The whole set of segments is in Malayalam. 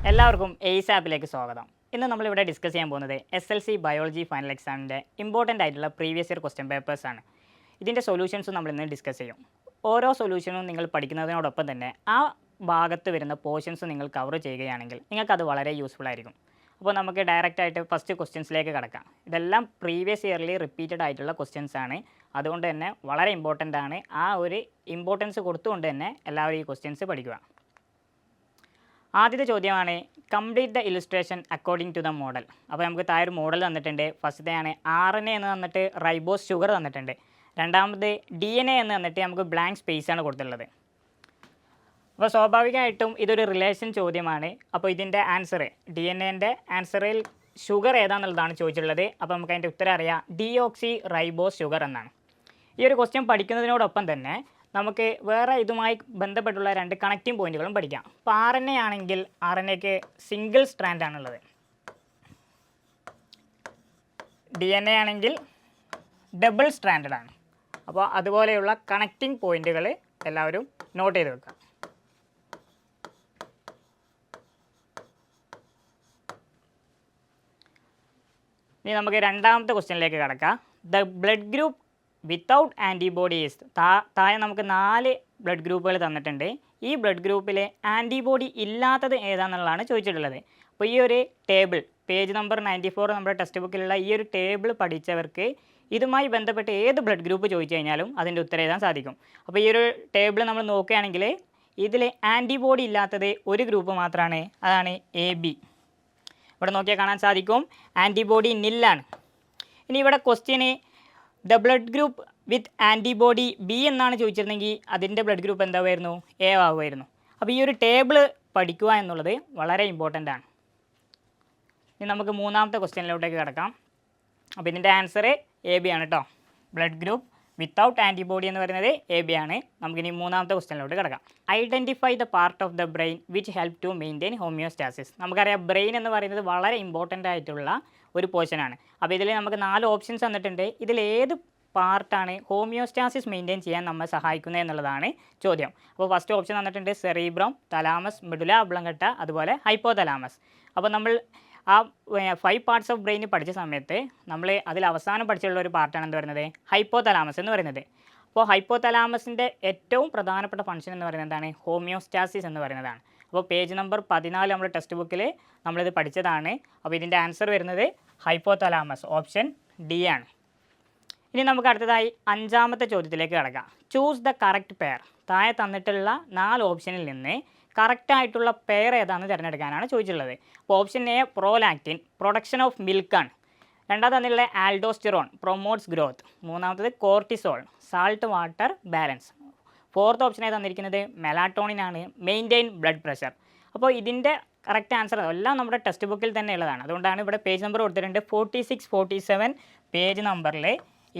എല്ലാവർക്കും എയ്സ് ആപ്പിലേക്ക് സ്വാഗതം. ഇന്ന് നമ്മളിവിടെ ഡിസ്കസ് ചെയ്യാൻ പോകുന്നത് SLC ബയോളജി ഫൈനൽ എക്സാമിൻ്റെ ഇമ്പോർട്ടൻ്റ് ആയിട്ടുള്ള പ്രീവിയസ് ഇയർ ക്വസ്റ്റ്യൻ പേപ്പേഴ്സാണ്. ഇതിൻ്റെ സൊല്യൂഷൻസും നമ്മളിന്ന് ഡിസ്കസ് ചെയ്യും. ഓരോ സൊല്യൂഷനും നിങ്ങൾ പഠിക്കുന്നതിനോടൊപ്പം തന്നെ ആ ഭാഗത്ത് വരുന്ന പോർഷൻസ് നിങ്ങൾ കവർ ചെയ്യുകയാണെങ്കിൽ നിങ്ങൾക്കത് വളരെ യൂസ്ഫുൾ ആയിരിക്കും. അപ്പോൾ നമുക്ക് ഡയറക്റ്റായിട്ട് ഫസ്റ്റ് ക്വസ്റ്റ്യൻസിലേക്ക് കടക്കാം. ഇതെല്ലാം പ്രീവിയസ് ഇയർലി റിപ്പീറ്റഡ് ആയിട്ടുള്ള ക്വസ്റ്റ്യൻസ് ആണ്. അതുകൊണ്ട് തന്നെ വളരെ ഇമ്പോർട്ടൻ്റ് ആണ്. ആ ഒരു ഇമ്പോർട്ടൻസ് കൊടുത്തുകൊണ്ട് തന്നെ എല്ലാവരും ഈ ക്വസ്റ്റ്യൻസ് പഠിക്കുക. ആദ്യത്തെ ചോദ്യമാണ് complete the illustration according to the model. അപ്പോൾ നമുക്ക് താഴെ ഒരു മോഡൽ തന്നിട്ടുണ്ട്. ഫസ്റ്റത്തെയാണ് RNA എന്ന് തന്നിട്ട് റൈബോസ് ഷുഗർ തന്നിട്ടുണ്ട്. രണ്ടാമത് DNA എന്ന് തന്നിട്ട് നമുക്ക് ബ്ലാങ്ക് സ്പേസ് ആണ് കൊടുത്തിട്ടുള്ളത്. അപ്പോൾ സ്വാഭാവികമായിട്ടും ഇതൊരു റിലേഷൻ ചോദ്യമാണ്. അപ്പോൾ ഇതിൻ്റെ ആൻസർ DNAൻ്റെ ആൻസറിൽ ഷുഗർ ഏതാണെന്നുള്ളതാണ് ചോദിച്ചിട്ടുള്ളത്. അപ്പോൾ നമുക്ക് അതിൻ്റെ ഉത്തരം അറിയാം, ഡീഓക്സി റൈബോസ് ഷുഗർ എന്നാണ്. ഈ ഒരു ക്വസ്റ്റ്യൻ പഠിക്കുന്നതിനോടൊപ്പം തന്നെ നമുക്ക് വേറെ ഇതുമായി ബന്ധപ്പെട്ടുള്ള രണ്ട് കണക്റ്റിംഗ് പോയിന്റുകളും പഠിക്കാം. അപ്പോൾ RNA ആണെങ്കിൽ RNAക്ക് സിംഗിൾ സ്ട്രാൻഡ് ആണുള്ളത്. DNA ആണെങ്കിൽ ഡബിൾ സ്ട്രാൻഡഡ് ആണ്. അപ്പോൾ അതുപോലെയുള്ള കണക്റ്റിംഗ് പോയിന്റുകൾ എല്ലാവരും നോട്ട് ചെയ്ത് വെക്കുക. ഇനി നമുക്ക് രണ്ടാമത്തെ ക്വസ്റ്റ്യനിലേക്ക് കടക്കാം. The blood group without antibodies. താഴെ നമുക്ക് 4 ബ്ലഡ് ഗ്രൂപ്പുകൾ തന്നിട്ടുണ്ട്. ഈ ബ്ലഡ് ഗ്രൂപ്പിൽ ആൻറ്റിബോഡി ഇല്ലാത്തത് ഏതാണെന്നുള്ളതാണ് ചോദിച്ചിട്ടുള്ളത്. അപ്പോൾ ഈ ഒരു ടേബിൾ പേജ് നമ്പർ 94 നമ്മുടെ ടെക്സ്റ്റ് ബുക്കിലുള്ള ഈ ഒരു ടേബിൾ പഠിച്ചവർക്ക് ഇതുമായി ബന്ധപ്പെട്ട് ഏത് ബ്ലഡ് ഗ്രൂപ്പ് ചോദിച്ചു കഴിഞ്ഞാലും അതിൻ്റെ ഉത്തരം എഴുതാൻ സാധിക്കും. അപ്പോൾ ഈ ഒരു ടേബിൾ നമ്മൾ നോക്കുകയാണെങ്കിൽ ഇതിൽ ആൻറ്റിബോഡി ഇല്ലാത്തത് ഒരു ഗ്രൂപ്പ് മാത്രമാണ്, അതാണ് AB. ഇവിടെ നോക്കിയാൽ കാണാൻ സാധിക്കും ആൻറ്റിബോഡി നില്ലാണ്. ഇനി ഇവിടെ question the blood group with antibody B എന്നാണ് ചോദിച്ചിരുന്നെങ്കിൽ അതിൻ്റെ ബ്ലഡ് ഗ്രൂപ്പ് എന്താവുമായിരുന്നു? A ആവുമായിരുന്നു. അപ്പോൾ ഈ ഒരു ടേബിൾ പഠിക്കുക എന്നുള്ളത് വളരെ ഇമ്പോർട്ടൻ്റ് ആണ്. ഇനി നമുക്ക് മൂന്നാമത്തെ ക്വസ്റ്റ്യനിലോട്ടേക്ക് കിടക്കാം. അപ്പോൾ ഇതിൻ്റെ ആൻസർ AB ആണ് കേട്ടോ. ബ്ലഡ് ഗ്രൂപ്പ് വിത്തൗട്ട് ആൻറ്റിബോഡി എന്ന് പറയുന്നത് AB ആണ്. നമുക്കിനി മൂന്നാമത്തെ ക്വസ്റ്റ്യനിലോട്ട് കിടക്കാം. Identify the part of the brain which help to maintain homeostasis. നമുക്കറിയാം ബ്രെയിൻ എന്ന് പറയുന്നത് വളരെ ഇമ്പോർട്ടൻ്റ് ആയിട്ടുള്ള ഒരു പോർഷനാണ്. അപ്പോൾ ഇതിൽ നമുക്ക് 4 ഓപ്ഷൻസ് തന്നിട്ടുണ്ട്. ഇതിലേത് പാർട്ടാണ് ഹോമിയോസ്റ്റാസിസ് മെയിൻറ്റെയിൻ ചെയ്യാൻ നമ്മെ സഹായിക്കുന്നത് എന്നുള്ളതാണ് ചോദ്യം. അപ്പോൾ ഫസ്റ്റ് ഓപ്ഷൻ തന്നിട്ടുണ്ട് സെറീബ്രം, തലാമസ്, മെഡുല ഒബ്ലങ്കട്ട, അതുപോലെ ഹൈപ്പോതലാമസ്. അപ്പോൾ നമ്മൾ ആ 5 പാർട്സ് ഓഫ് ബ്രെയിൻ പഠിച്ച സമയത്ത് നമ്മൾ അതിൽ അവസാനം പഠിച്ചിട്ടുള്ള ഒരു പാർട്ടാണ് എന്ത് പറയുന്നത്? ഹൈപ്പോതലാമസ് എന്ന് പറയുന്നത്. അപ്പോൾ ഹൈപ്പോതലാമസിൻ്റെ ഏറ്റവും പ്രധാനപ്പെട്ട ഫംഗ്ഷൻ എന്ന് പറയുന്നത് എന്താണ്? ഹോമിയോസ്റ്റാസിസ് എന്ന് പറയുന്നതാണ്. അപ്പോൾ പേജ് നമ്പർ 14 നമ്മുടെ ടെക്സ്റ്റ് ബുക്കിൽ നമ്മളിത് പഠിച്ചതാണ്. അപ്പോൾ ഇതിൻ്റെ ആൻസർ വരുന്നത് ഹൈപ്പോതലാമസ്, ഓപ്ഷൻ D ആണ്. ഇനി നമുക്ക് അടുത്തതായി 5ാമത്തെ ചോദ്യത്തിലേക്ക് കിടക്കാം. Choose the correct pair. താഴെ തന്നിട്ടുള്ള 4 ഓപ്ഷനിൽ നിന്ന് കറക്റ്റായിട്ടുള്ള പെയർ ഏതാണെന്ന് തിരഞ്ഞെടുക്കാനാണ് ചോദിച്ചിട്ടുള്ളത്. അപ്പോൾ option A prolactin, production of മിൽക്കാണ്. രണ്ടാമത് തന്നിട്ടുള്ള ആൽഡോസ്റ്റിറോൺ, പ്രൊമോട്ട്സ് ഗ്രോത്ത്. മൂന്നാമത്തത് cortisol, salt water balance. Fourth ഓപ്ഷനായി തന്നിരിക്കുന്നത് മെലാറ്റോണിൻ ആണ്, മെയിൻറ്റെയിൻ ബ്ലഡ് പ്രഷർ. അപ്പോൾ ഇതിൻ്റെ കറക്റ്റ് ആൻസർ എല്ലാം നമ്മുടെ ടെക്സ്റ്റ് ബുക്കിൽ തന്നെ ഉള്ളതാണ്. അതുകൊണ്ടാണ് ഇവിടെ പേജ് നമ്പർ കൊടുത്തിട്ടുണ്ട്. 46, 47 പേജ് നമ്പറിൽ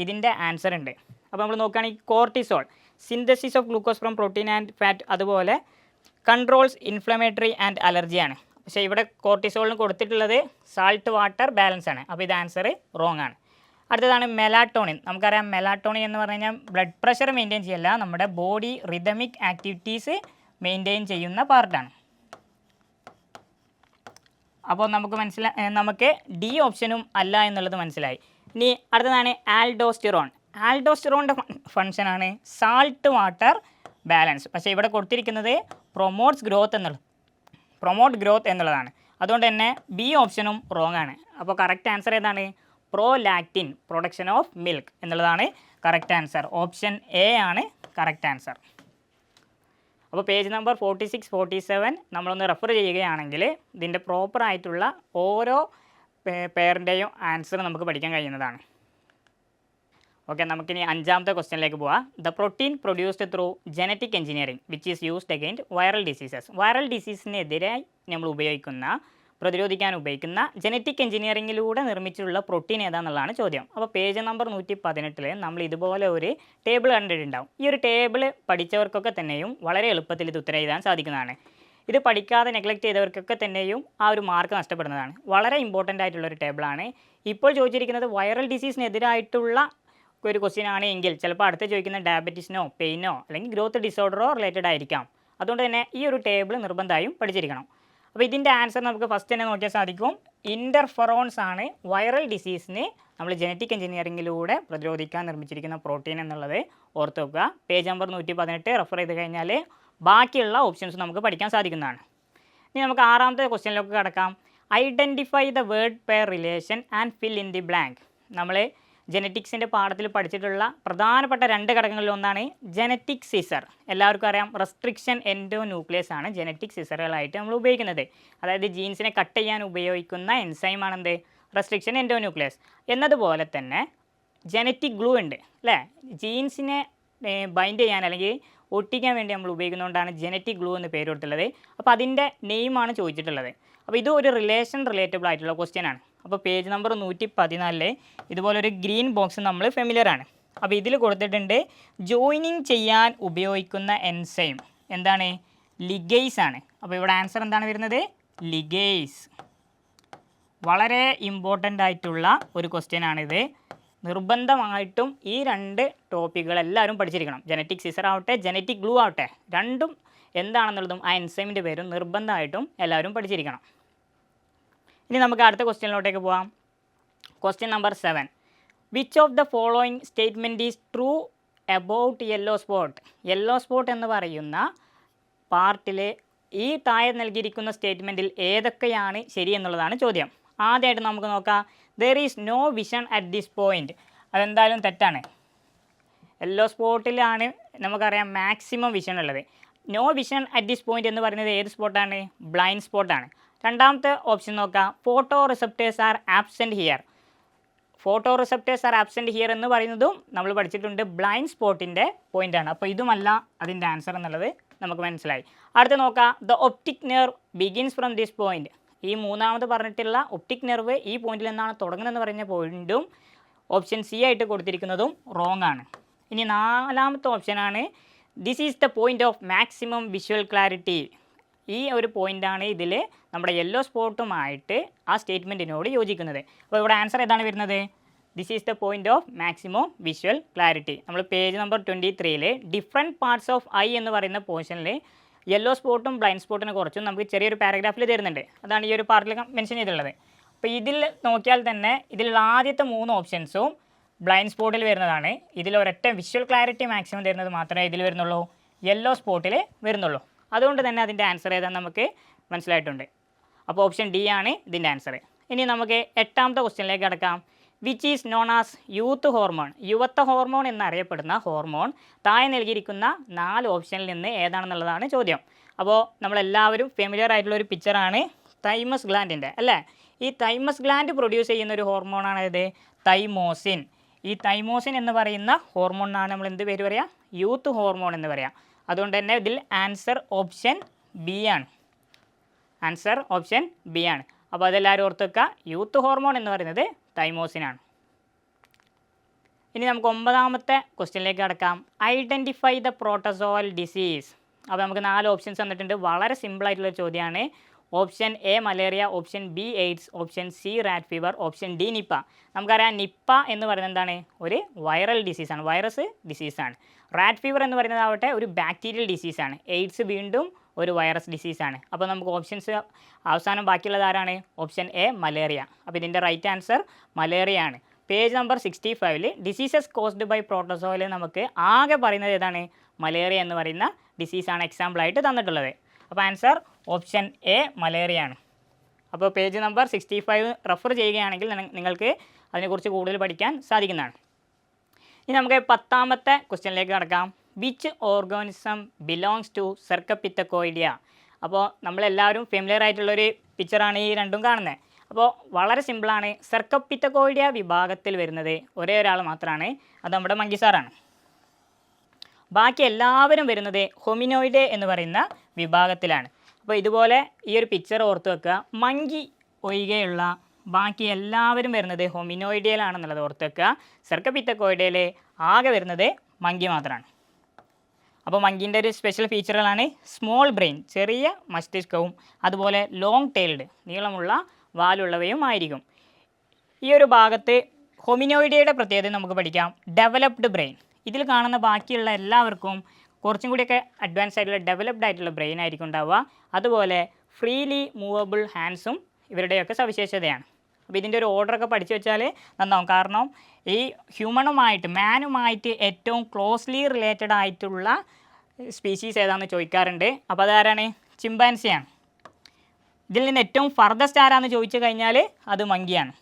ഇതിൻ്റെ ആൻസർ ഉണ്ട്. അപ്പോൾ നമ്മൾ നോക്കുകയാണെങ്കിൽ cortisol synthesis of glucose from protein and fat, അതുപോലെ കൺട്രോൾസ് ഇൻഫ്ലമേറ്ററി ആൻഡ് അലർജിയാണ്. പക്ഷേ ഇവിടെ കോർട്ടിസോളിന് കൊടുത്തിട്ടുള്ളത് സാൾട്ട് വാട്ടർ ബാലൻസ് ആണ്. അപ്പോൾ ഇത് ആൻസർ റോങ് ആണ്. അടുത്തതാണ് മെലാറ്റോണിൻ. നമുക്കറിയാം മെലാറ്റോണിൻ എന്ന് പറഞ്ഞു കഴിഞ്ഞാൽ ബ്ലഡ് പ്രഷർ മെയിൻറ്റെയിൻ ചെയ്യല്ല, നമ്മുടെ ബോഡി റിതമിക് ആക്ടിവിറ്റീസ് മെയിൻറ്റെയിൻ ചെയ്യുന്ന പാർട്ടാണ്. അപ്പോൾ നമുക്ക് D ഓപ്ഷനും അല്ല എന്നുള്ളത് മനസ്സിലായി. ഇനി അടുത്തതാണ് ആൽഡോസ്റ്റിറോൺ. ആൽഡോസ്റ്റിറോണിൻ്റെ ഫംഗ്ഷനാണ് സാൾട്ട് വാട്ടർ ബാലൻസ്. പക്ഷേ ഇവിടെ കൊടുത്തിരിക്കുന്നത് പ്രൊമോട്ട് ഗ്രോത്ത് എന്നുള്ളതാണ്. അതുകൊണ്ട് തന്നെ B ഓപ്ഷനും റോങ് ആണ്. അപ്പോൾ കറക്റ്റ് ആൻസർ ഏതാണ്? പ്രോലാക്റ്റിൻ, പ്രൊഡക്ഷൻ ഓഫ് മിൽക്ക് എന്നുള്ളതാണ് കറക്റ്റ് ആൻസർ. ഓപ്ഷൻ A ആണ് കറക്റ്റ് ആൻസർ. അപ്പോൾ പേജ് നമ്പർ 46, 47 നമ്മളൊന്ന് റെഫർ ചെയ്യുകയാണെങ്കിൽ ഇതിൻ്റെ പ്രോപ്പറായിട്ടുള്ള ഓരോ പെയറിൻ്റെയും ആൻസർ നമുക്ക് പഠിക്കാൻ കഴിയുന്നതാണ്. ഓക്കെ, നമുക്കിനി 5ാമത്തെ ക്വസ്റ്റ്യനിലേക്ക് പോവാം. The protein produced through genetic engineering which is used against viral diseases. Viral ഡിസീസിനെതിരെ നമ്മൾ പ്രതിരോധിക്കാൻ ഉപയോഗിക്കുന്ന ജനറ്റിക് എഞ്ചിനീയറിംഗിലൂടെ നിർമ്മിച്ചിട്ടുള്ള പ്രോട്ടീൻ ഏതാണെന്നുള്ളതാണ് ചോദ്യം. അപ്പോൾ പേജ് നമ്പർ 118 നമ്മൾ ഇതുപോലെ ഒരു ടേബിൾ കണ്ടിട്ടുണ്ടാവും. ഈ ഒരു ടേബിൾ പഠിച്ചവർക്കൊക്കെ തന്നെയും വളരെ എളുപ്പത്തിൽ ഇത് ഉത്തരം എഴുതാൻ സാധിക്കുന്നതാണ്. ഇത് പഠിക്കാതെ നെഗ്ലക്റ്റ് ചെയ്തവർക്കൊക്കെ തന്നെയും ആ ഒരു മാർക്ക് നഷ്ടപ്പെടുന്നതാണ്. വളരെ ഇമ്പോർട്ടൻ്റ് ആയിട്ടുള്ളൊരു ടേബിളാണ്. ഇപ്പോൾ ചോദിച്ചിരിക്കുന്നത് വൈറൽ ഡിസീസിനെതിരായിട്ടുള്ള ഒരു ക്വസ്റ്റ്യൻ ആണ് എങ്കിൽ ചിലപ്പോൾ അടുത്ത് ചോദിക്കുന്ന ഡയബറ്റീസിനോ പെയിനോ അല്ലെങ്കിൽ ഗ്രോത്ത് ഡിസോർഡറോ റിലേറ്റഡ് ആയിരിക്കാം. അതുകൊണ്ട് തന്നെ ഈ ഒരു ടേബിൾ നിർബന്ധമായും പഠിച്ചിരിക്കണം. അപ്പോൾ ഇതിൻ്റെ ആൻസർ നമുക്ക് ഫസ്റ്റ് തന്നെ നോക്കിയാൽ സാധിക്കും. ഇൻ്റർഫെറോൺസ് ആണ് വൈറൽ ഡിസീസിനെ നമ്മൾ ജനറ്റിക് എഞ്ചിനീയറിങ്ങിലൂടെ പ്രതിരോധിക്കാൻ നിർമ്മിച്ചിരിക്കുന്ന പ്രോട്ടീൻ എന്നുള്ളത് ഓർത്ത് വെക്കുക. പേജ് നമ്പർ 118 റെഫർ ചെയ്ത് കഴിഞ്ഞാൽ ബാക്കിയുള്ള ഓപ്ഷൻസ് നമുക്ക് പഠിക്കാൻ സാധിക്കുന്നതാണ്. ഇനി നമുക്ക് ആറാമത്തെ ക്വസ്റ്റ്യനിലേക്ക് കടക്കാം. Identify the word pair relation and fill in the blank. നമ്മൾ ജനറ്റിക്സിൻ്റെ പാഠത്തിൽ പഠിച്ചിട്ടുള്ള പ്രധാനപ്പെട്ട 2 ഘടകങ്ങളിൽ ഒന്നാണ് ജനറ്റിക് സിസർ. എല്ലാവർക്കും അറിയാം, റെസ്ട്രിക്ഷൻ എൻഡോ ന്യൂക്ലിയസ് ആണ് ജനറ്റിക് സിസറുകളായിട്ട് നമ്മൾ ഉപയോഗിക്കുന്നത്. അതായത് ജീൻസിനെ കട്ട് ചെയ്യാൻ ഉപയോഗിക്കുന്ന എൻസൈമാണ് എന്ത്, റെസ്ട്രിക്ഷൻ എൻഡോ ന്യൂക്ലിയസ്. എന്നതുപോലെ തന്നെ ജനറ്റിക് ഗ്ലൂ ഉണ്ട് അല്ലേ, ജീൻസിനെ ബൈൻഡ് ചെയ്യാൻ അല്ലെങ്കിൽ ഒട്ടിക്കാൻ വേണ്ടി നമ്മൾ ഉപയോഗിക്കുന്നതുകൊണ്ടാണ് ജനറ്റിക് ഗ്ലൂ എന്ന് പേര് കൊടുത്തുള്ളത്. അപ്പോൾ അതിൻ്റെ നെയിമാണ് ചോദിച്ചിട്ടുള്ളത്. അപ്പോൾ ഇത് ഒരു റിലേഷൻ റിലേറ്റബിൾ ആയിട്ടുള്ള ക്വസ്റ്റ്യൻ ആണ്. അപ്പോൾ പേജ് നമ്പർ 114 ഇതുപോലൊരു ഗ്രീൻ ബോക്സ് നമ്മൾ ഫെമിലിയർ ആണ്. അപ്പോൾ ഇതിൽ കൊടുത്തിട്ടുണ്ട് ജോയിനിങ് ചെയ്യാൻ ഉപയോഗിക്കുന്ന എൻസൈം എന്താണ്, ലിഗേസ് ആണ്. അപ്പോൾ ഇവിടെ ആൻസർ എന്താണ് വരുന്നത്, ലിഗേസ്. വളരെ ഇമ്പോർട്ടൻ്റ് ആയിട്ടുള്ള ഒരു ക്വസ്റ്റ്യൻ ആണിത്. നിർബന്ധമായിട്ടും ഈ 2 ടോപ്പിക്കുകൾ എല്ലാവരും പഠിച്ചിരിക്കണം. ജനറ്റിക് സിസർ ആവട്ടെ ജനറ്റിക് ഗ്ലൂ ആവട്ടെ, രണ്ടും എന്താണെന്നുള്ളതും ആ എൻസൈമിൻ്റെ പേരും നിർബന്ധമായിട്ടും എല്ലാവരും പഠിച്ചിരിക്കണം. ഇനി നമുക്ക് അടുത്ത ക്വസ്റ്റ്യനിലോട്ടേക്ക് പോകാം. Question number 7. Which of the following statement is true about yellow spot. Yellow spot എന്ന് പറയുന്ന പാർട്ടിൽ ഈ താഴെ നൽകിയിരിക്കുന്ന സ്റ്റേറ്റ്മെൻറ്റിൽ ഏതൊക്കെയാണ് ശരി എന്നുള്ളതാണ് ചോദ്യം. ആദ്യമായിട്ട് നമുക്ക് നോക്കാം. There is no vision at this point. അതെന്തായാലും തെറ്റാണ്. യെല്ലോ സ്പോട്ടിലാണ് നമുക്കറിയാം മാക്സിമം വിഷൻ ഉള്ളത്. No vision at this point എന്ന് പറയുന്നത് ഏത് സ്പോട്ടാണ്, ബ്ലൈൻഡ് സ്പോട്ടാണ്. രണ്ടാമത്തെ ഓപ്ഷൻ നോക്കാം. Photo receptors are absent here. Photo receptors are absent here എന്ന് പറയുന്നതും നമ്മൾ പഠിച്ചിട്ടുണ്ട് ബ്ലൈൻഡ് സ്പോട്ടിൻ്റെ പോയിൻ്റാണ്. അപ്പോൾ ഇതുമല്ല അതിൻ്റെ ആൻസർ എന്നുള്ളത് നമുക്ക് മനസ്സിലായി. അടുത്ത് നോക്കാം. The optic nerve begins from this point. ഈ മൂന്നാമത് പറഞ്ഞിട്ടുള്ള ഒപ്റ്റിക് നെർവ് ഈ പോയിന്റിൽ നിന്നാണ് തുടങ്ങുന്നതെന്ന് പറഞ്ഞ പോയിന്റും ഓപ്ഷൻ സി ആയിട്ട് കൊടുത്തിരിക്കുന്നതും റോങ് ആണ്. ഇനി നാലാമത്തെ ഓപ്ഷനാണ് this is the point of maximum visual clarity. ഈ ഒരു പോയിൻ്റാണ് ഇതിൽ നമ്മുടെ യെല്ലോ സ്പോട്ടുമായിട്ട് ആ സ്റ്റേറ്റ്മെൻറ്റിനോട് യോജിക്കുന്നത്. അപ്പോൾ ഇവിടെ ആൻസർ ഏതാണ് വരുന്നത്, this is the point of maximum visual clarity. നമ്മൾ page number 23 different parts of eye എന്ന് പറയുന്ന പോർഷനിൽ യെല്ലോ സ്പോട്ടും ബ്ലൈൻഡ് സ്പോട്ടിനെ കുറിച്ചും നമുക്ക് ചെറിയൊരു പാരഗ്രാഫിൽ തരുന്നുണ്ട്. അതാണ് ഈ ഒരു പാർട്ടിൽ മെൻഷൻ ചെയ്തിട്ടുള്ളത്. അപ്പോൾ ഇതിൽ നോക്കിയാൽ തന്നെ ഇതിലുള്ള ആദ്യത്തെ 3 ഓപ്ഷൻസും ബ്ലൈൻഡ് സ്പോട്ടിൽ വരുന്നതാണ്. ഇതിൽ ഒരൊറ്റ വിഷ്വൽ ക്ലാരിറ്റി മാക്സിമം തരുന്നത് മാത്രമേ ഇതിൽ വരുന്നുള്ളൂ, യെല്ലോ സ്പോട്ടിൽ വരുന്നുള്ളൂ. അതുകൊണ്ട് തന്നെ അതിൻ്റെ ആൻസർ ഏതാണെന്ന് നമുക്ക് മനസ്സിലായിട്ടുണ്ട്. അപ്പോൾ ഓപ്ഷൻ ഡി ആണ് ഇതിൻ്റെ ആൻസർ. ഇനി നമുക്ക് 8ാമത്തെ ക്വസ്റ്റ്യനിലേക്ക് കടക്കാം. Which is known as youth hormone. യുവത്വ ഹോർമോൺ എന്നറിയപ്പെടുന്ന ഹോർമോൺ താഴെ നൽകിയിരിക്കുന്ന 4 ഓപ്ഷനിൽ നിന്ന് ഏതാണെന്നുള്ളതാണ് ചോദ്യം. അപ്പോൾ നമ്മളെല്ലാവരും ഫെമിലിയർ ആയിട്ടുള്ള ഒരു പിക്ചറാണ് തൈമസ് ഗ്ലാൻഡിൻ്റെ അല്ലേ. ഈ തൈമസ് ഗ്ലാൻഡ് പ്രൊഡ്യൂസ് ചെയ്യുന്ന ഒരു ഹോർമോണാണ് ഇത് തൈമോസിൻ. ഈ തൈമോസിൻ എന്ന് പറയുന്ന ഹോർമോണിനാണ് നമ്മൾ എന്ത് പേര് പറയുക, യൂത്ത് ഹോർമോൺ എന്ന് പറയാം. അതുകൊണ്ട് തന്നെ ഇതിൽ ആൻസർ ഓപ്ഷൻ ബി ആണ്. ആൻസർ ഓപ്ഷൻ ബി ആണ്. അപ്പോൾ അതെല്ലാവരും ഓർത്ത് വെക്കുക, യൂത്ത് ഹോർമോൺ എന്ന് പറയുന്നത് തൈമോസിനാണ്. ഇനി നമുക്ക് 9ാമത്തെ ക്വസ്റ്റ്യനിലേക്ക് കടക്കാം. Identify the protozoal disease. അപ്പോൾ നമുക്ക് 4 ഓപ്ഷൻസ് തന്നിട്ടുണ്ട്. വളരെ സിമ്പിളായിട്ടുള്ള ചോദ്യമാണ്. Option A malaria, option B AIDS, option C rat fever, option D Nipah. നമുക്കറിയാം നിപ്പ എന്ന് പറയുന്നത് എന്താണ്, ഒരു വൈറൽ ഡിസീസാണ്, വൈറസ് ഡിസീസാണ്. റാറ്റ് ഫീവർ എന്ന് പറയുന്നതാവട്ടെ ഒരു ബാക്ടീരിയൽ ഡിസീസാണ്. എയ്ഡ്സ് വീണ്ടും ഒരു വൈറസ് ഡിസീസാണ്. അപ്പോൾ നമുക്ക് ഓപ്ഷൻസ് അവസാനം ബാക്കിയുള്ളത് ആരാണ്, ഓപ്ഷൻ എ മലേറിയ. അപ്പോൾ ഇതിൻ്റെ റൈറ്റ് ആൻസർ മലേറിയ ആണ്. Page number 65 diseases caused by പ്രോട്ടോസോയിൽ നമുക്ക് ആകെ പറയുന്നത് ഏതാണ്, മലേറിയ എന്ന് പറയുന്ന ഡിസീസാണ് എക്സാമ്പിളായിട്ട് തന്നിട്ടുള്ളത്. അപ്പോൾ ആൻസർ ഓപ്ഷൻ എ മലേറിയ ആണ്. അപ്പോൾ പേജ് നമ്പർ 65 റെഫർ ചെയ്യുകയാണെങ്കിൽ നിങ്ങൾക്ക് അതിനെക്കുറിച്ച് കൂടുതൽ പഠിക്കാൻ സാധിക്കുന്നതാണ്. ഇനി നമുക്ക് 10ാമത്തെ ക്വസ്റ്റ്യനിലേക്ക് കടക്കാം. Which organism belongs to Cercopithecoidea. അപ്പോൾ നമ്മളെല്ലാവരും ഫെമിലിയർ ആയിട്ടുള്ളൊരു പിക്ചറാണ് ഈ രണ്ടും കാണുന്നത്. അപ്പോൾ വളരെ സിമ്പിളാണ്. സർക്കപ്പിത്തക്കോയിഡിയ വിഭാഗത്തിൽ വരുന്നത് ഒരേ ഒരാൾ മാത്രമാണ്, അത് നമ്മുടെ മങ്കി സാറാണ്. ബാക്കി എല്ലാവരും വരുന്നത് ഹൊമിനോയിഡ് എന്ന് പറയുന്ന വിഭാഗത്തിലാണ്. അപ്പോൾ ഇതുപോലെ ഈ ഒരു പിക്ചർ ഓർത്ത് വെക്കുക. മങ്കി ഒഴികെയുള്ള ബാക്കി എല്ലാവരും വരുന്നത് ഹൊമിനോയിഡിയയിലാണെന്നുള്ളത് ഓർത്ത് വെക്കുക. സർക്കപ്പിത്തക്കോയിഡയിൽ ആകെ വരുന്നത് മങ്കി മാത്രമാണ്. അപ്പോൾ മങ്കീൻ്റെ ഒരു സ്പെഷ്യൽ ഫീച്ചറുകളാണ് സ്മോൾ ബ്രെയിൻ, ചെറിയ മസ്തിഷ്കവും അതുപോലെ ലോങ് ടെയിൽഡ്, നീളമുള്ള വാലുള്ളവയും ആയിരിക്കും. ഈ ഒരു ഭാഗത്ത് ഹൊമിനോയിഡിയയുടെ പ്രത്യേകത നമുക്ക് പഠിക്കാം. Developed brain. ഇതിൽ കാണുന്ന ബാക്കിയുള്ള എല്ലാവർക്കും കുറച്ചും കൂടിയൊക്കെ അഡ്വാൻസ് ആയിട്ടുള്ള ഡെവലപ്ഡ് ആയിട്ടുള്ള ബ്രെയിൻ ആയിരിക്കും ഉണ്ടാവുക. അതുപോലെ ഫ്രീലി മൂവബിൾ ഹാൻഡ്സും ഇവരുടെയൊക്കെ സവിശേഷതയാണ്. അപ്പോൾ ഇതിൻ്റെ ഒരു ഓർഡറൊക്കെ പഠിച്ചു വെച്ചാൽ നന്നാവും. കാരണം ഈ മാനുമായിട്ട് ഏറ്റവും ക്ലോസ്ലി റിലേറ്റഡ് ആയിട്ടുള്ള സ്പീഷീസ് ഏതാണെന്ന് ചോദിക്കാറുണ്ട്. അപ്പോൾ അതാരാണ്? ചിമ്പാൻസിയാണ്. ഇതിൽ നിന്ന് ഏറ്റവും ഫർദസ്റ്റ് ആരാന്ന് ചോദിച്ചു കഴിഞ്ഞാൽ അത് മങ്കിയാണ്.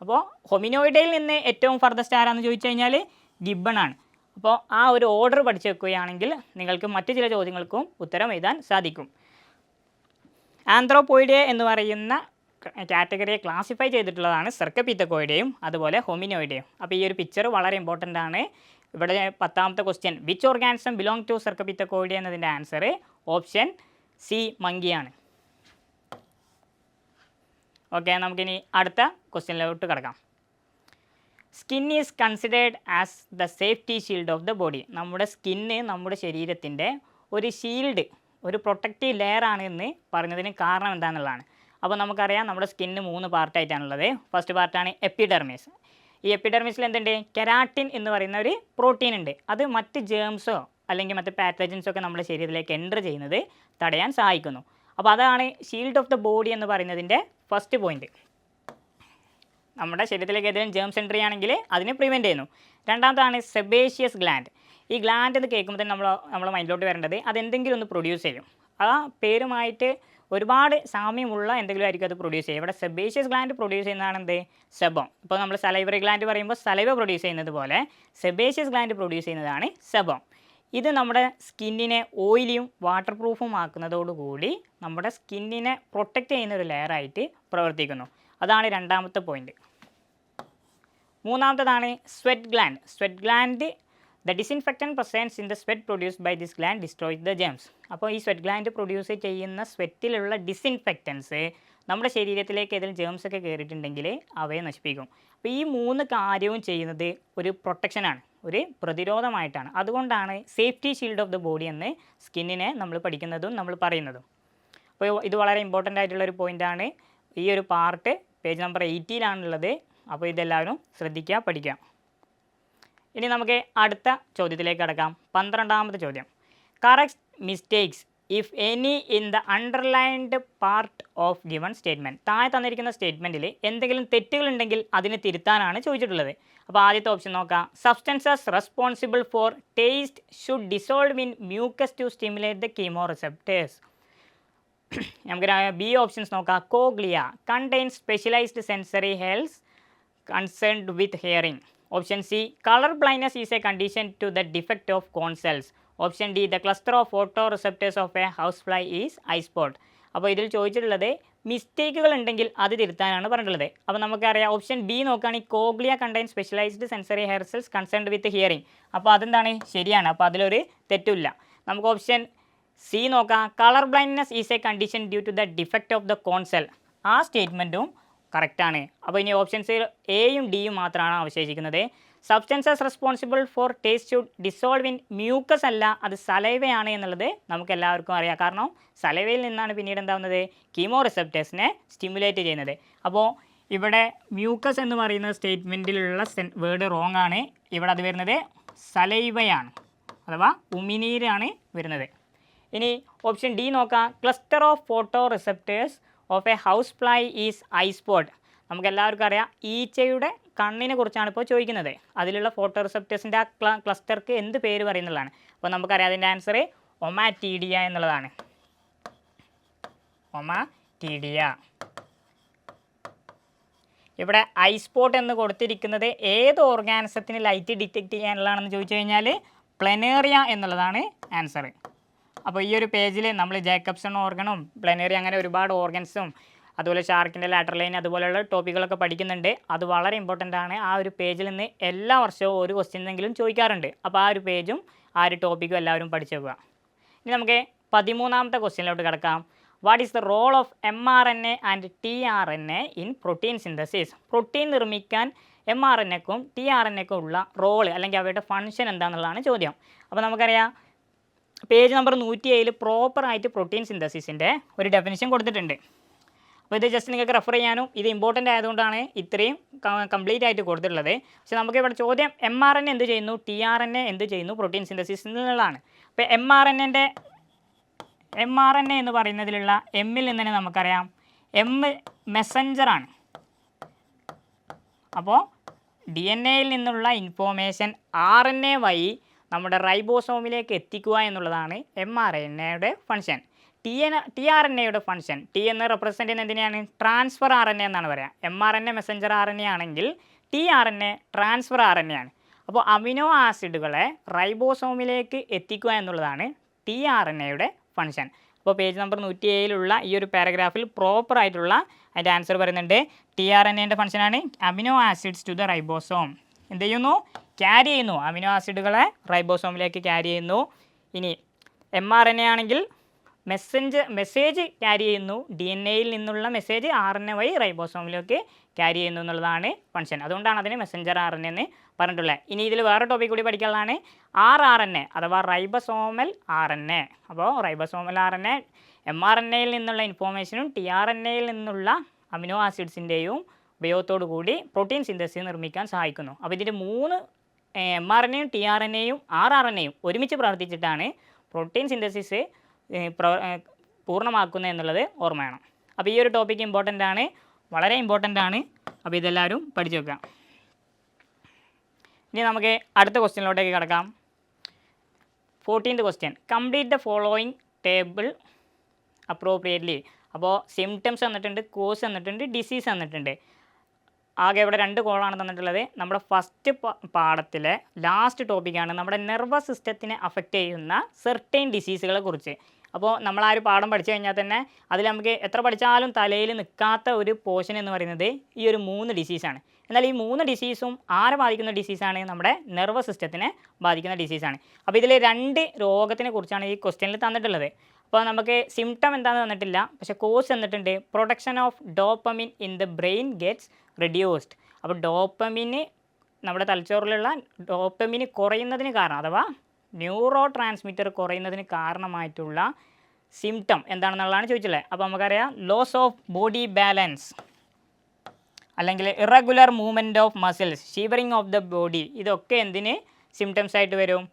അപ്പോൾ ഹൊമിനോയിഡയിൽ നിന്ന് ഏറ്റവും ഫർദസ്റ്റ് ആരാന്ന് ചോദിച്ചു കഴിഞ്ഞാൽ ഗിബ്ബണാണ്. അപ്പോൾ ആ ഒരു ഓർഡർ പഠിച്ചു വെക്കുകയാണെങ്കിൽ നിങ്ങൾക്ക് മറ്റു ചില ചോദ്യങ്ങൾക്കും ഉത്തരം എഴുതാൻ സാധിക്കും. ആന്ത്രോപോയിഡേ എന്ന് പറയുന്ന കാറ്റഗറിയെ ക്ലാസിഫൈ ചെയ്തിട്ടുള്ളതാണ് സർക്കപീത്തക്കോയിഡേയും അതുപോലെ ഹൊമിനോയിഡേയും. അപ്പോൾ ഈ ഒരു പിക്ചർ വളരെ ഇമ്പോർട്ടൻ്റ് ആണ്. ഇവിടെ 10ാമത്തെ question, which organism belong to Cercopithecidae എന്നതിൻ്റെ ആൻസർ ഓപ്ഷൻ സി മങ്കിയാണ്. ഓക്കെ, നമുക്കിനി അടുത്ത ക്വസ്റ്റ്യനിലോട്ട് കിടക്കാം. Skin is considered as the safety shield of the body. നമ്മുടെ സ്കിന്ന് നമ്മുടെ ശരീരത്തിൻ്റെ ഒരു ഷീൽഡ്, ഒരു പ്രൊട്ടക്റ്റീവ് ലെയർ ആണ് എന്ന് പറഞ്ഞതിന് കാരണം എന്താണെന്നുള്ളതാണ്. അപ്പോൾ നമുക്കറിയാം നമ്മുടെ സ്കിന്ന് 3 പാർട്ടായിട്ടാണുള്ളത്. ഫസ്റ്റ് പാർട്ടാണ് എപ്പിഡെർമിസ്. ഈ എപ്പിഡെർമിസിൽ എന്തുണ്ട്? കെരാട്ടിൻ എന്ന് പറയുന്ന ഒരു പ്രോട്ടീൻ ഉണ്ട്. അത് മറ്റ് ജേംസോ അല്ലെങ്കിൽ മറ്റ് പാത്തജൻസോ ഒക്കെ നമ്മുടെ ശരീരത്തിലേക്ക് എൻ്റർ ചെയ്യുന്നത് തടയാൻ സഹായിക്കുന്നു. അപ്പോൾ അതാണ് ഷീൽഡ് ഓഫ് ദ ബോഡി എന്ന് പറയുന്നതിൻ്റെ ഫസ്റ്റ് പോയിന്റ്. നമ്മുടെ ശരീരത്തിലേക്ക് ഏതെങ്കിലും ജേംസ് എൻട്രി ആണെങ്കിൽ അതിനെ പ്രിവെൻറ്റ് ചെയ്യുന്നു. രണ്ടാമതാണ് സെബേഷ്യസ് ഗ്ലാൻഡ്. ഈ ഗ്ലാൻഡ് എന്ന് കേൾക്കുമ്പോൾ തന്നെ നമ്മളെ മൈൻഡിലോട്ട് വരേണ്ടത് അതെന്തെങ്കിലും ഒന്ന് പ്രൊഡ്യൂസ് ചെയ്യും. ആ പേരുമായിട്ട് ഒരുപാട് സാമ്യമുള്ള എന്തെങ്കിലും ആയിരിക്കും അത് പ്രൊഡ്യൂസ് ചെയ്യുക. ഇവിടെ സെബേഷ്യസ് ഗ്ലാൻഡ് പ്രൊഡ്യൂസ് ചെയ്യുന്നതാണ് എന്ത്? സെബം. ഇപ്പോൾ നമ്മൾ സലൈവറി ഗ്ലാൻഡ് പറയുമ്പോൾ സലൈവ പ്രൊഡ്യൂസ് ചെയ്യുന്നത് പോലെ സെബേഷ്യസ് ഗ്ലാൻഡ് പ്രൊഡ്യൂസ് ചെയ്യുന്നതാണ് സെബം. ഇത് നമ്മുടെ സ്കിന്നിനെ ഓയിലിയും വാട്ടർ പ്രൂഫും ആക്കുന്നതോടുകൂടി നമ്മുടെ സ്കിന്നിനെ പ്രൊട്ടക്റ്റ് ചെയ്യുന്ന ഒരു ലെയറായിട്ട് പ്രവർത്തിക്കുന്നു. അതാണ് രണ്ടാമത്തെ പോയിന്റ്. മൂന്നാമത്തേതാണ് sweat gland. Sweat gland, the disinfectant presence in the sweat produced by this gland destroys the germs. അപ്പോൾ ഈ സ്വെറ്റ് ഗ്ലാൻഡ് പ്രൊഡ്യൂസ് ചെയ്യുന്ന സ്വെറ്റിലുള്ള ഡിസിൻഫെക്റ്റൻസ് നമ്മുടെ ശരീരത്തിലേക്ക് ഏതെങ്കിലും ജേംസ് ഒക്കെ കയറിയിട്ടുണ്ടെങ്കിൽ അവയെ നശിപ്പിക്കും. അപ്പോൾ ഈ 3 കാര്യവും ചെയ്യുന്നത് ഒരു പ്രൊട്ടക്ഷനാണ്, ഒരു പ്രതിരോധമായിട്ടാണ്. അതുകൊണ്ടാണ് safety shield of the body എന്ന് സ്കിന്നിനെ നമ്മൾ പഠിക്കുന്നതും നമ്മൾ പറയുന്നതും. അപ്പോൾ ഇത് വളരെ ഇമ്പോർട്ടൻ്റ് ആയിട്ടുള്ളൊരു പോയിൻ്റാണ്. ഈ ഒരു പാർട്ട് പേജ് നമ്പർ 80-ലാണുള്ളത്. അപ്പോൾ ഇതെല്ലാവരും ശ്രദ്ധിക്കുക, പഠിക്കുക. ഇനി നമുക്ക് അടുത്ത ചോദ്യത്തിലേക്ക് കടക്കാം. 12ാമത്തെ ചോദ്യം. Correct mistakes if any in the underlined part of given statement. താഴെ തന്നിരിക്കുന്ന സ്റ്റേറ്റ്മെൻറ്റിൽ എന്തെങ്കിലും തെറ്റുകളുണ്ടെങ്കിൽ അതിനെ തിരുത്താനാണ് ചോദിച്ചിട്ടുള്ളത്. അപ്പോൾ ആദ്യത്തെ ഓപ്ഷൻ നോക്കാം. Substances responsible for taste should dissolve in mucus to stimulate the chemoreceptors. നമുക്ക് ബി ഓപ്ഷൻസ് നോക്കാം. Cochlea contains specialized sensory cells concerned with hearing. Option C colour blindness is a condition to the defect of cone cells. Option D the cluster of photoreceptors of a house fly is eye spot. അപ്പോൾ ഇതിൽ ചോദിച്ചിട്ടുള്ളത് മിസ്റ്റേക്കുകൾ ഉണ്ടെങ്കിൽ അത് തിരുത്താനാണ് പറഞ്ഞിട്ടുള്ളത്. അപ്പോൾ നമുക്കറിയാം ഓപ്ഷൻ ബി നോക്കുകയാണെങ്കിൽ cochlea contain specialized sensory hair cells concerned with hearing. അപ്പോൾ അതെന്താണ്? ശരിയാണ്. അപ്പോൾ അതിലൊരു തെറ്റില്ല. നമുക്ക് ഓപ്ഷൻ സി നോക്കാം. Colour blindness is a condition due to the defect of the cone cell. ആ സ്റ്റേറ്റ്മെൻറ്റും കറക്റ്റാണ്. അപ്പോൾ ഇനി ഓപ്ഷൻസ് എയും ഡിയും മാത്രമാണ് അവശേഷിക്കുന്നത്. Substances responsible for taste should dissolve in mucus അല്ല, അത് സലൈവയാണ് എന്നുള്ളത് നമുക്ക് എല്ലാവർക്കും അറിയാം. കാരണം സലൈവയിൽ നിന്നാണ് പിന്നീട് എന്താവുന്നത്? കീമോ റിസെപ്റ്റേഴ്സിനെ സ്റ്റിമുലേറ്റ് ചെയ്യുന്നത്. അപ്പോൾ ഇവിടെ മ്യൂക്കസ് എന്ന് പറയുന്ന സ്റ്റേറ്റ്മെൻറ്റിലുള്ള വേർഡ് റോങ് ആണ്. ഇവിടെ അത് വരുന്നത് സലൈവയാണ് അഥവാ ഉമിനീരാണ് വരുന്നത്. ഇനി ഓപ്ഷൻ ഡി നോക്കാം. Cluster of photoreceptors of a house fly is eye spot. നമുക്കെല്ലാവർക്കും അറിയാം ഈച്ചയുടെ കണ്ണിനെ കുറിച്ചാണ് ഇപ്പോൾ ചോദിക്കുന്നത്. അതിലുള്ള ഫോട്ടോ റിസെപ്റ്റേഴ്സിൻ്റെ ആ ക്ലസ്റ്റർക്ക് എന്ത് പേര് പറയുന്നുള്ളതാണ്. അപ്പോൾ നമുക്കറിയാം അതിൻ്റെ ആൻസർ ഒമാറ്റീഡിയ എന്നുള്ളതാണ്. ഒമാറ്റീഡിയ. ഇവിടെ ഐ സ്പോട്ട് എന്ന് കൊടുത്തിരിക്കുന്നത് ഏത് ഓർഗാനിസത്തിന് ലൈറ്റ് ഡിറ്റക്റ്റ് ചെയ്യാനുള്ളതാണെന്ന് ചോദിച്ചു കഴിഞ്ഞാൽ പ്ലനേറിയ എന്നുള്ളതാണ് ആൻസർ. അപ്പോൾ ഈ ഒരു പേജിൽ നമ്മൾ ജേക്കബ്സൺ ഓർഗണും പ്ലനേറിയ അങ്ങനെ ഒരുപാട് ഓർഗൻസും അതുപോലെ ഷാർക്കിൻ്റെ ലാറ്ററൽ ലൈൻ അതുപോലെയുള്ള ടോപ്പിക്കുകളൊക്കെ പഠിക്കുന്നുണ്ട്. അത് വളരെ ഇമ്പോർട്ടൻ്റ് ആണ്. ആ ഒരു പേജിൽ നിന്ന് എല്ലാ വർഷവും ഒരു ക്വസ്റ്റ്യനെങ്കിലും ചോദിക്കാറുണ്ട്. അപ്പോൾ ആ ഒരു പേജും ആ ഒരു ടോപ്പിക്കും എല്ലാവരും പഠിച്ചു വെക്കുക. ഇനി നമുക്ക് 13ാമത്തെ ക്വസ്റ്റ്യനിലോട്ട് കിടക്കാം. What is the role of mRNA and tRNA in protein synthesis? Protein നിർമ്മിക്കാൻ mRNAക്കും tRNAക്കും ഉള്ള റോള് അല്ലെങ്കിൽ അവയുടെ ഫങ്ഷൻ എന്താണെന്നുള്ളതാണ് ചോദ്യം. അപ്പോൾ നമുക്കറിയാം പേജ് നമ്പർ 107 പ്രോപ്പറായിട്ട് പ്രോട്ടീൻ സിന്തസിസിൻ്റെ ഒരു ഡെഫിനിഷൻ കൊടുത്തിട്ടുണ്ട്. അപ്പോൾ ഇത് ജസ്റ്റ് നിങ്ങൾക്ക് റെഫർ ചെയ്യാനും ഇത് ഇമ്പോർട്ടൻ്റ് ആയതുകൊണ്ടാണ് ഇത്രയും കംപ്ലീറ്റ് ആയിട്ട് കൊടുത്തിട്ടുള്ളത്. പക്ഷേ നമുക്ക് ഇവിടെ ചോദ്യം mRNA എന്ത് ചെയ്യുന്നു, tRNA എന്ത് ചെയ്യുന്നു പ്രോട്ടീൻ സിന്തസിസ് എന്നുള്ളതാണ്. അപ്പോൾ mRNAൻ്റെ mRNA എന്ന് പറയുന്നതിലുള്ള എമ്മിൽ നിന്ന് തന്നെ നമുക്കറിയാം എം മെസ്സഞ്ചറാണ്. അപ്പോൾ DNA-യിൽ നിന്നുള്ള ഇൻഫോർമേഷൻ RNA വഴി നമ്മുടെ റൈബോസോമിലേക്ക് എത്തിക്കുക എന്നുള്ളതാണ് mRNA-യുടെ ഫങ്ഷൻ. tRNA-യുടെ ഫങ്ഷൻ, ടി എന്ന് റെപ്രസെൻ്റ് ചെയ്യുന്ന എന്തിനാണ്? ട്രാൻസ്ഫർ RNA എന്നാണ് പറയുക. mRNA മെസ്സഞ്ചർ RNA ആണെങ്കിൽ tRNA ട്രാൻസ്ഫർ RNA ആണ്. അപ്പോൾ അമിനോ ആസിഡുകളെ റൈബോസോമിലേക്ക് എത്തിക്കുക എന്നുള്ളതാണ് tRNA-യുടെ ഫങ്ഷൻ. അപ്പോൾ പേജ് നമ്പർ 107 ഈ ഒരു പാരഗ്രാഫിൽ പ്രോപ്പർ ആയിട്ടുള്ള അതിൻ്റെ ആൻസർ പറയുന്നുണ്ട്. tRNA-ൻ്റെ ഫങ്ഷനാണ് amino acids to the ribosome. എന്ത് ചെയ്യുന്നു? ക്യാരി ചെയ്യുന്നു. അമിനോ ആസിഡുകളെ റൈബോസോമിലേക്ക് ക്യാരി ചെയ്യുന്നു. ഇനി mRNA ആണെങ്കിൽ മെസ്സേജ് ക്യാരി ചെയ്യുന്നു. DNA-യിൽ നിന്നുള്ള മെസ്സേജ് RNA വഴി റൈബോസോമിലേക്ക് ക്യാരി ചെയ്യുന്നു എന്നുള്ളതാണ് ഫങ്ഷൻ. അതുകൊണ്ടാണ് അതിന് മെസ്സഞ്ചർ RNA എന്ന് പറഞ്ഞിട്ടുള്ളത്. ഇനി ഇതിൽ വേറെ ടോപ്പിക് കൂടി പഠിക്കാനുള്ളതാണ് rRNA അഥവാ റൈബോസോമൽ RNA. അപ്പോൾ റൈബോസോമൽ RNA mRNA-യിൽ നിന്നുള്ള ഇൻഫോർമേഷനും tRNA-യിൽ നിന്നുള്ള അമിനോ ആസിഡ്സിൻ്റെയും ഉപയോഗത്തോടു കൂടി പ്രോട്ടീൻ സിന്തസിസ് നിർമ്മിക്കാൻ സഹായിക്കുന്നു. അപ്പോൾ ഇതിൻ്റെ 3 mRNA-യും tRNA-യും rRNA-യും ഒരുമിച്ച് പ്രവർത്തിച്ചിട്ടാണ് പ്രോട്ടീൻ സിന്തസിസ് പൂർണ്ണമാക്കുന്നത് എന്നുള്ളത് ഓർമ്മ വേണം. അപ്പോൾ ഈ ഒരു ടോപ്പിക്ക് ഇമ്പോർട്ടൻ്റ് ആണ്, വളരെ ഇമ്പോർട്ടൻ്റ് ആണ്. അപ്പോൾ ഇതെല്ലാവരും പഠിച്ചു വെക്കാം. ഇനി നമുക്ക് അടുത്ത ക്വസ്റ്റ്യനിലോട്ടേക്ക് കിടക്കാം. 14th question, complete the following table appropriately. അപ്പോൾ സിംറ്റംസ് തന്നിട്ടുണ്ട്, കോസ് തന്നിട്ടുണ്ട്, ഡിസീസ് തന്നിട്ടുണ്ട്. ആകെ ഇവിടെ 2 കോളാണ് തന്നിട്ടുള്ളത്. നമ്മുടെ ഫസ്റ്റ് പാഠത്തിലെ ലാസ്റ്റ് ടോപ്പിക്കാണ് നമ്മുടെ നെർവസ് സിസ്റ്റത്തിനെ അഫക്റ്റ് ചെയ്യുന്ന സെർട്ടൈൻ ഡിസീസുകളെ കുറിച്ച്. അപ്പോൾ നമ്മൾ ആ ഒരു പാഠം പഠിച്ചു കഴിഞ്ഞാൽ തന്നെ അതിൽ നമുക്ക് എത്ര പഠിച്ചാലും തലയിൽ നിൽക്കാത്ത ഒരു പോർഷൻ എന്ന് പറയുന്നത് ഈ ഒരു 3 ഡിസീസാണ്. എന്നാൽ ഈ 3 ഡിസീസും ആരെ ബാധിക്കുന്ന ഡിസീസാണ്? നമ്മുടെ നെർവസ് സിസ്റ്റത്തിനെ ബാധിക്കുന്ന ഡിസീസാണ്. അപ്പോൾ ഇതിൽ 2 രോഗത്തിനെ കുറിച്ചാണ് ഈ ക്വസ്റ്റ്യനിൽ തന്നിട്ടുള്ളത്. അപ്പോൾ നമുക്ക് സിംറ്റം എന്താണെന്ന് തന്നിട്ടില്ല, പക്ഷേ കോസ് തന്നിട്ടുണ്ട്. Production of dopamine in the brain gets reduced. അപ്പോൾ ഡോപ്പമിന്, നമ്മുടെ തലച്ചോറിലുള്ള ഡോപ്പമിന് കുറയുന്നതിന് കാരണം അഥവാ ന്യൂറോ ട്രാൻസ്മിറ്റർ കുറയുന്നതിന് കാരണമായിട്ടുള്ള സിംറ്റം എന്താണെന്നുള്ളതാണ് ചോദിച്ചിട്ടുള്ളത്. അപ്പോൾ നമുക്കറിയാം ലോസ് ഓഫ് ബോഡി ബാലൻസ് അല്ലെങ്കിൽ irregular movement of muscles, shivering of the body, ഇതൊക്കെ എന്തിന് സിംറ്റംസ് ആയിട്ട് വരും?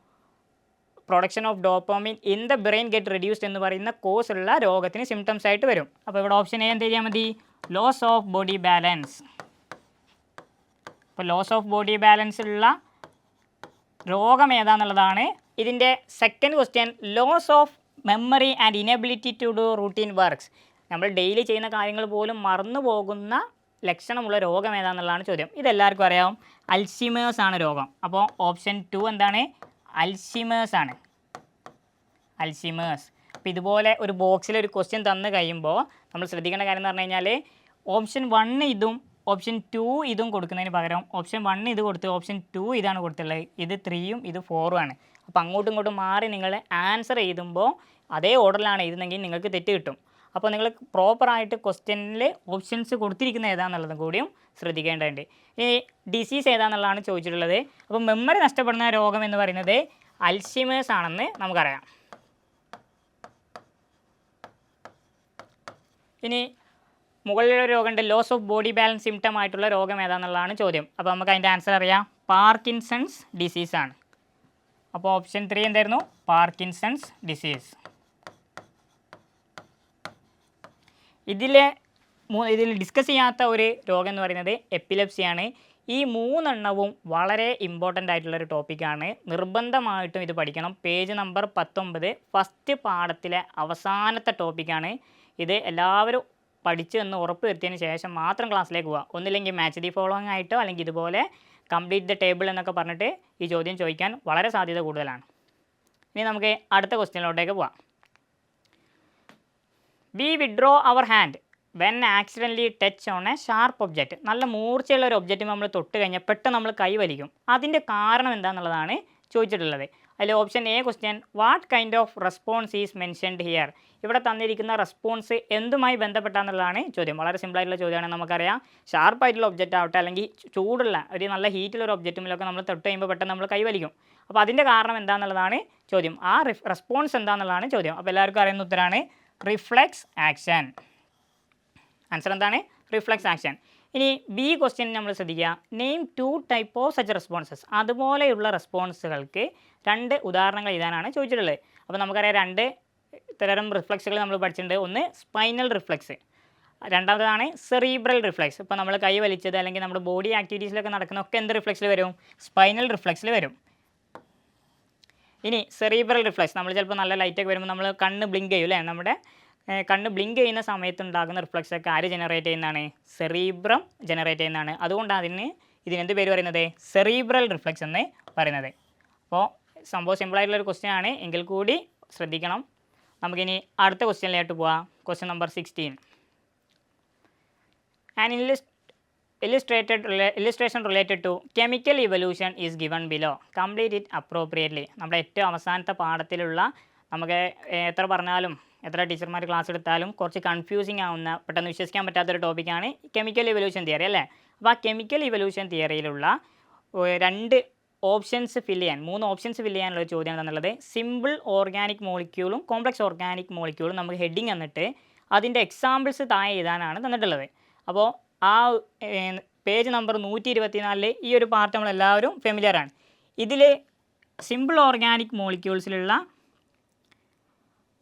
Production of dopamine in the brain get reduced എന്ന് പറയുന്ന കോസ് ഉള്ള രോഗത്തിന് സിംറ്റംസ് ആയിട്ട് വരും. അപ്പോൾ ഇവിടെ ഓപ്ഷൻ എ എന്ത് ചെയ്യാൻ മതി? Loss of body balance. അപ്പോൾ ലോസ് ഓഫ് ബോഡി ബാലൻസ് ഉള്ള രോഗം ഏതാണെന്നുള്ളതാണ് ഇതിൻ്റെ second question. Loss of memory and inability to do routine works. നമ്മൾ ഡെയിലി ചെയ്യുന്ന കാര്യങ്ങൾ പോലും മറന്നു പോകുന്ന ലക്ഷണമുള്ള രോഗം ഏതാണെന്നുള്ളതാണ് ചോദ്യം. ഇതെല്ലാവർക്കും അറിയാം, അൽഷിമേഴ്സ് ആണ് രോഗം. അപ്പോൾ ഓപ്ഷൻ 2 എന്താണ്? അൽഷിമേഴ്സ് ആണ്. അൽഷിമേഴ്സ്. അപ്പോൾ ഇതുപോലെ ഒരു ബോക്സിൽ ഒരു ക്വസ്റ്റ്യൻ തന്നു കഴിയുമ്പോൾ നമ്മൾ ശ്രദ്ധിക്കേണ്ട കാര്യം എന്ന് പറഞ്ഞു കഴിഞ്ഞാൽ ഓപ്ഷൻ 1 ഇതും ഓപ്ഷൻ 2 ഇതും കൊടുക്കുന്നതിന് പകരം ഓപ്ഷൻ 1 ഇത് കൊടുത്ത് ഓപ്ഷൻ 2 ഇതാണ് കൊടുത്തുള്ളത്. ഇത് 3യും ഇത് 4ഉം ആണ്. അപ്പോൾ അങ്ങോട്ടും ഇങ്ങോട്ടും മാറി നിങ്ങൾ ആൻസർ എഴുതുമ്പോൾ അതേ ഓർഡറിലാണ് എഴുതുന്നെങ്കിൽ നിങ്ങൾക്ക് തെറ്റ് കിട്ടും. അപ്പോൾ നിങ്ങൾ പ്രോപ്പറായിട്ട് ക്വസ്റ്റ്യനിൽ ഓപ്ഷൻസ് കൊടുത്തിരിക്കുന്ന ഏതാണെന്നുള്ളതും കൂടിയും ശ്രദ്ധിക്കേണ്ടതുണ്ട്. ഈ ഡിസീസ് ഏതാണെന്നുള്ളതാണ് ചോദിച്ചിട്ടുള്ളത്. അപ്പോൾ മെമ്മറി നഷ്ടപ്പെടുന്ന രോഗം എന്ന് പറയുന്നത് അൽഷിമേഴ്സ് ആണെന്ന് നമുക്കറിയാം. ഇനി മുകളിലുള്ള രോഗമുണ്ട്, loss of body balance symptom ആയിട്ടുള്ള രോഗം ഏതാണെന്നുള്ളതാണ് ചോദ്യം. അപ്പോൾ നമുക്ക് അതിൻ്റെ ആൻസർ അറിയാം, പാർക്കിൻസൺസ് ഡിസീസാണ്. അപ്പോൾ ഓപ്ഷൻ 3 എന്തായിരുന്നു? Parkinson's disease. ഇതിൽ ഡിസ്കസ് ചെയ്യാത്ത ഒരു രോഗം എന്ന് പറയുന്നത് എപ്പിലെപ്സിയാണ്. ഈ 3 എണ്ണവും വളരെ ഇമ്പോർട്ടൻ്റ് ആയിട്ടുള്ളൊരു ടോപ്പിക്കാണ്. നിർബന്ധമായിട്ടും ഇത് പഠിക്കണം. പേജ് നമ്പർ 19 ഫസ്റ്റ് പാഠത്തിലെ അവസാനത്തെ ടോപ്പിക്കാണ്. ഇത് എല്ലാവരും പഠിച്ച് എന്ന് ഉറപ്പ് വരുത്തിയതിന് ശേഷം മാത്രം ക്ലാസ്സിലേക്ക് പോവുക. ഒന്നില്ലെങ്കിൽ മാച്ച് ദി ഫോളോയിങ് ആയിട്ടോ അല്ലെങ്കിൽ ഇതുപോലെ കംപ്ലീറ്റ് ദ ടേബിൾ എന്നൊക്കെ പറഞ്ഞിട്ട് ഈ ചോദ്യം ചോദിക്കാൻ വളരെ സാധ്യത കൂടുതലാണ്. ഇനി നമുക്ക് അടുത്ത ക്വസ്റ്റ്യനിലോട്ടേക്ക് പോവാം. We withdraw our hand when accidentally touch on a sharp object. നല്ല മൂർച്ചയുള്ള ഒരു ഒബ്ജക്റ്റ് നമ്മൾ തൊട്ട് കഴിഞ്ഞാൽ പെട്ടെന്ന് നമ്മൾ കൈ വലിക്കും. അതിൻ്റെ കാരണം എന്താണെന്നുള്ളതാണ് ചോദിച്ചിട്ടുള്ളത്. അതിൽ option A question, what kind of response is mentioned here. ഇവിടെ തന്നിരിക്കുന്ന റെസ്പോൺസ് എന്തുമായി ബന്ധപ്പെട്ടാന്നുള്ളതാണ് ചോദ്യം. വളരെ സിമ്പിളായിട്ടുള്ള ചോദ്യമാണ്. നമുക്കറിയാം ഷാർപ്പായിട്ടുള്ള ഒബ്ജക്റ്റ് ആവട്ടെ അല്ലെങ്കിൽ ചൂടുള്ള ഒരു നല്ല ഹീറ്റുള്ള ഒബ്ജക്റ്റുമിലൊക്കെ നമ്മൾ തൊട്ട് കഴിയുമ്പോൾ പെട്ടെന്ന് നമ്മൾ കൈ വലിക്കും. അപ്പോൾ അതിൻ്റെ കാരണം എന്താണെന്നുള്ളതാണ് ചോദ്യം. ആ റെസ്പോൺസ് എന്താണെന്നുള്ളതാണ് ചോദ്യം. അപ്പോൾ എല്ലാവർക്കും അറിയുന്ന ഉത്തരമാണ് റിഫ്ലെക്സ് ആക്ഷൻ. ആൻസർ എന്താണ്? Reflex action. ഇനി ബി ക്വസ്റ്റ്യൻ നമ്മൾ ശ്രദ്ധിക്കുക, name 2 type of such responses. അതുപോലെയുള്ള റെസ്പോൺസുകൾക്ക് 2 ഉദാഹരണങ്ങൾ എഴുതാനാണ് ചോദിച്ചിട്ടുള്ളത്. അപ്പോൾ നമുക്കറിയാം 2 തരം റിഫ്ലക്സുകൾ നമ്മൾ പഠിച്ചിട്ടുണ്ട്. ഒന്ന് സ്പൈനൽ റിഫ്ലക്സ്, രണ്ടാമതാണ് സെറീബ്രൽ റിഫ്ലക്സ്. ഇപ്പോൾ നമ്മൾ കൈ വലിച്ചത് അല്ലെങ്കിൽ നമ്മുടെ ബോഡി ആക്ടിവിറ്റീസിലൊക്കെ നടക്കുന്നതൊക്കെ എന്ത് റിഫ്ലക്സിൽ വരും? സ്പൈനൽ റിഫ്ലക്സിൽ വരും. ഇനി സെറീബ്രൽ റിഫ്ലക്സ്, നമ്മൾ ചിലപ്പോൾ നല്ല ലൈറ്റൊക്കെ വരുമ്പോൾ നമ്മൾ കണ്ണ് ബ്ലിങ്ക് ചെയ്യും അല്ലേ? നമ്മുടെ കണ്ണ് ബ്ലിങ്ക് ചെയ്യുന്ന സമയത്ത് ഉണ്ടാകുന്ന റിഫ്ലക്സൊക്കെ ആര് ജനറേറ്റ് ചെയ്യുന്നതാണ്? സെറീബ്രം ജനറേറ്റ് ചെയ്യുന്നതാണ്. അതുകൊണ്ടാണ് ഇതിനെന്ത് പേര് പറയുന്നത്? സെറീബ്രൽ റിഫ്ലക്സ് എന്ന് പറയുന്നത്. അപ്പോൾ സംഭവം സിമ്പിളായിട്ടുള്ളൊരു ക്വസ്റ്റ്യൻ ആണ്, എങ്കിൽ കൂടി ശ്രദ്ധിക്കണം. നമുക്കിനി അടുത്ത ക്വസ്റ്റ്യനിലേക്ക് പോവാം. Question number 16. An illustration related to chemical evolution is given below. Complete it appropriately. നമ്മുടെ ഏറ്റവും അവസാനത്തെ പാഠത്തിലുള്ള, നമുക്ക് എത്ര പറഞ്ഞാലും എത്ര ടീച്ചർമാർ ക്ലാസ് എടുത്താലും കുറച്ച് കൺഫ്യൂസിങ് ആവുന്ന, പെട്ടെന്ന് വിശ്വസിക്കാൻ പറ്റാത്തൊരു ടോപ്പിക്കാണ് കെമിക്കൽ ഇവല്യൂഷൻ തിയറി അല്ലേ? അപ്പോൾ ആ കെമിക്കൽ ഇവല്യൂഷൻ തിയറിയിലുള്ള 2 ഓപ്ഷൻസ് ഫില്ല് ചെയ്യാൻ, 3 ഓപ്ഷൻസ് ഫില്ല് ചെയ്യാനുള്ള ഒരു ചോദ്യമാണ് തന്നുള്ളത്. സിമ്പിൾ ഓർഗാനിക് മോളിക്യൂളും കോംപ്ലക്സ് ഓർഗാനിക് മോളിക്യൂളും നമുക്ക് ഹെഡിങ് തന്നിട്ട് അതിൻ്റെ എക്സാമ്പിൾസ് താഴെ എഴുതാനാണ് തന്നിട്ടുള്ളത്. അപ്പോൾ ആ പേജ് നമ്പർ 124 ഈ ഒരു പാർട്ട് നമ്മളെല്ലാവരും ഫെമിലിയറാണ്. ഇതിൽ സിമ്പിൾ ഓർഗാനിക് മോളിക്യൂൾസിലുള്ള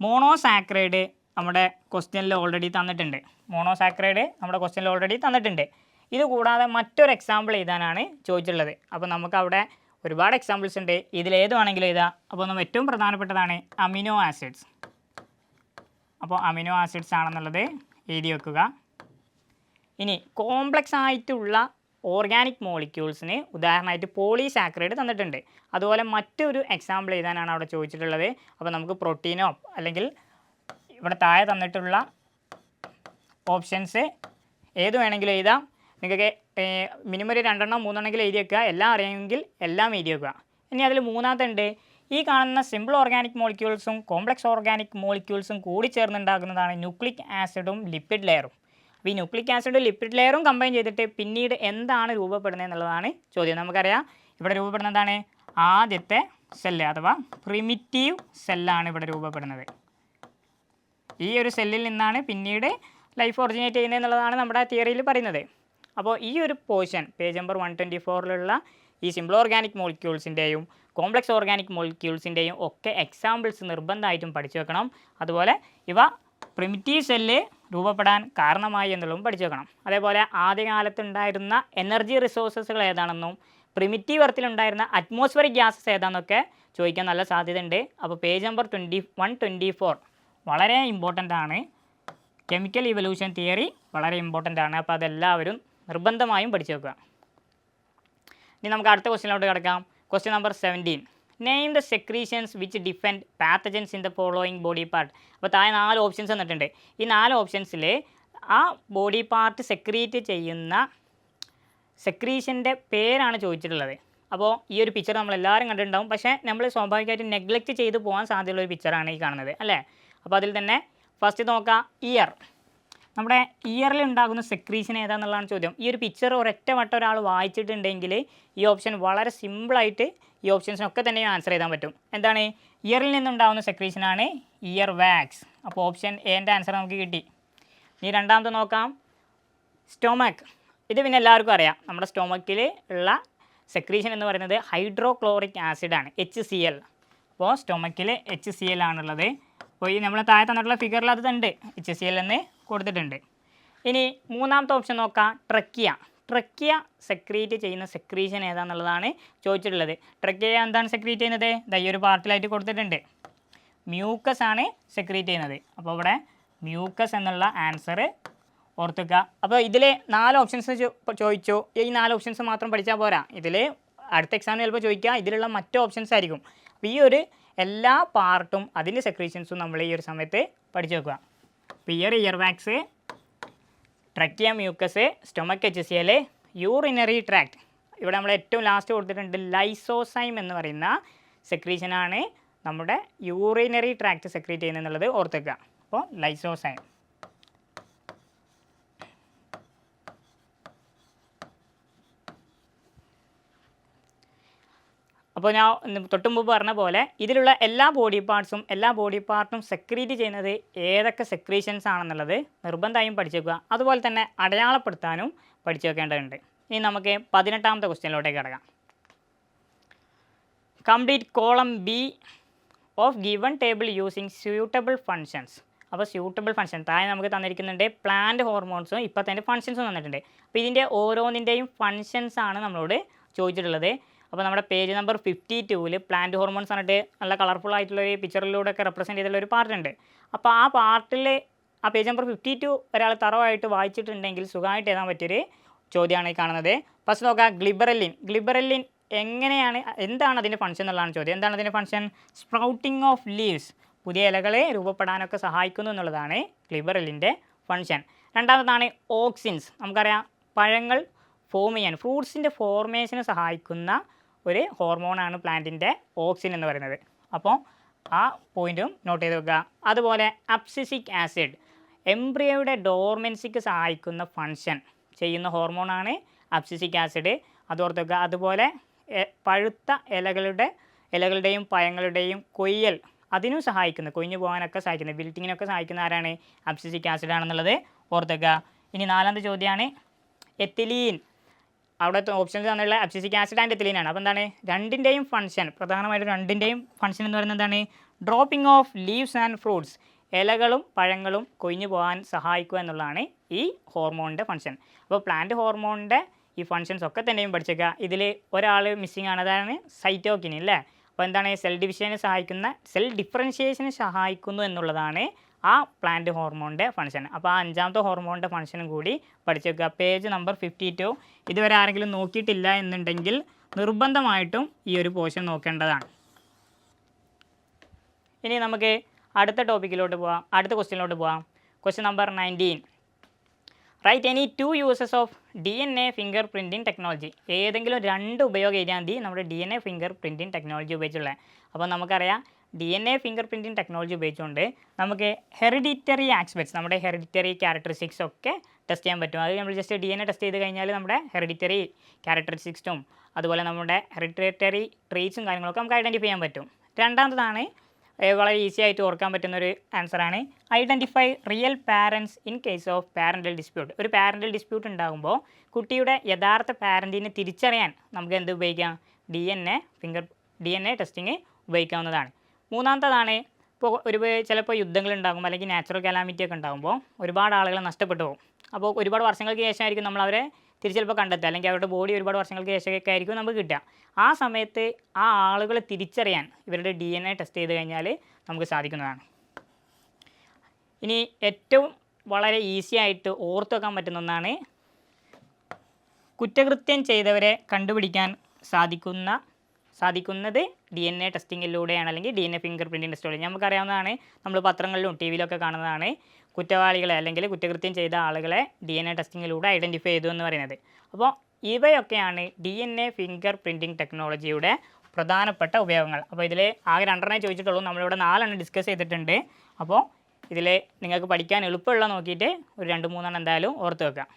മോണോസാക്രൈഡ് നമ്മുടെ ക്വസ്റ്റ്യനിൽ ഓൾറെഡി തന്നിട്ടുണ്ട്. ഇത് കൂടാതെ മറ്റൊരു എക്സാമ്പിൾ എഴുതാനാണ് ചോദിച്ചിട്ടുള്ളത്. അപ്പോൾ നമുക്കവിടെ ഒരുപാട് എക്സാമ്പിൾസ് ഉണ്ട്, ഇതിലേത് വേണമെങ്കിലും എഴുതാം. അപ്പോൾ നമ്മൾ ഏറ്റവും പ്രധാനപ്പെട്ടതാണ് അമിനോ ആസിഡ്സ്. അപ്പോൾ അമിനോ ആസിഡ്സ് ആണെന്നുള്ളത് എഴുതി വെക്കുക. ഇനി കോംപ്ലക്സ് ആയിട്ടുള്ള ഓർഗാനിക് മോളിക്യൂൾസിന് ഉദാഹരണമായിട്ട് പോളിസാക്രൈഡ് തന്നിട്ടുണ്ട്. അതുപോലെ മറ്റൊരു എക്സാമ്പിൾ എഴുതാനാണ് അവിടെ ചോദിച്ചിട്ടുള്ളത്. അപ്പോൾ നമുക്ക് പ്രോട്ടീനോ അല്ലെങ്കിൽ ഇവിടെ താഴെ തന്നിട്ടുള്ള ഓപ്ഷൻസ് ഏത് വേണമെങ്കിലും എഴുതാം. നിങ്ങൾക്ക് മിനിമം ഒരു 2 3 എഴുതി വെക്കുക. എല്ലാം അറിയാമെങ്കിൽ എല്ലാം എഴുതി വെക്കുക. ഇനി അതിൽ മൂന്നാമതുണ്ട്, ഈ കാണുന്ന സിമ്പിൾ ഓർഗാനിക് മോളിക്യൂൾസും കോംപ്ലക്സ് ഓർഗാനിക് മോളിക്യൂൾസും കൂടി ചേർന്നുണ്ടാകുന്നതാണ് ന്യൂക്ലിക് ആസിഡും ലിപ്പിഡ് ലെയറും. അപ്പോൾ ഈ ന്യൂക്ലിക് ആസിഡും ലിപ്പിഡ് ലെയറും കമ്പൈൻ ചെയ്തിട്ട് പിന്നീട് എന്താണ് രൂപപ്പെടുന്നത് എന്നുള്ളതാണ് ചോദ്യം. നമുക്കറിയാം ഇവിടെ രൂപപ്പെടുന്നതാണ് ആദ്യത്തെ സെല്ല് അഥവാ പ്രിമിറ്റീവ് സെല്ലാണ് ഇവിടെ രൂപപ്പെടുന്നത്. ഈ ഒരു സെല്ലിൽ നിന്നാണ് പിന്നീട് ലൈഫ് ഒറിജിനേറ്റ് ചെയ്യുന്നത് എന്നുള്ളതാണ് നമ്മുടെ തിയറിയിൽ പറയുന്നത്. അപ്പോൾ ഈ ഒരു പോർഷൻ പേജ് നമ്പർ 124 ഈ സിമ്പിൾ ഓർഗാനിക് മോളിക്യൂൾസിൻ്റെയും കോംപ്ലക്സ് ഓർഗാനിക് മോളിക്യൂൾസിൻ്റെയും ഒക്കെ എക്സാമ്പിൾസ് നിർബന്ധമായിട്ടും പഠിച്ചു വെക്കണം. അതുപോലെ ഇവ പ്രിമിറ്റീവ് സെല്ല് രൂപപ്പെടാൻ കാരണമായി എന്നുള്ളതും പഠിച്ചു വെക്കണം. അതേപോലെ ആദ്യകാലത്ത് ഉണ്ടായിരുന്ന എനർജി റിസോഴ്സസുകൾ ഏതാണെന്നും പ്രിമിറ്റീവ് എർത്തിലുണ്ടായിരുന്ന അറ്റ്മോസ്ഫിയറിക് ഗ്യാസസ് ഏതാണെന്നൊക്കെ ചോദിക്കാൻ നല്ല സാധ്യതയുണ്ട്. അപ്പോൾ പേജ് നമ്പർ 124 വളരെ ഇമ്പോർട്ടൻ്റ് ആണ്. കെമിക്കൽ ഇവല്യൂഷൻ തിയറി വളരെ ഇമ്പോർട്ടൻ്റ് ആണ്. അപ്പോൾ അതെല്ലാവരും നിർബന്ധമായും പഠിച്ചു വെക്കുക. ഇനി നമുക്ക് അടുത്ത ക്വസ്റ്റ്യനിലോട്ട് കിടക്കാം. Question number 17. Name the secretions which defend pathogens in the following body part. അപ്പോൾ താഴെ 4 ഓപ്ഷൻസ് തന്നിട്ടുണ്ട്. ഈ 4 ഓപ്ഷൻസിൽ ആ ബോഡി പാർട്ട് സെക്രീറ്റ് ചെയ്യുന്ന സെക്രീഷൻ്റെ പേരാണ് ചോദിച്ചിട്ടുള്ളത്. അപ്പോൾ ഈ ഒരു പിക്ചർ നമ്മളെല്ലാവരും കണ്ടിട്ടുണ്ടാവും, പക്ഷേ നമ്മൾ സ്വാഭാവികമായിട്ടും നെഗ്ലക്റ്റ് ചെയ്ത് പോകാൻ സാധ്യതയുള്ളൊരു പിക്ചറാണ് ഈ കാണുന്നത് അല്ലേ? അപ്പോൾ അതിൽ തന്നെ ഫസ്റ്റ് നോക്കാം, ഇയർ. നമ്മുടെ ഇയറിൽ ഉണ്ടാകുന്ന സെക്രീഷൻ ഏതാണെന്നുള്ളതാണ് ചോദ്യം. ഈ ഒരു പിക്ചർ ഒരൊറ്റ വട്ടം ഒരാൾ വായിച്ചിട്ടുണ്ടെങ്കിൽ ഈ ഓപ്ഷൻ വളരെ സിമ്പിളായിട്ട് ഈ ഓപ്ഷൻസിനൊക്കെ തന്നെ ആൻസർ ചെയ്താൻ പറ്റും. എന്താണ്? ഇയറിൽ നിന്നുണ്ടാകുന്ന സെക്രീഷനാണ് ഇയർ വാക്സ്. അപ്പോൾ ഓപ്ഷൻ എൻ്റെ ആൻസർ നമുക്ക് കിട്ടി. ഇനി രണ്ടാമത്തെ നോക്കാം, സ്റ്റൊമക്ക്. ഇത് പിന്നെ എല്ലാവർക്കും അറിയാം, നമ്മുടെ സ്റ്റൊമക്കിൽ ഉള്ള സെക്രീഷൻ എന്ന് പറയുന്നത് ഹൈഡ്രോക്ലോറിക് ആസിഡാണ്, HCl. അപ്പോൾ സ്റ്റൊമക്കിൽ HCl ആണുള്ളത്. അപ്പോൾ ഈ നമ്മൾ താഴെ തന്നിട്ടുള്ള ഫിഗറിൽ അത് ഉണ്ട്, HCl എന്ന് കൊടുത്തിട്ടുണ്ട്. ഇനി മൂന്നാമത്തെ ഓപ്ഷൻ നോക്കാം, ട്രക്കിയ സെക്രീറ്റ് ചെയ്യുന്ന സെക്രീഷൻ ഏതാണെന്നുള്ളതാണ് ചോദിച്ചിട്ടുള്ളത്. ട്രക്കിയ എന്താണ് സെക്രീറ്റ് ചെയ്യുന്നത്? ഈ ഒരു പാർട്ടിലായിട്ട് കൊടുത്തിട്ടുണ്ട്. മ്യൂക്കസ് ആണ് സെക്രീറ്റ് ചെയ്യുന്നത്. അപ്പോൾ ഇവിടെ മ്യൂക്കസ് എന്നുള്ള ആൻസർ ഓർത്തുക. അപ്പോൾ ഇതിൽ 4 ഓപ്ഷൻസ് ചോദിച്ചു. ഈ 4 ഓപ്ഷൻസ് മാത്രം പഠിച്ചാൽ പോരാ, ഇതിൽ അടുത്ത എക്സാമിന് ചിലപ്പോൾ ചോദിക്കുക ഇതിലുള്ള മറ്റ് ഓപ്ഷൻസ് ആയിരിക്കും. അപ്പോൾ ഈ ഒരു എല്ലാ പാർട്ടും അതിൻ്റെ സെക്രീഷൻസും നമ്മൾ ഈ ഒരു സമയത്ത് പഠിച്ചു വെക്കുക. അപ്പോൾ ear wax, trachea, mucus, stomach, HCl, urinary tract. ഇവിടെ നമ്മൾ ഏറ്റവും ലാസ്റ്റ് കൊടുത്തിട്ടുണ്ട് ലൈസോസൈം എന്ന് പറയുന്ന സെക്രീഷനാണ് നമ്മുടെ യൂറിനറി ട്രാക്ട് സെക്രീറ്റ് ചെയ്യുന്നത് ഓർത്തുക. അപ്പോൾ ലൈസോസൈം. അപ്പോൾ ഞാൻ തൊട്ട് മുമ്പ് പറഞ്ഞ പോലെ ഇതിലുള്ള എല്ലാ ബോഡി പാർട്ടും സെക്രീറ്റ് ചെയ്യുന്നത് ഏതൊക്കെ സെക്രീഷൻസ് ആണെന്നുള്ളത് നിർബന്ധമായും പഠിച്ചു വെക്കുക. അതുപോലെ തന്നെ അടയാളപ്പെടുത്താനും പഠിച്ചു വെക്കേണ്ടതുണ്ട്. ഇനി നമുക്ക് 18ാമത്തെ ക്വസ്റ്റ്യനിലോട്ടേക്ക് കിടക്കാം. Complete column B of given table using suitable functions. അപ്പോൾ സ്യൂട്ടബിൾ ഫങ്ഷൻ താഴെ നമുക്ക് തന്നിരിക്കുന്നുണ്ട് പ്ലാന്റ് ഹോർമോൺസും ഇപ്പോൾ തന്നെ ഫങ്ഷൻസും തന്നിട്ടുണ്ട്. അപ്പോൾ ഇതിൻ്റെ ഓരോന്നിൻ്റെയും ഫങ്ഷൻസ് ആണ് നമ്മളോട് ചോദിച്ചിട്ടുള്ളത്. അപ്പോൾ നമ്മുടെ പേജ് നമ്പർ 52 പ്ലാന്റ് ഹോർമോൺസ് പറഞ്ഞിട്ട് നല്ല കളർഫുൾ ആയിട്ടുള്ള ഒരു പിക്ചറിലൂടെ ഒക്കെ റെപ്രസെൻറ്റ് ചെയ്തിട്ടുള്ള ഒരു പാർട്ടുണ്ട്. അപ്പോൾ ആ പാർട്ടിൽ ആ പേജ് നമ്പർ 52 ഒരാൾ തറവായിട്ട് വായിച്ചിട്ടുണ്ടെങ്കിൽ സുഖമായിട്ട് എഴുതാൻ പറ്റിയൊരു ചോദ്യമാണ് ഈ കാണുന്നത്. ഫസ്റ്റ് നോക്കാം, ഗ്ലിബറലിൻ എങ്ങനെയാണ്, എന്താണ് അതിൻ്റെ ഫങ്ഷൻ എന്നുള്ളതാണ് ചോദ്യം. എന്താണ് അതിൻ്റെ ഫങ്ഷൻ? സ്പ്രൗട്ടിംഗ് ഓഫ് ലീവ്സ്, പുതിയ ഇലകളെ രൂപപ്പെടാനൊക്കെ സഹായിക്കുന്നു എന്നുള്ളതാണ് ഗ്ലിബറലിൻ്റെ ഫങ്ഷൻ. രണ്ടാമതാണ് ഓക്സിൻസ്. നമുക്കറിയാം പഴങ്ങൾ ഫോം ചെയ്യാൻ, ഫ്രൂട്ട്സിൻ്റെ ഫോർമേഷന് സഹായിക്കുന്ന ഒരു ഹോർമോണാണ് പ്ലാന്റിൻ്റെ ഓക്സിൻ എന്ന് പറയുന്നത്. അപ്പോൾ ആ പോയിൻറ്റും നോട്ട് ചെയ്ത് വെക്കുക. അതുപോലെ അബ്സിസിക് ആസിഡ്, എംബ്രിയോയുടെ ഡോർമെൻസിക്ക് സഹായിക്കുന്ന ഫങ്ഷൻ ചെയ്യുന്ന ഹോർമോണാണ് അബ്സിസിക് ആസിഡ്, അതോർത്ത് വെക്കുക. അതുപോലെ പഴുത്ത ഇലകളുടെയും പഴങ്ങളുടെയും കൊയ്യൽ അതിനും സഹായിക്കുന്നത്, കൊഴിഞ്ഞു പോകാനൊക്കെ സഹായിക്കുന്നത്, വിൽറ്റിങ്ങിനൊക്കെ സഹായിക്കുന്ന ആരാണ്? അബ്സിസിക് ആസിഡ് ആണെന്നുള്ളത് ഓർത്തുവെക്കുക. ഇനി നാലാമത്തെ ചോദ്യമാണ് എത്തിലീൻ. അവിടുത്തെ ഓപ്ഷൻസ് തന്നിട്ടുള്ള അബ്സിസിക് ആസിഡ് ആൻഡ് എത്തിലീൻ ആണ്. അപ്പോൾ എന്താണ് രണ്ടിൻ്റെയും ഫങ്ഷൻ, പ്രധാനമായിട്ടും രണ്ടിൻ്റെയും ഫങ്ഷൻ എന്ന് പറയുന്നത് എന്താണ്? Dropping of leaves and fruits, ഇലകളും പഴങ്ങളും കൊഴിഞ്ഞു പോകാൻ സഹായിക്കുക എന്നുള്ളതാണ് ഈ ഹോർമോണിൻ്റെ ഫങ്ഷൻ. അപ്പോൾ പ്ലാന്റ് ഹോർമോണിൻ്റെ ഈ ഫങ്ഷൻസ് ഒക്കെ തന്നെയും പഠിച്ചേക്കുക. ഇതിൽ ഒരാൾ മിസ്സിംഗ് ആണ്, അതാണ് സൈറ്റോകിൻ അല്ലേ. അപ്പോൾ എന്താണ്? സെൽ ഡിഫറൻഷിയേഷന് സഹായിക്കുന്നു എന്നുള്ളതാണ് ആ പ്ലാന്റ് ഹോർമോണിൻ്റെ ഫങ്ഷൻ. അപ്പോൾ ആ അഞ്ചാമത്തെ ഹോർമോണിൻ്റെ ഫങ്ഷനും കൂടി പഠിച്ചേക്കുക. പേജ് നമ്പർ 52 ഇതുവരെ ആരെങ്കിലും നോക്കിയിട്ടില്ല എന്നുണ്ടെങ്കിൽ നിർബന്ധമായിട്ടും ഈ ഒരു പോർഷൻ നോക്കേണ്ടതാണ്. ഇനി നമുക്ക് അടുത്ത ടോപ്പിക്കിലോട്ട് പോവാം, അടുത്ത ക്വസ്റ്റ്യനിലോട്ട് പോവാം. Question number 19. Write any 2 uses of DNA finger printing technology. ഏതെങ്കിലും 2 ഉപയോഗം എഴുതിയാൽ മതി നമ്മുടെ DNA ഫിംഗർ പ്രിൻറ്റിംഗ് ടെക്നോളജി ഉപയോഗിച്ചുള്ളത്. അപ്പോൾ നമുക്കറിയാം DNA ഫിംഗർ പ്രിൻറ്റിംഗ് ടെക്നോളജി ഉപയോഗിച്ചുകൊണ്ട് നമുക്ക് ഹെറിഡിറ്ററി ആസ്പെക്ട്സ്, നമ്മുടെ ഹെറിഡിറ്ററി ക്യാരക്ടറിസ്റ്റിക്സ് ഒക്കെ ടെസ്റ്റ് ചെയ്യാൻ പറ്റും. അത് നമ്മൾ ജസ്റ്റ് DNA ടെസ്റ്റ് ചെയ്ത് കഴിഞ്ഞാൽ നമ്മുടെ ഹെറിഡിറ്ററി ക്യാരക്ടറിസ്റ്റിക്സും അതുപോലെ നമ്മുടെ ഹെറിഡിറ്ററി ട്രീറ്റ്സും കാര്യങ്ങളൊക്കെ നമുക്ക് ഐഡൻറ്റിഫൈ ചെയ്യാൻ പറ്റും. രണ്ടാമതാണ് വളരെ ഈസി ആയിട്ട് ഓർക്കാൻ പറ്റുന്നൊരു ആൻസറാണ് identify real parents in case of parental dispute. ഒരു പാരൻ്റൽ ഡിസ്പ്യൂട്ട് ഉണ്ടാകുമ്പോൾ കുട്ടിയുടെ യഥാർത്ഥ പാരൻറ്റിനെ തിരിച്ചറിയാൻ നമുക്ക് എന്ത് ഉപയോഗിക്കാം? DNA ടെസ്റ്റിങ് ഉപയോഗിക്കാവുന്നതാണ്. മൂന്നാമത്തതാണ് ഇപ്പോൾ ചിലപ്പോൾ യുദ്ധങ്ങളുണ്ടാകും അല്ലെങ്കിൽ നാച്ചുറൽ കലാമിറ്റി ഒക്കെ ഉണ്ടാകുമ്പോൾ ഒരുപാട് ആളുകൾ നഷ്ടപ്പെട്ടു പോകും. അപ്പോൾ ഒരുപാട് വർഷങ്ങൾക്ക് ശേഷമായിരിക്കും നമ്മൾ അവരെ തിരിച്ച് ചിലപ്പോൾ കണ്ടെത്തുക, അല്ലെങ്കിൽ അവരുടെ ബോഡി ഒരുപാട് വർഷങ്ങൾക്ക് ശേഷമൊക്കെ ആയിരിക്കും നമുക്ക് കിട്ടുക. ആ സമയത്ത് ആ ആളുകളെ തിരിച്ചറിയാൻ ഇവരുടെ DNA ടെസ്റ്റ് ചെയ്ത് കഴിഞ്ഞാൽ നമുക്ക് സാധിക്കുന്നതാണ്. ഇനി ഏറ്റവും വളരെ ഈസി ആയിട്ട് ഓർത്ത് വെക്കാൻ പറ്റുന്ന ഒന്നാണ് കുറ്റകൃത്യം ചെയ്തവരെ കണ്ടുപിടിക്കാൻ സാധിക്കുന്നത് DNA ടെസ്റ്റിങ്ങിലൂടെയാണ്, അല്ലെങ്കിൽ DNA ഫിംഗർ പ്രിൻറ്റിംഗ് ടെസ്റ്റിലൂടെ. നമുക്കറിയാവുന്നതാണ്, നമ്മൾ പത്രങ്ങളിലും ടി വിയിലൊക്കെ കാണുന്നതാണ്, കുറ്റവാളികളെ അല്ലെങ്കിൽ കുറ്റകൃത്യം ചെയ്ത ആളുകളെ DNA ടെസ്റ്റിങ്ങിലൂടെ ഐഡൻറ്റിഫൈ ചെയ്തു എന്ന് പറയുന്നത്. അപ്പോൾ ഇവയൊക്കെയാണ് DNA ഫിംഗർ പ്രിൻറ്റിംഗ് ടെക്നോളജിയുടെ പ്രധാനപ്പെട്ട ഉപയോഗങ്ങൾ. അപ്പോൾ ഇതിൽ ആകെ 2 ചോദിച്ചിട്ടുള്ളൂ, നമ്മളിവിടെ 4 ഡിസ്കസ് ചെയ്തിട്ടുണ്ട്. അപ്പോൾ ഇതിൽ നിങ്ങൾക്ക് പഠിക്കാൻ എളുപ്പമുള്ള നോക്കിയിട്ട് ഒരു 2-3 എന്തായാലും ഓർത്ത് വെക്കാം.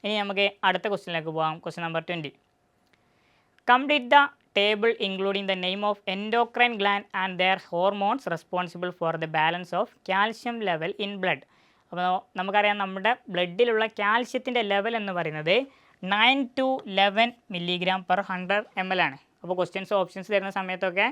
ഇനി നമുക്ക് അടുത്ത ക്വസ്റ്റ്യനിലേക്ക് പോകാം. Question number 20. Complete the table including the name of endocrine gland and their hormones responsible for the balance of calcium level in blood. അപ്പോൾ നമുക്കറിയാം നമ്മുടെ ബ്ലഡിലുള്ള കാൽഷ്യത്തിൻ്റെ ലെവൽ എന്ന് പറയുന്നത് 9 to 11 mg/100 ml ആണ്. അപ്പോൾ ക്വസ്റ്റ്യൻസ് ഓപ്ഷൻസ് തരുന്ന സമയത്തൊക്കെ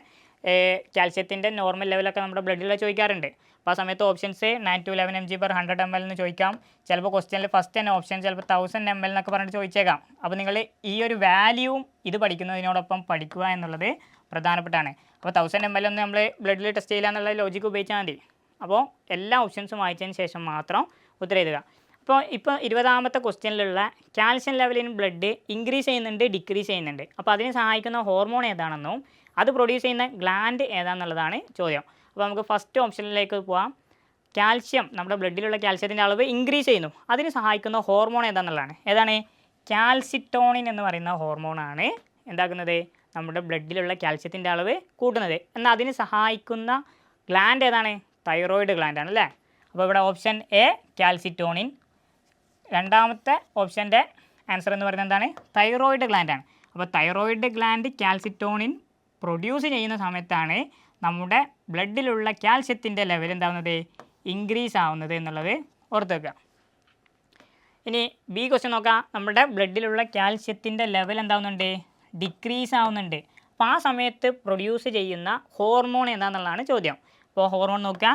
കാൽഷ്യത്തിൻ്റെ നോർമൽ ലെവലൊക്കെ നമ്മുടെ ബ്ലഡിൽ ചോദിക്കാറുണ്ട്. അപ്പോൾ ആ സമയത്ത് ഓപ്ഷൻസ് 9 to 11 mg/100 ml എന്ന് ചോദിക്കാം. ചിലപ്പോൾ ക്വസ്റ്റ്യനിൽ ഫസ്റ്റ് തന്നെ ഓപ്ഷൻ ചിലപ്പോൾ 1000 ml എന്നൊക്കെ പറഞ്ഞിട്ട് ചോദിച്ചേക്കാം. അപ്പോൾ നിങ്ങൾ ഈ ഒരു വാല്യൂവും ഇത് പഠിക്കുന്നതിനോടൊപ്പം പഠിക്കുക എന്നുള്ളത് പ്രധാനപ്പെട്ടാണ്. അപ്പോൾ 1000 ml ഒന്നും നമ്മൾ ബ്ലഡിൽ ടെസ്റ്റ് ചെയ്യില്ല എന്നുള്ള ലോജിക്ക് ഉപയോഗിച്ചാൽ മതി. അപ്പോൾ എല്ലാ ഓപ്ഷൻസും വായിച്ചതിന് ശേഷം മാത്രം ഉത്തരം എഴുതുക. അപ്പോൾ 20ാമത്തെ ക്വസ്റ്റ്യനിലുള്ള calcium level in blood increase ചെയ്യുന്നുണ്ട്, ഡിക്രീസ് ചെയ്യുന്നുണ്ട്. അപ്പോൾ അതിന് സഹായിക്കുന്ന ഹോർമോൺ ഏതാണെന്നും അത് പ്രൊഡ്യൂസ് ചെയ്യുന്ന ഗ്ലാൻഡ് ഏതാണെന്നുള്ളതാണ് ചോദ്യം. അപ്പോൾ നമുക്ക് ഫസ്റ്റ് ഓപ്ഷനിലേക്ക് പോകാം. കാൽഷ്യം, നമ്മുടെ ബ്ലഡിലുള്ള കാൽഷ്യത്തിൻ്റെ അളവ് ഇൻക്രീസ് ചെയ്യുന്നു, അതിന് സഹായിക്കുന്ന ഹോർമോൺ ഏതാണെന്നുള്ളതാണ്. ഏതാണ്? കാൽസിറ്റോണിൻ എന്ന് പറയുന്ന ഹോർമോണാണ് എന്താക്കുന്നത്? നമ്മുടെ ബ്ലഡിലുള്ള കാൽഷ്യത്തിൻ്റെ അളവ് കൂട്ടുന്നത്. എന്നാൽ അതിന് സഹായിക്കുന്ന ഗ്ലാൻഡ് ഏതാണ്? തൈറോയിഡ് ഗ്ലാൻഡാണ് അല്ലേ. അപ്പോൾ ഇവിടെ ഓപ്ഷൻ എ കാൽസിറ്റോണിൻ. രണ്ടാമത്തെ ഓപ്ഷൻ്റെ ആൻസർ എന്ന് പറയുന്നത് എന്താണ്? തൈറോയിഡ് ഗ്ലാൻഡാണ്. അപ്പോൾ തൈറോയിഡ് ഗ്ലാൻഡ് കാൽസിറ്റോണിൻ പ്രൊഡ്യൂസ് ചെയ്യുന്ന സമയത്താണ് നമ്മുടെ ബ്ലഡിലുള്ള കാൽഷ്യത്തിൻ്റെ ലെവൽ എന്താവുന്നത്? ഇൻക്രീസ് ആവുന്നത് എന്നുള്ളത് ഓർത്ത് വെക്കുക. ഇനി ബി ക്വസ്റ്റ്യൻ നോക്കാം. നമ്മുടെ ബ്ലഡിലുള്ള കാൽഷ്യത്തിൻ്റെ ലെവൽ എന്താവുന്നുണ്ട്? ഡിക്രീസ് ആവുന്നുണ്ട്. അപ്പോൾ ആ സമയത്ത് പ്രൊഡ്യൂസ് ചെയ്യുന്ന ഹോർമോൺ എന്താണെന്നുള്ളതാണ് ചോദ്യം. അപ്പോൾ ഹോർമോൺ നോക്കുക,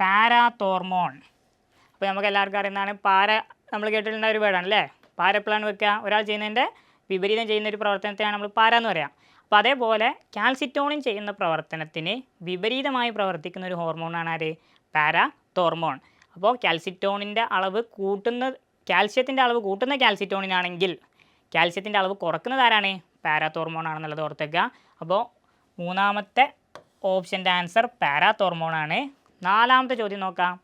പാരാതോർമോൺ. അപ്പോൾ നമുക്ക് എല്ലാവർക്കും അറിയുന്നതാണ് നമ്മൾ കേട്ടിട്ടുള്ള ഒരു വേർഡാണ് അല്ലേ. പാര എപ്പോഴാണ് വെക്കുക? ഒരാൾ ചെയ്യുന്നതിൻ്റെ വിപരീതം ചെയ്യുന്ന ഒരു പ്രവർത്തനത്തെയാണ് നമ്മൾ പാര എന്ന് പറയുക. അപ്പോൾ അതേപോലെ കാൽസിറ്റോണിൻ ചെയ്യുന്ന പ്രവർത്തനത്തിന് വിപരീതമായി പ്രവർത്തിക്കുന്ന ഒരു ഹോർമോണാണ് ആര്? പാരാതോർമോൺ. അപ്പോൾ കാൽസിറ്റോണിൻ്റെ അളവ് കാൽസ്യത്തിൻ്റെ അളവ് കൂട്ടുന്ന കാൽസിറ്റോണിനാണെങ്കിൽ കാൽസ്യത്തിൻ്റെ അളവ് കുറക്കുന്നത് ആരാണ്? പാരാതോർമോൺ ആണെന്നുള്ളത് ഓർത്തേക്കുക. അപ്പോൾ മൂന്നാമത്തെ ഓപ്ഷൻ്റെ ആൻസർ പാരാതോർമോൺ ആണ്. നാലാമത്തെ ചോദ്യം നോക്കാം.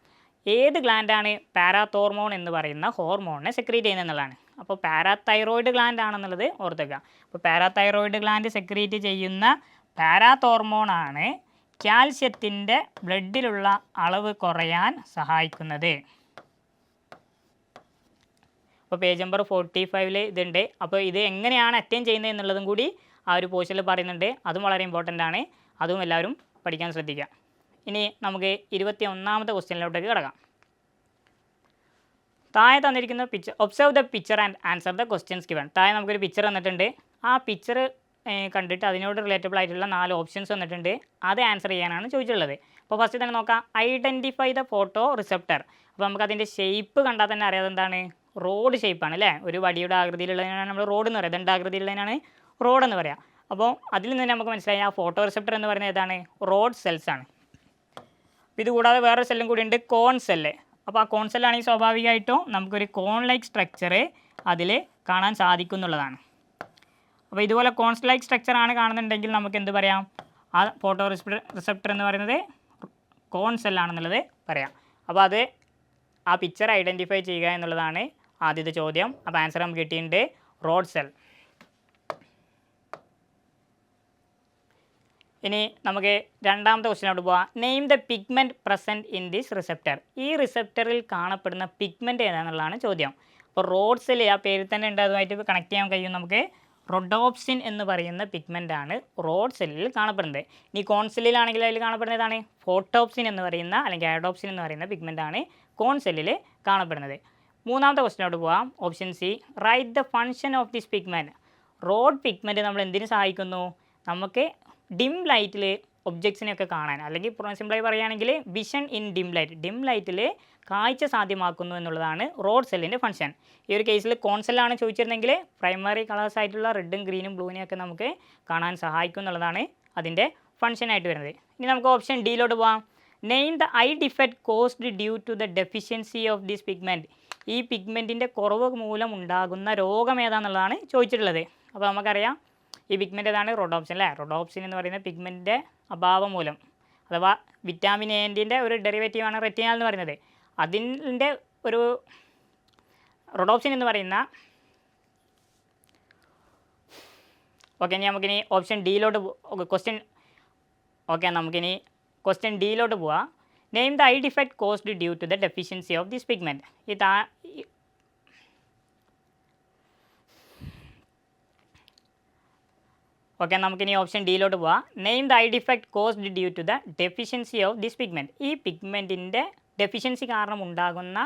ഏത് ഗ്ലാൻഡാണ് പാരാതോർമോൺ എന്ന് പറയുന്ന ഹോർമോണിനെ സെക്രീറ്റ് ചെയ്യുന്നത് എന്നുള്ളതാണ്. അപ്പോൾ പാരാതൈറോയിഡ് ഗ്ലാൻഡ് ആണെന്നുള്ളത് ഓർത്തേക്കുക. അപ്പോൾ പാരാതൈറോയിഡ് ഗ്ലാൻഡ് സെക്രീറ്റ് ചെയ്യുന്ന പാരാതോർമോൺ ആണ് കാൽസ്യത്തിൻ്റെ ബ്ലഡിലുള്ള അളവ് കുറയാൻ സഹായിക്കുന്നത്. അപ്പോൾ പേജ് നമ്പർ 45 ഇതുണ്ട്. അപ്പോൾ ഇത് എങ്ങനെയാണ് അറ്റൈൻ ചെയ്യുന്നത് എന്നുള്ളതും കൂടി ആ ഒരു പോർഷനിൽ പറയുന്നുണ്ട്. അതും വളരെ ഇമ്പോർട്ടൻ്റ് ആണ്. അതും എല്ലാവരും പഠിക്കാൻ ശ്രദ്ധിക്കുക. ഇനി നമുക്ക് 21ാമത്തെ ക്വസ്റ്റ്യനിലോട്ടേക്ക് കിടക്കാം. താഴെ തന്നിരിക്കുന്ന picture, observe the picture and answer the questions given. താഴെ നമുക്കൊരു പിക്ചർ തന്നിട്ടുണ്ട്. ആ പിക്ചർ കണ്ടിട്ട് അതിനോട് റിലേറ്റബിൾ ആയിട്ടുള്ള 4 ഓപ്ഷൻസ് വന്നിട്ടുണ്ട്. അത് ആൻസർ ചെയ്യാനാണ് ചോദിച്ചിട്ടുള്ളത്. അപ്പോൾ ഫസ്റ്റ് തന്നെ നോക്കാം, ഐഡൻറ്റിഫൈ ദ ഫോട്ടോ റിസെപ്റ്റർ. അപ്പോൾ നമുക്ക് അതിൻ്റെ ഷേപ്പ് കണ്ടാൽ തന്നെ അറിയാതെ എന്താണ്? റോഡ് ഷേപ്പാണ് അല്ലേ. ഒരു വടിയുടെ ആകൃതിയിലുള്ളതിനാണ് നമ്മൾ റോഡ് എന്ന് പറയുക. ദണ്ഡാകൃതിയിലുള്ളതിനാണ് റോഡ് എന്ന് പറയുക. അപ്പോൾ അതിൽ നിന്ന് നമുക്ക് മനസ്സിലായി ആ ഫോട്ടോ റിസെപ്റ്റർ എന്ന് പറയുന്നത് ഏതാണ്? റോഡ് സെൽസ് ആണ്. ഇത് കൂടാതെ വേറൊരു സെല്ലും കൂടി ഉണ്ട്, കോൺ സെല്ല്. അപ്പോൾ ആ കോൺ സെല്ലാണെങ്കിൽ സ്വാഭാവികമായിട്ടും നമുക്കൊരു കോൺ ലൈക്ക് സ്ട്രക്ചർ അതിൽ കാണാൻ സാധിക്കുന്നുള്ളതാണ്. അപ്പോൾ ഇതുപോലെ കോൺ ലൈക്ക് സ്ട്രക്ചറാണ് കാണുന്നുണ്ടെങ്കിൽ നമുക്ക് എന്ത് പറയാം? ആ ഫോട്ടോ റിസെപ്റ്റർ എന്ന് പറയുന്നത് കോൺ സെല്ലാണെന്നുള്ളത് പറയാം. അപ്പോൾ അത് ആ പിക്ചർ ഐഡൻറ്റിഫൈ ചെയ്യുക എന്നുള്ളതാണ് ആദ്യത്തെ ചോദ്യം. അപ്പോൾ ആൻസർ നമുക്ക് കിട്ടിയിട്ടുണ്ട് റോഡ് സെൽ. ഇനി നമുക്ക് രണ്ടാമത്തെ ക്വസ്റ്റ്യനോട് പോവാം. Name the pigment present in this receptor. ഈ റിസെപ്റ്ററിൽ കാണപ്പെടുന്ന പിഗ്മെൻറ്റ് ഏതാണെന്നുള്ളതാണ് ചോദ്യം. അപ്പോൾ റോഡ് സെൽ ആ പേരിൽ തന്നെ ഉണ്ട്, അതുമായിട്ട് കണക്ട് ചെയ്യാൻ കഴിയും നമുക്ക്. റൊഡോപ്സിൻ എന്ന് പറയുന്ന പിഗ്മെൻ്റാണ് റോഡ് സെല്ലിൽ കാണപ്പെടുന്നത്. ഇനി കോൺ സെല്ലിലാണെങ്കിൽ അതിൽ കാണപ്പെടുന്നതാണ് ഫോട്ടോപ്സിൻ എന്ന് പറയുന്ന അല്ലെങ്കിൽ അയഡോപ്സിൻ എന്ന് പറയുന്ന പിഗ്മെൻ്റാണ് കോൺ സെല്ലിൽ കാണപ്പെടുന്നത്. മൂന്നാമത്തെ ക്വസ്റ്റ്യനോട് പോവാം. Option C, write the function of this pigment. Road pigment നമ്മൾ എന്തിനു സഹായിക്കുന്നു? നമുക്ക് ഡിം ലൈറ്റിൽ ഒബ്ജക്ട്സിനെയൊക്കെ കാണാൻ, അല്ലെങ്കിൽ സിമ്പിളായി പറയുകയാണെങ്കിൽ വിഷൻ ഇൻ ഡിം ലൈറ്റിൽ കാഴ്ച സാധ്യമാക്കുന്നു എന്നുള്ളതാണ് റോഡ് സെല്ലിൻ്റെ ഫംഗ്ഷൻ. ഈ ഒരു കേസിൽ കോൺ സെല്ലാണ് ചോദിച്ചിരുന്നെങ്കിൽ പ്രൈമറി കളേഴ്സ് ആയിട്ടുള്ള റെഡും ഗ്രീനും ബ്ലൂവിനെയൊക്കെ നമുക്ക് കാണാൻ സഹായിക്കും എന്നുള്ളതാണ് അതിൻ്റെ ഫംഗ്ഷനായിട്ട് വരുന്നത്. ഇനി നമുക്ക് ഓപ്ഷൻ ഡിയിലോട്ട് പോകാം. Name the eye defect caused due to the deficiency of this pigment. ഈ പിഗ്മെൻറ്റിൻ്റെ കുറവ് മൂലം ഉണ്ടാകുന്ന രോഗം ഏതാണെന്നുള്ളതാണ് ചോദിച്ചിട്ടുള്ളത്. അപ്പോൾ നമുക്കറിയാം ഈ പിഗ്മെൻ്റ് ഏതാണ്? റൊഡോപ്സിൻ അല്ലേ. റൊഡോപ്സിൻ എന്ന് പറയുന്ന പിഗ്മെൻറ്റിൻ്റെ അഭാവം മൂലം, അഥവാ വിറ്റാമിൻ എൻ്റെ ഒരു ഡെറിവേറ്റീവാണ് റെറ്റിനാൽ എന്ന് പറയുന്നത്. അതിൻ്റെ ഒരു റൊഡോപ്സിൻ എന്ന് പറയുന്ന ഓക്കെ. നമുക്കിനി ഓപ്ഷൻ ഡിയിലോട്ട് ക്വസ്റ്റ്യൻ ഡിയിലോട്ട് പോവാം. Name the eye defect caused due to the deficiency of this pigment. Okay, നമുക്കിനി ഓപ്ഷൻ ഡിയിലോട്ട് പോവാം. Name the eye defect caused due to the deficiency of this pigment. ഈ പിഗ്മെൻറ്റിൻ്റെ ഡെഫിഷ്യൻസി കാരണം ഉണ്ടാകുന്ന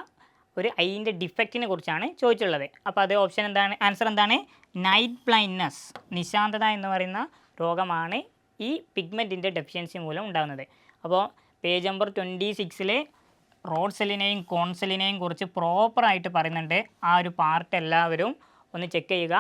ഒരു ഐൻ്റെ ഡിഫക്റ്റിനെ കുറിച്ചാണ് ചോദിച്ചുള്ളത്. അപ്പോൾ അത് ഓപ്ഷൻ എന്താണ്? ആൻസർ എന്താണ്? നൈറ്റ് ബ്ലൈൻഡ്നെസ്, നിശാന്തത എന്ന് പറയുന്ന രോഗമാണ് ഈ പിഗ്മെൻറ്റിൻ്റെ ഡെഫിഷ്യൻസി മൂലം ഉണ്ടാകുന്നത്. അപ്പോൾ പേജ് നമ്പർ 26 റോഡ് സെല്ലിനെയും കോൺ സെല്ലിനെയും കുറിച്ച് പ്രോപ്പറായിട്ട് പറയുന്നുണ്ട്. ആ ഒരു പാർട്ട് എല്ലാവരും ഒന്ന് ചെക്ക് ചെയ്യുക.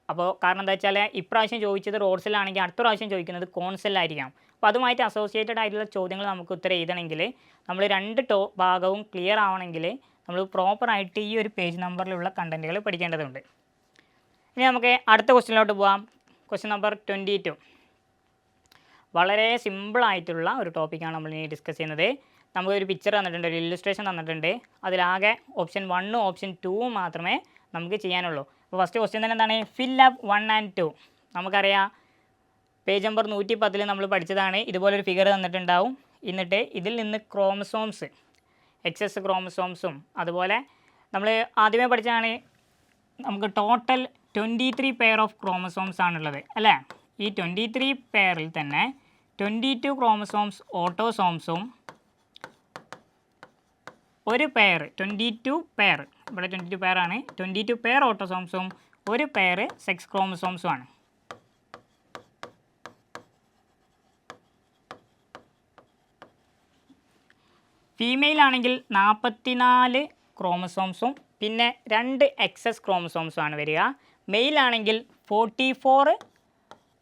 അപ്പോൾ കാരണം എന്താ വെച്ചാൽ ഇപ്രാവശ്യം ചോദിച്ചത് റോഡ് സെല്ലാണെങ്കിൽ അടുത്ത പ്രാവശ്യം ചോദിക്കുന്നത് കോൺ സെല്ലായിരിക്കാം. അപ്പോൾ അതുമായിട്ട് അസോസിയേറ്റഡ് ആയിട്ടുള്ള ചോദ്യങ്ങൾ നമുക്ക് ഉത്തരം എഴുതണമെങ്കിൽ നമ്മൾ 2 ഭാഗവും ക്ലിയർ ആവണമെങ്കിൽ നമ്മൾ പ്രോപ്പറായിട്ട് ഈ ഒരു പേജ് നമ്പറിലുള്ള കണ്ടൻറ്റുകൾ പഠിക്കേണ്ടതുണ്ട്. ഇനി നമുക്ക് അടുത്ത ക്വസ്റ്റ്യനിലോട്ട് പോകാം. Question number 22. വളരെ സിമ്പിളായിട്ടുള്ള ഒരു ടോപ്പിക്കാണ് നമ്മൾ ഇനി ഡിസ്കസ് ചെയ്യുന്നത്. നമുക്കൊരു പിക്ചർ തന്നിട്ടുണ്ട്, ഒരു ഇല്ലുസ്ട്രേഷൻ തന്നിട്ടുണ്ട്. അതിലാകെ ഓപ്ഷൻ 1ഉം ഓപ്ഷൻ 2ഉം മാത്രമേ നമുക്ക് ചെയ്യാനുള്ളൂ. അപ്പോൾ ഫസ്റ്റ് ക്വസ്റ്റ്യൻ തന്നെ എന്താണ്? Fill up 1 and 2. നമുക്കറിയാം പേജ് നമ്പർ 110 നമ്മൾ പഠിച്ചതാണ്. ഇതുപോലൊരു ഫിഗർ തന്നിട്ടുണ്ടാവും. എന്നിട്ട് ഇതിൽ നിന്ന് ക്രോമസോംസ്, എക്സസ് ക്രോമസോംസും അതുപോലെ നമ്മൾ ആദ്യമേ പഠിച്ചതാണ്. നമുക്ക് ടോട്ടൽ 23 പെയർ ഓഫ് ക്രോമസോംസ് ആണുള്ളത് അല്ലേ. ഈ 23 പെയറിൽ തന്നെ 22 ക്രോമസോംസ് ഓട്ടോസോംസും ഒരു പെയർ 22 പെയർ, ഇവിടെ 22 പെയറാണ്, 22 പെയർ ഓട്ടോസോംസും ഒരു പെയർ സെക്സ് ക്രോമസോംസും ആണ്. ഫീമെയിൽ ആണെങ്കിൽ 44 ക്രോമസോംസും പിന്നെ 2 എക്സസ് ക്രോമസോംസും ആണ് വരിക. മെയിൽ ആണെങ്കിൽ 44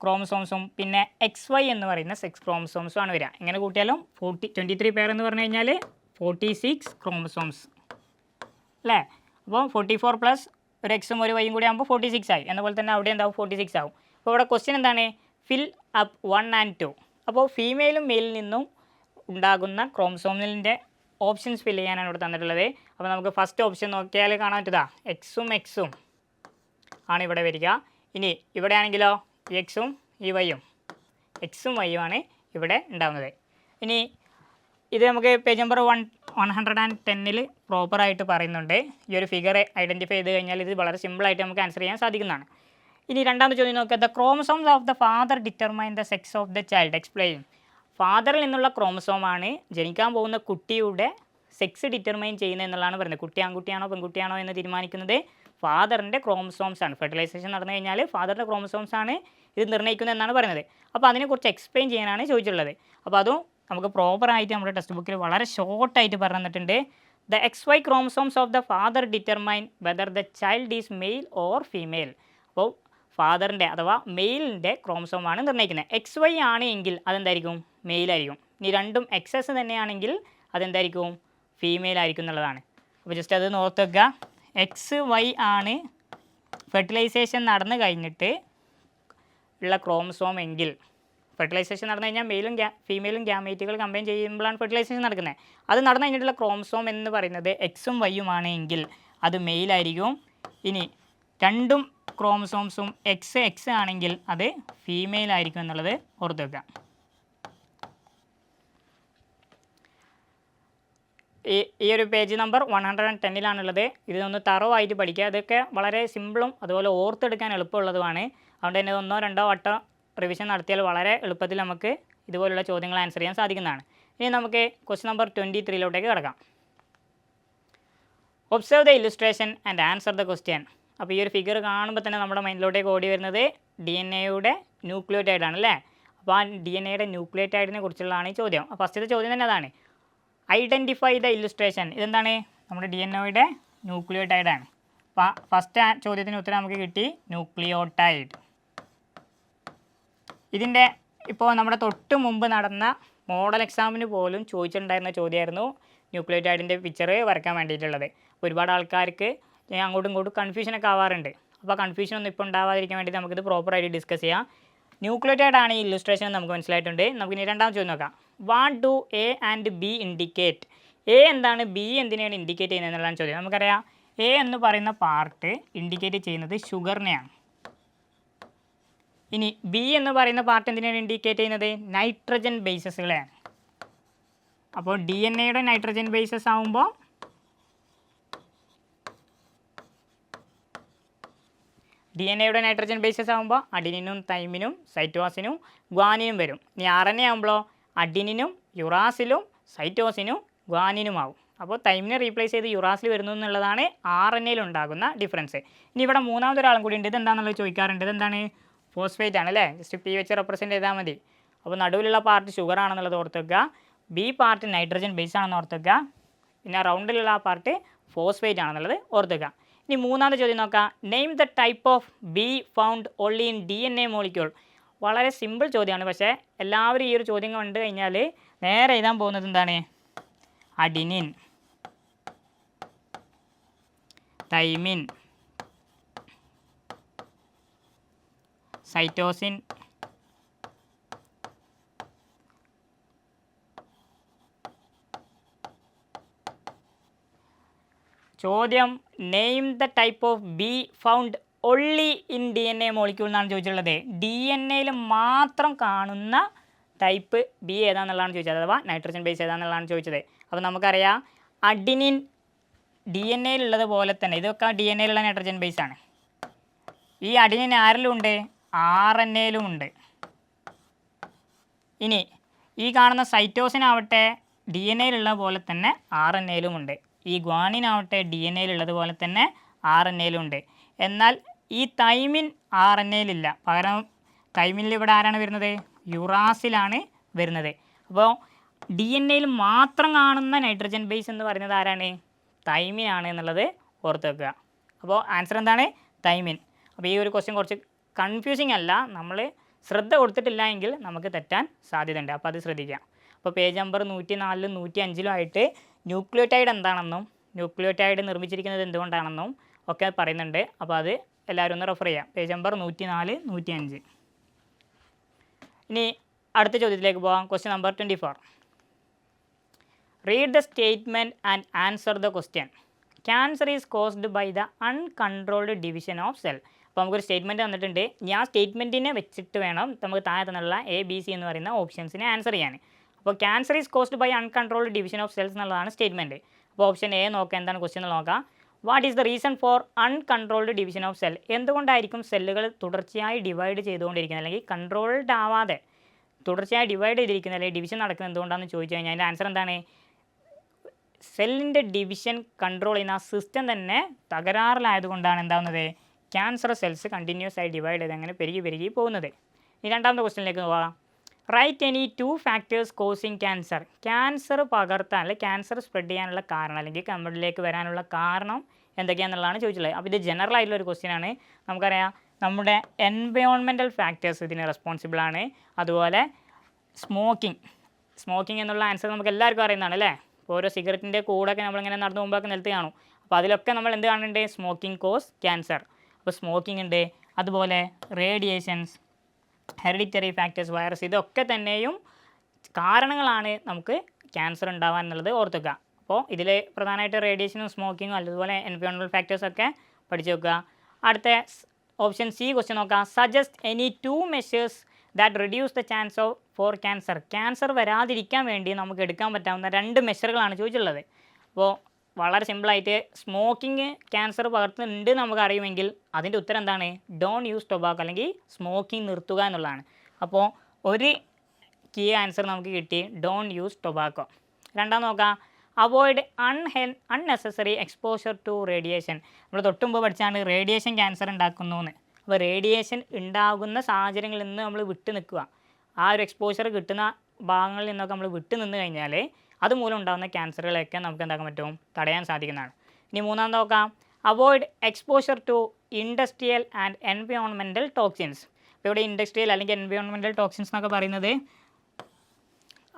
ക്രോമസോംസും പിന്നെ XY എന്ന് പറയുന്ന 6 ക്രോമസോംസും ആണ് വരിക. ഇങ്ങനെ കൂട്ടിയാലും 23 പെയർ എന്ന് പറഞ്ഞു കഴിഞ്ഞാൽ 46 ക്രോമസോംസ് അല്ലേ. അപ്പോൾ 44 പ്ലസ് ഒരു എക്സും ഒരു വൈയും കൂടി ആകുമ്പോൾ 46 ആയി. എന്നപോലെ തന്നെ അവിടെ എന്താവും 46 ആവും. അപ്പോൾ ഇവിടെ ക്വസ്റ്റ്യൻ എന്താണ്? Fill up 1 and 2. അപ്പോൾ ഫീമെയിലും മെയിലിൽ നിന്നും ഉണ്ടാകുന്ന ക്രോമസോമിൻ്റെ ഓപ്ഷൻസ് ഫില്ല് ചെയ്യാനാണ് ഇവിടെ തന്നിട്ടുള്ളത്. അപ്പോൾ നമുക്ക് ഫസ്റ്റ് ഓപ്ഷൻ നോക്കിയാൽ കാണാൻ പറ്റുക എക്സും എക്സും ആണ് ഇവിടെ വരിക. ഇനി ഇവിടെ ആണെങ്കിലോ ഈ എക്സും ഈ വൈയും എക്സും വൈയും ആണ് ഇവിടെ ഉണ്ടാകുന്നത്. ഇനി ഇത് നമുക്ക് പേജ് നമ്പർ 110 പ്രോപ്പറായിട്ട് പറയുന്നുണ്ട്. ഈ ഒരു ഫിഗർ ഐഡൻറ്റിഫൈ ചെയ്ത് കഴിഞ്ഞാൽ ഇത് വളരെ സിമ്പിളായിട്ട് നമുക്ക് ആൻസർ ചെയ്യാൻ സാധിക്കുന്നതാണ്. ഇനി രണ്ടാമത്തെ ചോദ്യം നോക്കുക. The chromosomes of the father determine the sex of the child. Explain. ഫാദറിൽ നിന്നുള്ള ക്രോമസോമാണ് ജനിക്കാൻ പോകുന്ന കുട്ടിയുടെ സെക്സ് ഡിറ്റർമൈൻ ചെയ്യുന്നത് എന്നുള്ളതാണ് പറയുന്നത്. കുട്ടി ആൺകുട്ടിയാണോ പെൺകുട്ടിയാണോ എന്ന് തീരുമാനിക്കുന്നത് ഫാദറിൻ്റെ ക്രോമസോംസ് ആണ്. ഫെർട്ടിലൈസേഷൻ നടന്നു കഴിഞ്ഞാൽ ഫാദറിൻ്റെ ക്രോമസോംസ് ആണ് ഇത് നിർണ്ണയിക്കുന്നത് എന്നാണ് പറയുന്നത്. അപ്പോൾ അതിനെക്കുറിച്ച് എക്സ്പ്ലെയിൻ ചെയ്യാനാണ് ചോദിച്ചിട്ടുള്ളത്. അപ്പോൾ അതും നമുക്ക് പ്രോപ്പറായിട്ട് നമ്മുടെ ടെക്സ്റ്റ് ബുക്കിൽ വളരെ ഷോർട്ടായിട്ട് പറഞ്ഞു തന്നിട്ടുണ്ട്. The XY chromosomes of the father determine whether the child is male or female. അപ്പോൾ ഫാദറിൻ്റെ അഥവാ മെയിലിൻ്റെ ക്രോമസോമാണ് നിർണ്ണയിക്കുന്നത്. XY ആണ് എങ്കിൽ അതെന്തായിരിക്കും? മെയിലായിരിക്കും. ഇനി രണ്ടും XS തന്നെയാണെങ്കിൽ അതെന്തായിരിക്കും? ഫീമെയിൽ ആയിരിക്കും എന്നുള്ളതാണ്. അപ്പോൾ ജസ്റ്റ് അത് നോർത്ത് വെക്കുക. XY ആണ് ഫെർട്ടിലൈസേഷൻ നടന്നു കഴിഞ്ഞിട്ട് ഉള്ള ക്രോമസോം എങ്കിൽ, ഫെർട്ടിലൈസേഷൻ നടന്നു കഴിഞ്ഞാൽ മെയിലും ഫീമെയിലും ഗ്യാമേറ്റുകൾ കമ്പൈൻ ചെയ്യുമ്പോഴാണ് ഫെർട്ടിലൈസേഷൻ നടക്കുന്നത്. അത് നടന്നു കഴിഞ്ഞിട്ടുള്ള ക്രോമസോം എന്ന് പറയുന്നത് എക്സും വൈയും ആണ് എങ്കിൽ അത് മെയിലായിരിക്കും. ഇനി രണ്ടും ക്രോമസോംസും എക്സ് ആണെങ്കിൽ അത് ഫീമെയിൽ ആയിരിക്കും എന്നുള്ളത് ഓർത്ത് വെക്കുക. ഈ ഒരു പേജ് നമ്പർ 110 ഇതൊന്ന് തറവായിട്ട് പഠിക്കുക. അതൊക്കെ വളരെ സിമ്പിളും അതുപോലെ ഓർത്തെടുക്കാൻ എളുപ്പമുള്ളതുമാണ്. അതുകൊണ്ട് തന്നെ 1-2 വട്ടം റിവിഷൻ നടത്തിയാൽ വളരെ എളുപ്പത്തിൽ നമുക്ക് ഇതുപോലുള്ള ചോദ്യങ്ങൾ ആൻസർ ചെയ്യാൻ സാധിക്കുന്നതാണ്. ഇനി നമുക്ക് ക്വസ്റ്റ്യൻ നമ്പർ 23 കിടക്കാം. Observe the illustration and answer the question. അപ്പോൾ ഈ ഒരു ഫിഗർ കാണുമ്പോൾ തന്നെ നമ്മുടെ മൈൻഡിലോട്ടേക്ക് ഓടി വരുന്നത് DNA ന്യൂക്ലിയോടൈഡ് ആണ് അല്ലേ. അപ്പോൾ ആ DNA ന്യൂക്ലിയോടൈഡിനെ കുറിച്ചുള്ളതാണ് ഈ ചോദ്യം. ഫസ്റ്റത്തെ ചോദ്യം തന്നെ അതാണ്. Identify the illustration. ഇതെന്താണ്? നമ്മുടെ DNA ന്യൂക്ലിയോടൈഡ് ആണ്. അപ്പോൾ ഫസ്റ്റ് ചോദ്യത്തിന് ഉത്തരം നമുക്ക് കിട്ടി ന്യൂക്ലിയോടൈഡ്. ഇതിൻ്റെ ഇപ്പോൾ നമ്മുടെ തൊട്ട് മുമ്പ് നടന്ന മോഡൽ എക്സാമിന് പോലും ചോദിച്ചിട്ടുണ്ടായിരുന്ന ചോദ്യമായിരുന്നു ന്യൂക്ലിയോടൈഡിൻ്റെ പിക്ചർ വരയ്ക്കാൻ വേണ്ടിയിട്ടുള്ളത്. ഒരുപാട് ആൾക്കാർക്ക് അങ്ങോട്ടും ഇങ്ങോട്ടും കൺഫ്യൂഷനൊക്കെ ആവാറുണ്ട്. അപ്പോൾ കൺഫ്യൂഷനൊന്നും ഇപ്പോൾ ഉണ്ടാവാതിരിക്കാൻ വേണ്ടി നമുക്കിത് പ്രോപ്പറായിട്ട് ഡിസ്കസ് ചെയ്യാം. ന്യൂക്ലിയോടൈഡ് ആണ് ഈ ഇല്ലുസ്ട്രേഷൻ നമുക്ക് മനസ്സിലായിട്ടുണ്ട്. നമുക്കിനി രണ്ടാമത്തെ ചോദ്യം നോക്കാം. What do A and B indicate? A എന്താണ്, B എന്തിനെയാണ് ഇൻഡിക്കേറ്റ് ചെയ്യുന്നത് എന്നുള്ളതാണ് ചോദ്യം. നമുക്കറിയാം A എന്ന് പറയുന്ന പാർട്ട് ഇൻഡിക്കേറ്റ് ചെയ്യുന്നത് ഷുഗറിനെയാണ്. ഇനി B എന്ന് പറയുന്ന പാർട്ട് എന്തിനാണ് ഇൻഡിക്കേറ്റ് ചെയ്യുന്നത്? നൈട്രജൻ ബേസസുകളെയാണ്. അപ്പോൾ DNA നൈട്രജൻ ബേസസ് ആകുമ്പോൾ നൈട്രജൻ ബേസസ് ആകുമ്പോൾ അഡിനിനും തൈമിനും സൈറ്റോസിനും ഗ്വാനിനും വരും. ഇനി RNA ആകുമ്പോഴോ അഡിനിനും യുറാസിലും സൈറ്റോസിനും ഗ്വാനിനും ആവും. അപ്പോൾ തൈമിനെ റീപ്ലേസ് ചെയ്ത് യുറാസിൽ വരുന്നു എന്നുള്ളതാണ് RNAയിൽ ഉണ്ടാകുന്ന ഡിഫറൻസ്. ഇനി ഇവിടെ മൂന്നാമതൊരാളും കൂടി ഉണ്ട്. ഇതെന്താണെന്നുള്ളത് ചോദിക്കാറുണ്ട്. ഇതെന്താണ്? ഫോസ്ഫേറ്റ് ആണ് അല്ലേ. ജസ്റ്റ് P വെച്ച് റെപ്രസെൻറ്റ് ചെയ്താൽ മതി. അപ്പോൾ നടുവിലുള്ള പാർട്ട് ഷുഗർ ആണെന്നുള്ളത് ഓർത്ത് വെക്കുക. B പാർട്ട് നൈട്രജൻ ബേസ് ആണെന്ന് ഓർത്ത് വെക്കുക. പിന്നെ റൗണ്ടിലുള്ള ആ പാർട്ട് ഫോസ്ഫേറ്റ് ആണെന്നുള്ളത് ഓർത്ത് വെക്കുക. ഇനി മൂന്നാമത്തെ ചോദ്യം നോക്കാം. Name the type of B found only in DNA molecule. വളരെ സിമ്പിൾ ചോദ്യമാണ്. പക്ഷേ എല്ലാവരും ഈ ഒരു ചോദ്യം കണ്ടു കഴിഞ്ഞാൽ നേരെ എഴുതാൻ പോകുന്നത് എന്താണ്? അഡിനിൻ, തൈമിൻ, സൈറ്റോസിൻ, ചോദ്യം name the type of B found only in DNA molecule എന്നാണ് ചോദിച്ചിട്ടുള്ളത്. DNAയിൽ മാത്രം കാണുന്ന ടൈപ്പ് B ഏതാണെന്നുള്ളതാണ് ചോദിച്ചത്, അഥവാ നൈട്രജൻ ബേസ് ഏതാണെന്നുള്ളതാണ് ചോദിച്ചത്. അപ്പോൾ നമുക്കറിയാം അഡിനിൻ DNA-യിലുള്ളത് പോലെ തന്നെ ഇതൊക്കെ DNA-യിലുള്ള നൈട്രജൻ ബേസ് ആണ്. ഈ അഡിനിൻ ആരിലും ഉണ്ട്? RNA-യിലും ഉണ്ട്. ഇനി ഈ കാണുന്ന സൈറ്റോസിനാവട്ടെ DNA-യിലുള്ള പോലെ തന്നെ RNA-യിലും ഉണ്ട്. ഈ ഗ്വാനിനാവട്ടെ DNA-യിലുള്ളത് പോലെ തന്നെ RNA-യിലും ഉണ്ട്. എന്നാൽ ഈ തൈമിൻ RNA-യിലില്ല. പകരം തൈമിനിൽ ഇവിടെ ആരാണ് വരുന്നത്? യുറാസിലാണ് വരുന്നത്. അപ്പോൾ DNA മാത്രം കാണുന്ന നൈട്രജൻ ബേസ് എന്ന് പറയുന്നത് ആരാണ്? തൈമിൻ ആണ് എന്നുള്ളത് ഓർത്ത് വെക്കുക. അപ്പോൾ ആൻസർ എന്താണ്? തൈമിൻ. അപ്പോൾ ഈ ഒരു ക്വസ്റ്റ്യൻ കുറച്ച് കൺഫ്യൂസിങ് അല്ല, നമ്മൾ ശ്രദ്ധ കൊടുത്തിട്ടില്ല എങ്കിൽ നമുക്ക് തെറ്റാൻ സാധ്യതയുണ്ട്. അപ്പോൾ അത് ശ്രദ്ധിക്കുക. അപ്പോൾ പേജ് നമ്പർ 104 105 ആയിട്ട് ന്യൂക്ലിയോടൈഡ് എന്താണെന്നും ന്യൂക്ലിയോടൈഡ് നിർമ്മിച്ചിരിക്കുന്നത് എന്തുകൊണ്ടാണെന്നും ഒക്കെ പറയുന്നുണ്ട്. അപ്പോൾ അത് എല്ലാവരും ഒന്ന് റെഫർ ചെയ്യാം. Page number 104 105. ഇനി അടുത്ത ചോദ്യത്തിലേക്ക് പോകാം. Question number 24. Read the statement and answer the question. Cancer is caused by the uncontrolled division of cell. അപ്പോൾ നമുക്കൊരു സ്റ്റേറ്റ്മെൻറ്റ് തന്നിട്ടുണ്ട്. ഇനി ആ സ്റ്റേറ്റ്മെൻറ്റിനെ വെച്ചിട്ട് വേണം നമുക്ക് താഴെ തന്നുള്ള ABC എന്ന് പറയുന്ന ഓപ്ഷൻസിനെ ആൻസർ ചെയ്യാൻ. അപ്പോൾ cancer is caused by uncontrolled division of cells എന്നുള്ളതാണ് സ്റ്റേറ്റ്മെൻറ്റ്. അപ്പോൾ ഓപ്ഷൻ A നോക്കാം, എന്താണ് ക്വസ്റ്റ്യൻ നോക്കാം. What is the reason for uncontrolled division of cell? എന്തുകൊണ്ടായിരിക്കും സെല്ലുകൾ തുടർച്ചയായി ഡിവൈഡ് ചെയ്തുകൊണ്ടിരിക്കുന്നത്, അല്ലെങ്കിൽ കൺട്രോൾഡ് ആവാതെ തുടർച്ചയായി ഡിവൈഡ് ചെയ്തിരിക്കുന്നത്, അല്ലെങ്കിൽ ഡിവിഷൻ നടക്കുന്നത് എന്തുകൊണ്ടാണെന്ന് ചോദിച്ചു കഴിഞ്ഞാൽ അതിൻ്റെ ആൻസർ എന്താണ്? സെല്ലിൻ്റെ ഡിവിഷൻ കൺട്രോൾ ചെയ്യുന്ന ആ സിസ്റ്റം തന്നെ തകരാറിലായതുകൊണ്ടാണ് എന്താവുന്നത്? ക്യാൻസർ സെൽസ് കണ്ടിന്യൂസ് ആയി ഡിവൈഡ് ചെയ്ത് അങ്ങനെ പെരുകി പോകുന്നത്. ഈ രണ്ടാമത്തെ ക്വസ്റ്റ്യനിലേക്ക് പോകാം. Write any 2 factors causing cancer. Cancer പകർത്താൻ അല്ലെങ്കിൽ ക്യാൻസർ സ്പ്രെഡ് ചെയ്യാനുള്ള കാരണം, അല്ലെങ്കിൽ നമ്മളിലേക്ക് വരാനുള്ള കാരണം എന്തൊക്കെയാണെന്നുള്ളതാണ് ചോദിച്ചിട്ടുള്ളത്. അപ്പോൾ ഇത് ജനറൽ ആയിട്ടുള്ള ഒരു ക്വസ്റ്റ്യൻ ആണ്. നമുക്കറിയാം നമ്മുടെ എൻവയോൺമെൻറ്റൽ ഫാക്ടേഴ്സ് ഇതിന് റെസ്പോൺസിബിൾ ആണ്. അതുപോലെ സ്മോക്കിംഗ് എന്നുള്ള ആൻസർ നമുക്ക് എല്ലാവർക്കും അറിയുന്നതാണ് അല്ലേ? ഇപ്പോൾ ഓരോ സിഗരറ്റിൻ്റെ കൂടൊക്കെ നമ്മളിങ്ങനെ നടന്നു പോകുമ്പോഴൊക്കെ നിലത്ത് കാണും. അപ്പോൾ അതിലൊക്കെ നമ്മൾ എന്ത് കാണുന്നുണ്ട്? Smoking cos cancer. അപ്പോൾ സ്മോക്കിംഗ് ഉണ്ട്, അതുപോലെ റേഡിയേഷൻസ്, ഹെറിഡിറ്ററി ഫാക്ടേഴ്സ്, വൈറസ്, ഇതൊക്കെ തന്നെയും കാരണങ്ങളാണ് നമുക്ക് ക്യാൻസർ ഉണ്ടാവാൻ എന്നുള്ളത് ഓർത്തുക. അപ്പോൾ ഇതിൽ പ്രധാനമായിട്ട് റേഡിയേഷനും സ്മോക്കിങ്ങും അതുപോലെ എൻവയോൺമെൻറ്റൽ ഫാക്ടേഴ്സൊക്കെ പഠിച്ചു വെക്കുക. അടുത്ത ഓപ്ഷൻ C ക്വസ്റ്റ്യൻ നോക്കാം. Suggest any 2 measures that reduce the chance of for cancer. Cancer വരാതിരിക്കാൻ വേണ്ടി നമുക്ക് എടുക്കാൻ പറ്റാവുന്ന 2 മെഷറുകളാണ് ചോദിച്ചിട്ടുള്ളത്. അപ്പോൾ വളരെ സിമ്പിളായിട്ട് സ്മോക്കിംഗ് ക്യാൻസർ പകർത്തുന്നുണ്ട് നമുക്ക് അറിയുമെങ്കിൽ അതിൻ്റെ ഉത്തരം എന്താണ്? ഡോൺ യൂസ് ടൊബാക്കോ, അല്ലെങ്കിൽ സ്മോക്കിംഗ് നിർത്തുക എന്നുള്ളതാണ്. അപ്പോൾ ഒരു കീ ആൻസർ നമുക്ക് കിട്ടി, ഡോൺ യൂസ് ടൊബാക്കോ. രണ്ടാം നോക്കാം. Avoid unnecessary exposure to radiation. നമ്മൾ തൊട്ടുമുമ്പ് പഠിച്ചാണ് റേഡിയേഷൻ ക്യാൻസർ ഉണ്ടാക്കുന്നു എന്ന്. അപ്പോൾ റേഡിയേഷൻ ഉണ്ടാകുന്ന സാഹചര്യങ്ങളിൽ നിന്ന് നമ്മൾ വിട്ടു നിൽക്കുക. ആ ഒരു എക്സ്പോഷർ കിട്ടുന്ന ഭാഗങ്ങളിൽ നിന്നൊക്കെ നമ്മൾ വിട്ടു നിന്ന് കഴിഞ്ഞാൽ അതുമൂലം ഉണ്ടാകുന്ന ക്യാൻസറുകളൊക്കെ നമുക്ക് എന്താക്കാൻ പറ്റും? തടയാൻ സാധിക്കുന്നതാണ്. ഇനി മൂന്നാം നോക്കാം. Avoid exposure to industrial and environmental toxins. ഇപ്പോൾ ഇവിടെ ഇൻഡസ്ട്രിയൽ അല്ലെങ്കിൽ എൻവയോൺമെൻറ്റൽ ടോക്സിൻസ് എന്നൊക്കെ പറയുന്നത്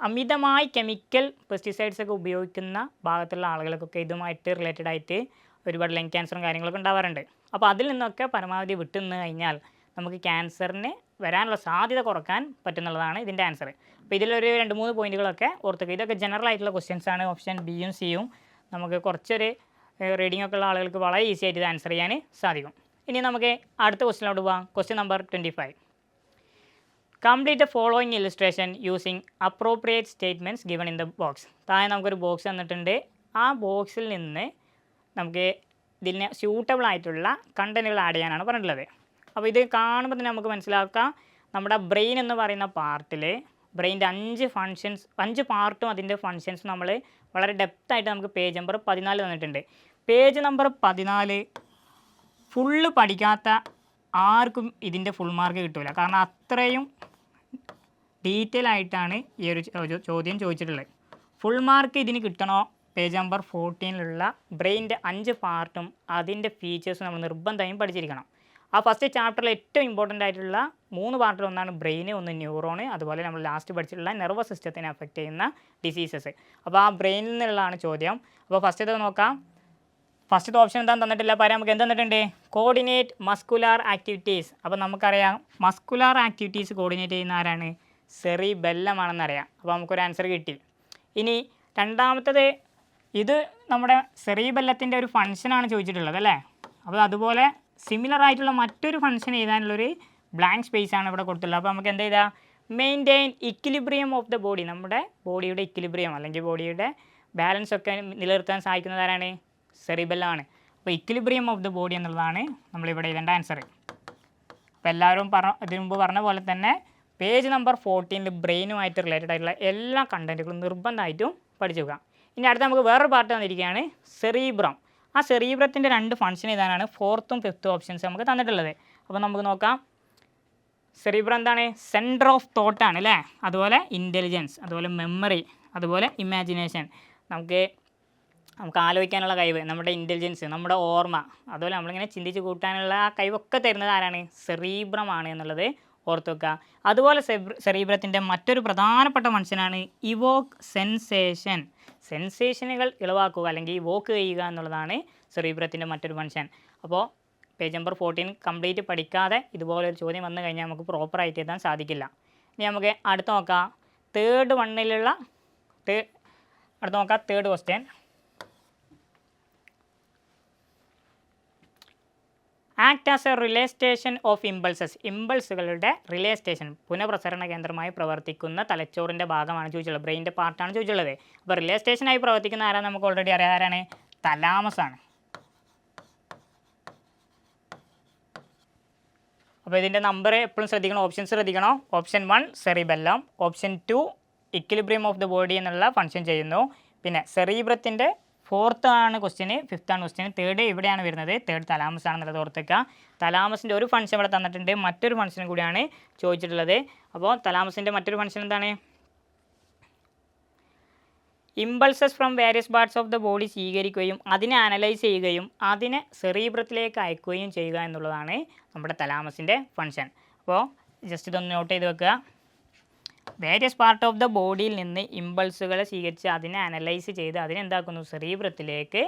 അമിതമായി കെമിക്കൽ പെസ്റ്റിസൈഡ്സ് ഒക്കെ ഉപയോഗിക്കുന്ന ഭാഗത്തുള്ള ആളുകൾക്കൊക്കെ ഇതുമായിട്ട് റിലേറ്റഡ് ആയിട്ട് ഒരുപാട് ലങ് ക്യാൻസറും കാര്യങ്ങളൊക്കെ ഉണ്ടാവാറുണ്ട്. അപ്പോൾ അതിൽ നിന്നൊക്കെ പരമാവധി വിട്ടുനിന്ന് കഴിഞ്ഞാൽ നമുക്ക് ക്യാൻസറിന് വരാനുള്ള സാധ്യത കുറക്കാൻ പറ്റുന്നുള്ളതാണ് ഇതിൻ്റെ ആൻസർ. അപ്പോൾ ഇതിലൊരു 2-3 പോയിന്റുകളൊക്കെ ഓർത്തുക. ഇതൊക്കെ ജനറൽ ആയിട്ടുള്ള ക്വസ്റ്റ്യൻസ് ആണ്. ഓപ്ഷൻ Bയും Cയും നമുക്ക് കുറച്ചൊരു റീഡിംഗ് ഒക്കെ ഉള്ള ആളുകൾക്ക് വളരെ ഈസി ആയിട്ട് ഇത് ആൻസർ ചെയ്യാൻ സാധിക്കും. ഇനി നമുക്ക് അടുത്ത ക്വസ്റ്റ്യനിലോട്ട് പോകാം. Question number 25. Complete the following illustration using appropriate statements given in the box. താഴെ നമുക്കൊരു ബോക്സ് തന്നിട്ടുണ്ട്. ആ ബോക്സിൽ നിന്ന് നമുക്ക് ഇതിന് സ്യൂട്ടബിൾ ആയിട്ടുള്ള കണ്ടൻറ്റുകൾ ആഡ് ചെയ്യാനാണ് പറഞ്ഞിട്ടുള്ളത്. അപ്പോൾ ഇത് കാണുമ്പോൾ തന്നെ നമുക്ക് മനസ്സിലാക്കാം, നമ്മുടെ ബ്രെയിൻ എന്ന് പറയുന്ന പാർട്ടിൽ ബ്രെയിൻ്റെ 5 പാർട്ടും അതിൻ്റെ ഫങ്ഷൻസും നമ്മൾ വളരെ ഡെപ്തായിട്ട് നമുക്ക് പേജ് നമ്പർ 14 തന്നിട്ടുണ്ട്. പേജ് നമ്പർ 14 ഫുള്ള് പഠിക്കാത്ത ആർക്കും ഇതിൻ്റെ ഫുൾ മാർക്ക് കിട്ടില്ല. കാരണം അത്രയും ഡീറ്റെയിൽ ആയിട്ടാണ് ഈ ഒരു ചോദ്യം ചോദിച്ചിട്ടുള്ളത്. ഫുൾ മാർക്ക് ഇതിന് കിട്ടണോ പേജ് നമ്പർ 14 ബ്രെയിൻ്റെ 5 പാർട്ടും അതിൻ്റെ ഫീച്ചേഴ്സും നമ്മൾ നിർബന്ധമായും പഠിച്ചിരിക്കണം. ആ ഫസ്റ്റ് ചാപ്റ്ററിൽ ഏറ്റവും ഇമ്പോർട്ടൻ്റ് ആയിട്ടുള്ള 3 പാർട്ടിൽ ഒന്നാണ് ബ്രെയിന്, ഒന്ന് ന്യൂറോണ്, അതുപോലെ നമ്മൾ ലാസ്റ്റ് പഠിച്ചിട്ടുള്ള നെർവസ് സിസ്റ്റത്തിനെ അഫക്റ്റ് ചെയ്യുന്ന ഡിസീസസ്. അപ്പോൾ ആ ബ്രെയിനിൽ നിന്നുള്ളതാണ് ചോദ്യം. അപ്പോൾ ഫസ്റ്റത്തെ നോക്കാം. ഫസ്റ്റത്തെ ഓപ്ഷൻ എന്താണെന്ന് തന്നിട്ടില്ല, പകരം നമുക്ക് എന്ത് തന്നിട്ടുണ്ട്? Coordinate muscular activities. അപ്പോൾ നമുക്കറിയാം മസ്കുലാർ ആക്ടിവിറ്റീസ് കോർഡിനേറ്റ് ചെയ്യുന്ന ആരാണ്? സെറിബെല്ലമാണെന്നറിയാം. അപ്പോൾ നമുക്കൊരു ആൻസർ കിട്ടി. ഇനി രണ്ടാമത്തത്, ഇത് നമ്മുടെ സെറിബെല്ലത്തിൻ്റെ ഒരു ഫങ്ഷനാണ് ചോദിച്ചിട്ടുള്ളത് അല്ലേ? അപ്പോൾ അതുപോലെ സിമിലർ ആയിട്ടുള്ള മറ്റൊരു ഫങ്ഷൻ എഴുതാനുള്ളൊരു ബ്ലാങ്ക് സ്പേസ് ആണ് ഇവിടെ കൊടുത്തിട്ടുള്ളത്. അപ്പോൾ നമുക്ക് എന്ത് ചെയ്താൽ maintain equilibrium of the body, നമ്മുടെ ബോഡിയുടെ ഇക്വിലിബ്രിയം അല്ലെങ്കിൽ ബോഡിയുടെ ബാലൻസ് ഒക്കെ നിലനിർത്താൻ സഹായിക്കുന്നത് ആരാണ്? സെറിബെല്ലമാണ്. അപ്പോൾ ഇക്വിലിബ്രിയം ഓഫ് ദ ബോഡി എന്നുള്ളതാണ് നമ്മളിവിടെ എഴുതേണ്ട ആൻസർ. അപ്പോൾ എല്ലാവരും ഇതിനു മുമ്പ് പറഞ്ഞ പോലെ തന്നെ പേജ് നമ്പർ 14 ബ്രെയിനുമായിട്ട് റിലേറ്റഡ് ആയിട്ടുള്ള എല്ലാ കണ്ടൻറ്റുകളും നിർബന്ധമായിട്ടും പഠിച്ചു വെക്കാം. ഇനി അടുത്ത് നമുക്ക് വേറൊരു പാർട്ട് തന്നിരിക്കുകയാണ്, സെറീബ്രം. ആ സെറീബ്രത്തിൻ്റെ 2 ഫങ്ഷൻ എഴുതാനാണ് 4th ഉം 5th ഓപ്ഷൻസ് നമുക്ക് തന്നിട്ടുള്ളത്. അപ്പോൾ നമുക്ക് നോക്കാം. സെറീബ്രം എന്താണ്? സെൻറ്റർ ഓഫ് തോട്ടാണ് അല്ലേ? അതുപോലെ ഇൻ്റലിജൻസ്, അതുപോലെ മെമ്മറി, അതുപോലെ ഇമാജിനേഷൻ, നമുക്ക് ആലോചിക്കാനുള്ള കഴിവ്, നമ്മുടെ ഇൻ്റലിജൻസ്, നമ്മുടെ ഓർമ്മ, അതുപോലെ നമ്മളിങ്ങനെ ചിന്തിച്ച് കൂട്ടാനുള്ള ആ കഴിവൊക്കെ തരുന്നത് ആരാണ്? സെറീബ്രമാണ് എന്നുള്ളത് ഓർത്ത് വെക്കുക. അതുപോലെ സെറീബ്രത്തിൻ്റെ മറ്റൊരു പ്രധാനപ്പെട്ട ഫംഗ്ഷനാണ് ഇവോക്ക് സെൻസേഷൻ. സെൻസേഷനുകൾ ഇളവാക്കുക അല്ലെങ്കിൽ ഇവോക്ക് ചെയ്യുക എന്നുള്ളതാണ് സെറീബ്രത്തിൻ്റെ മറ്റൊരു ഫംഗ്ഷൻ. അപ്പോൾ പേജ് നമ്പർ 14 കംപ്ലീറ്റ് പഠിക്കാതെ ഇതുപോലൊരു ചോദ്യം വന്നു കഴിഞ്ഞാൽ നമുക്ക് പ്രോപ്പറായിട്ട് എഴുതാൻ സാധിക്കില്ല. ഇനി നമുക്ക് അടുത്ത നോക്കാം third question. Act as a relay station of impulses. ഇമ്പൾസുകളുടെ റിലേ സ്റ്റേഷൻ, പുനഃപ്രസരണ കേന്ദ്രമായി പ്രവർത്തിക്കുന്ന തലച്ചോറിൻ്റെ ഭാഗമാണ് ചോദിച്ചുള്ളത്, ബ്രെയിൻ്റെ പാർട്ടാണ് ചോദിച്ചുള്ളത്. അപ്പോൾ റിലേ സ്റ്റേഷനായി പ്രവർത്തിക്കുന്ന ആരാണ്? നമുക്ക് ഓൾറെഡി അറിയാം, ആരാണ്? തലാമസ് ആണ്. അപ്പോൾ ഇതിൻ്റെ നമ്പർ എപ്പോഴും ശ്രദ്ധിക്കണം, ഓപ്ഷൻസ് ശ്രദ്ധിക്കണം. Option 1 cerebellum, option 2 equilibrium of the body എന്നുള്ള ഫംഗ്ഷൻ ചെയ്യുന്നു. പിന്നെ സെറീബ്രത്തിൻ്റെ 4th ആണ് ക്വസ്റ്റ്യൻ, 5th ആണ് ക്വസ്റ്റ്യൻ, 3rd ഇവിടെയാണ് വരുന്നത്, 3rd തലാമസ് ആണെന്നുള്ളത് ഓർത്തേക്കുക. തലാമസിൻ്റെ ഒരു ഫംഗ്ഷൻ ഇവിടെ തന്നിട്ടുണ്ട്, മറ്റൊരു ഫംഗ്ഷനും കൂടിയാണ് ചോദിച്ചിട്ടുള്ളത്. അപ്പോൾ തലാമസിൻ്റെ മറ്റൊരു ഫംഗ്ഷൻ എന്താണ്? Impulses from various parts of the body സ്വീകരിക്കുകയും അതിനെ അനലൈസ് ചെയ്യുകയും അതിനെ സെറീബ്രത്തിലേക്ക് അയക്കുകയും ചെയ്യുക എന്നുള്ളതാണ് നമ്മുടെ തലാമസിൻ്റെ ഫംഗ്ഷൻ. അപ്പോൾ ജസ്റ്റ് ഇതൊന്ന് നോട്ട് ചെയ്ത് വെക്കുക. വേരിയസ് പാർട്ട് ഓഫ് ദ ബോഡിയിൽ നിന്ന് ഇമ്പൾസുകളെ സ്വീകരിച്ച് അതിനെ അനലൈസ് ചെയ്ത് അതിനെന്താക്കുന്നു? സെറീബ്രത്തിലേക്ക്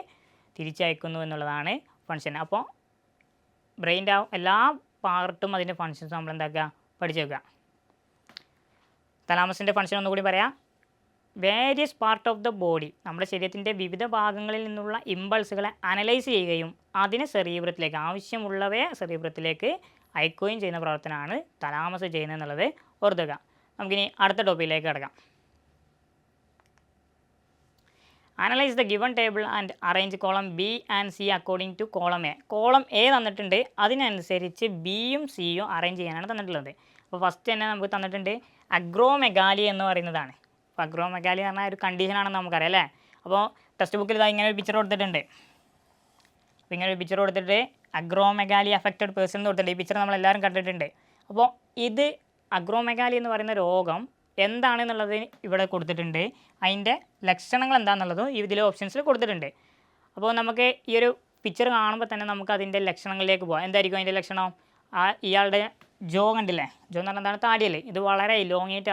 തിരിച്ചയക്കുന്നു എന്നുള്ളതാണ് ഫംഗ്ഷൻ. അപ്പോൾ ബ്രെയിൻ്റെ എല്ലാ പാർട്ടും അതിൻ്റെ ഫംഗ്ഷൻസ് നമ്മൾ എന്താക്കുക? പഠിച്ചു വെക്കുക. തലാമസിൻ്റെ ഫംഗ്ഷൻ ഒന്നുകൂടി പറയാം. Various part of the body, നമ്മുടെ ശരീരത്തിൻ്റെ വിവിധ ഭാഗങ്ങളിൽ നിന്നുള്ള ഇമ്പൾസുകളെ അനലൈസ് ചെയ്യുകയും അതിനെ സെറീബ്രത്തിലേക്ക്, ആവശ്യമുള്ളവയെ സെറീബ്രത്തിലേക്ക് അയക്കുകയും ചെയ്യുന്ന പ്രവർത്തനമാണ് തലാമസ് ചെയ്യുന്നത് എന്നുള്ളത് ഓർക്കുക. നമുക്കിനി അടുത്ത ടോപ്പിക്കിലേക്ക് കിടക്കാം. Analyse the given table and arrange column B and C according to column A. Column A തന്നിട്ടുണ്ട്, അതിനനുസരിച്ച് ബിയും സിയും അറേഞ്ച് ചെയ്യാനാണ് തന്നിട്ടുള്ളത്. അപ്പോൾ ഫസ്റ്റ് തന്നെ നമുക്ക് തന്നിട്ടുണ്ട് അഗ്രോമെഗാലി എന്ന് പറയുന്നതാണ്. അപ്പോൾ അഗ്രോമെഗാലി എന്ന് പറഞ്ഞാൽ ഒരു കണ്ടീഷനാണെന്ന് നമുക്കറിയാം അല്ലേ. അപ്പോൾ ടെക്സ്റ്റ് ബുക്കിൽ ഇതാ ഇങ്ങനെ ഒരു പിക്ചർ കൊടുത്തിട്ടുണ്ട്. അപ്പോൾ ഇങ്ങനെ ഒരു പിക്ചർ കൊടുത്തിട്ട് അഗ്രോമെഗാലി അഫക്റ്റഡ് പേഴ്സൺ എന്ന് കൊടുത്തിട്ടുണ്ട്. ഈ പിക്ചർ നമ്മളെല്ലാവരും കണ്ടിട്ടുണ്ട്. അപ്പോൾ ഇത് അഗ്രോമെഗാലി എന്ന് പറയുന്ന രോഗം എന്താണെന്നുള്ളത് ഇവിടെ കൊടുത്തിട്ടുണ്ട്. അതിൻ്റെ ലക്ഷണങ്ങൾ എന്താണെന്നുള്ളതും ഇതിലെ ഓപ്ഷൻസിൽ കൊടുത്തിട്ടുണ്ട്. അപ്പോൾ നമുക്ക് ഈ ഒരു പിക്ചർ കാണുമ്പോൾ തന്നെ നമുക്ക് അതിൻ്റെ ലക്ഷണങ്ങളിലേക്ക് പോകാം. എന്തായിരിക്കും അതിൻ്റെ ലക്ഷണം? ഇയാളുടെ ജോ കണ്ടില്ലേ? ജോ എന്ന് പറഞ്ഞാൽ എന്താണ്? താടിയല്ലേ? ഇത് വളരെ ഇലോങ്ങേറ്റ്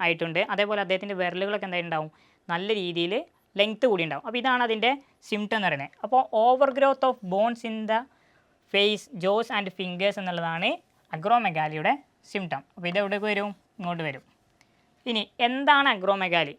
ആയിട്ടുണ്ട്. അതേപോലെ അദ്ദേഹത്തിൻ്റെ വിരലുകളൊക്കെ എന്തായിട്ടുണ്ടാവും? നല്ല രീതിയിൽ ലെങ്ത്ത് കൂടി ഉണ്ടാവും. അപ്പോൾ ഇതാണ് അതിൻ്റെ സിംറ്റം എന്ന് പറയുന്നത്. അപ്പോൾ over growth of bones in the face, jaws and fingers എന്നുള്ളതാണ് അഗ്രോമെഗാലിയുടെ സിംറ്റം. അപ്പോൾ ഇതെവിടേക്ക് വരും? ഇങ്ങോട്ട് വരും. ഇനി എന്താണ് അഗ്രോമെഗാലി?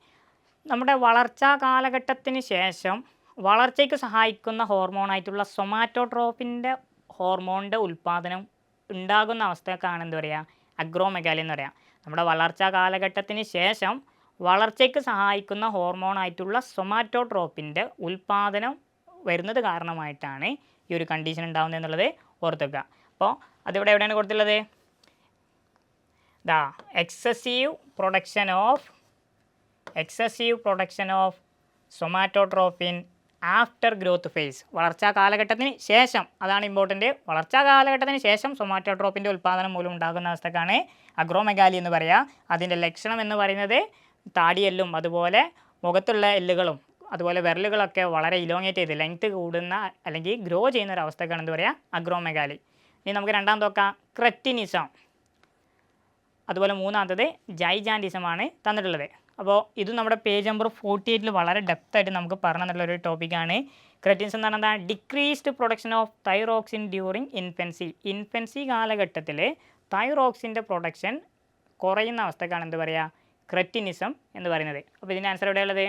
നമ്മുടെ വളർച്ചാ കാലഘട്ടത്തിന് ശേഷം വളർച്ചയ്ക്ക് സഹായിക്കുന്ന ഹോർമോണായിട്ടുള്ള സൊമാറ്റോട്രോപ്പിൻ്റെ ഹോർമോണിൻ്റെ ഉൽപ്പാദനം ഉണ്ടാകുന്ന അവസ്ഥക്കാണ് എന്ത് പറയുക? അഗ്രോമെഗാലി എന്ന് പറയാം. നമ്മുടെ വളർച്ചാ കാലഘട്ടത്തിന് ശേഷം വളർച്ചയ്ക്ക് സഹായിക്കുന്ന ഹോർമോണായിട്ടുള്ള സൊമാറ്റോട്രോപ്പിൻ്റെ ഉൽപ്പാദനം വരുന്നത് കാരണമായിട്ടാണ് ഈ ഒരു കണ്ടീഷൻ ഉണ്ടാകുന്നത് എന്നുള്ളത് ഓർത്തുവെക്കുക. അപ്പോൾ അതിവിടെ എവിടെയാണ് കൊടുത്തുള്ളത്? Excessive production of somatotropin after growth phase. വളർച്ചാ കാലഘട്ടത്തിന് ശേഷം, അതാണ് ഇമ്പോർട്ടൻറ്റ്. വളർച്ചാ കാലഘട്ടത്തിന് ശേഷം സൊമാറ്റോട്രോപ്പിൻ്റെ ഉൽപ്പാദനം മൂലം ഉണ്ടാകുന്ന അവസ്ഥക്കാണ് അഗ്രോമെഗാലി എന്ന് പറയുക. അതിൻ്റെ ലക്ഷണം എന്ന് പറയുന്നത് താടിയെല്ലും അതുപോലെ മുഖത്തുള്ള എല്ലുകളും അതുപോലെ വിരലുകളൊക്കെ വളരെ ഇലോങ്ങേറ്റ് ചെയ്ത് ലെങ്ത്ത് കൂടുന്ന അല്ലെങ്കിൽ ഗ്രോ ചെയ്യുന്ന ഒരു അവസ്ഥക്കാണ് എന്ത് പറയുക? അഗ്രോമെഗാലി. ഇനി നമുക്ക് രണ്ടാമത് നോക്കാം, ക്രെറ്റിനിസം. അതുപോലെ മൂന്നാമത്തത് ജൈജാൻറ്റിസമാണ് തന്നിട്ടുള്ളത്. അപ്പോൾ ഇത് നമ്മുടെ പേജ് നമ്പർ 48 വളരെ ഡെപ്തായിട്ട് നമുക്ക് പറഞ്ഞു തന്നിട്ടുള്ളൊരു ടോപ്പിക്കാണ്. ക്രെറ്റിനിസം എന്ന് പറഞ്ഞാൽ decreased production of thyroxine during infancy. Infancy കാലഘട്ടത്തിൽ തൈറോക്സിൻ്റെ പ്രൊഡക്ഷൻ കുറയുന്ന അവസ്ഥക്കാണ് എന്ത് പറയുക? ക്രെറ്റിനിസം എന്ന് പറയുന്നത്. അപ്പോൾ ഇതിൻ്റെ ആൻസർ എവിടെയുള്ളത്?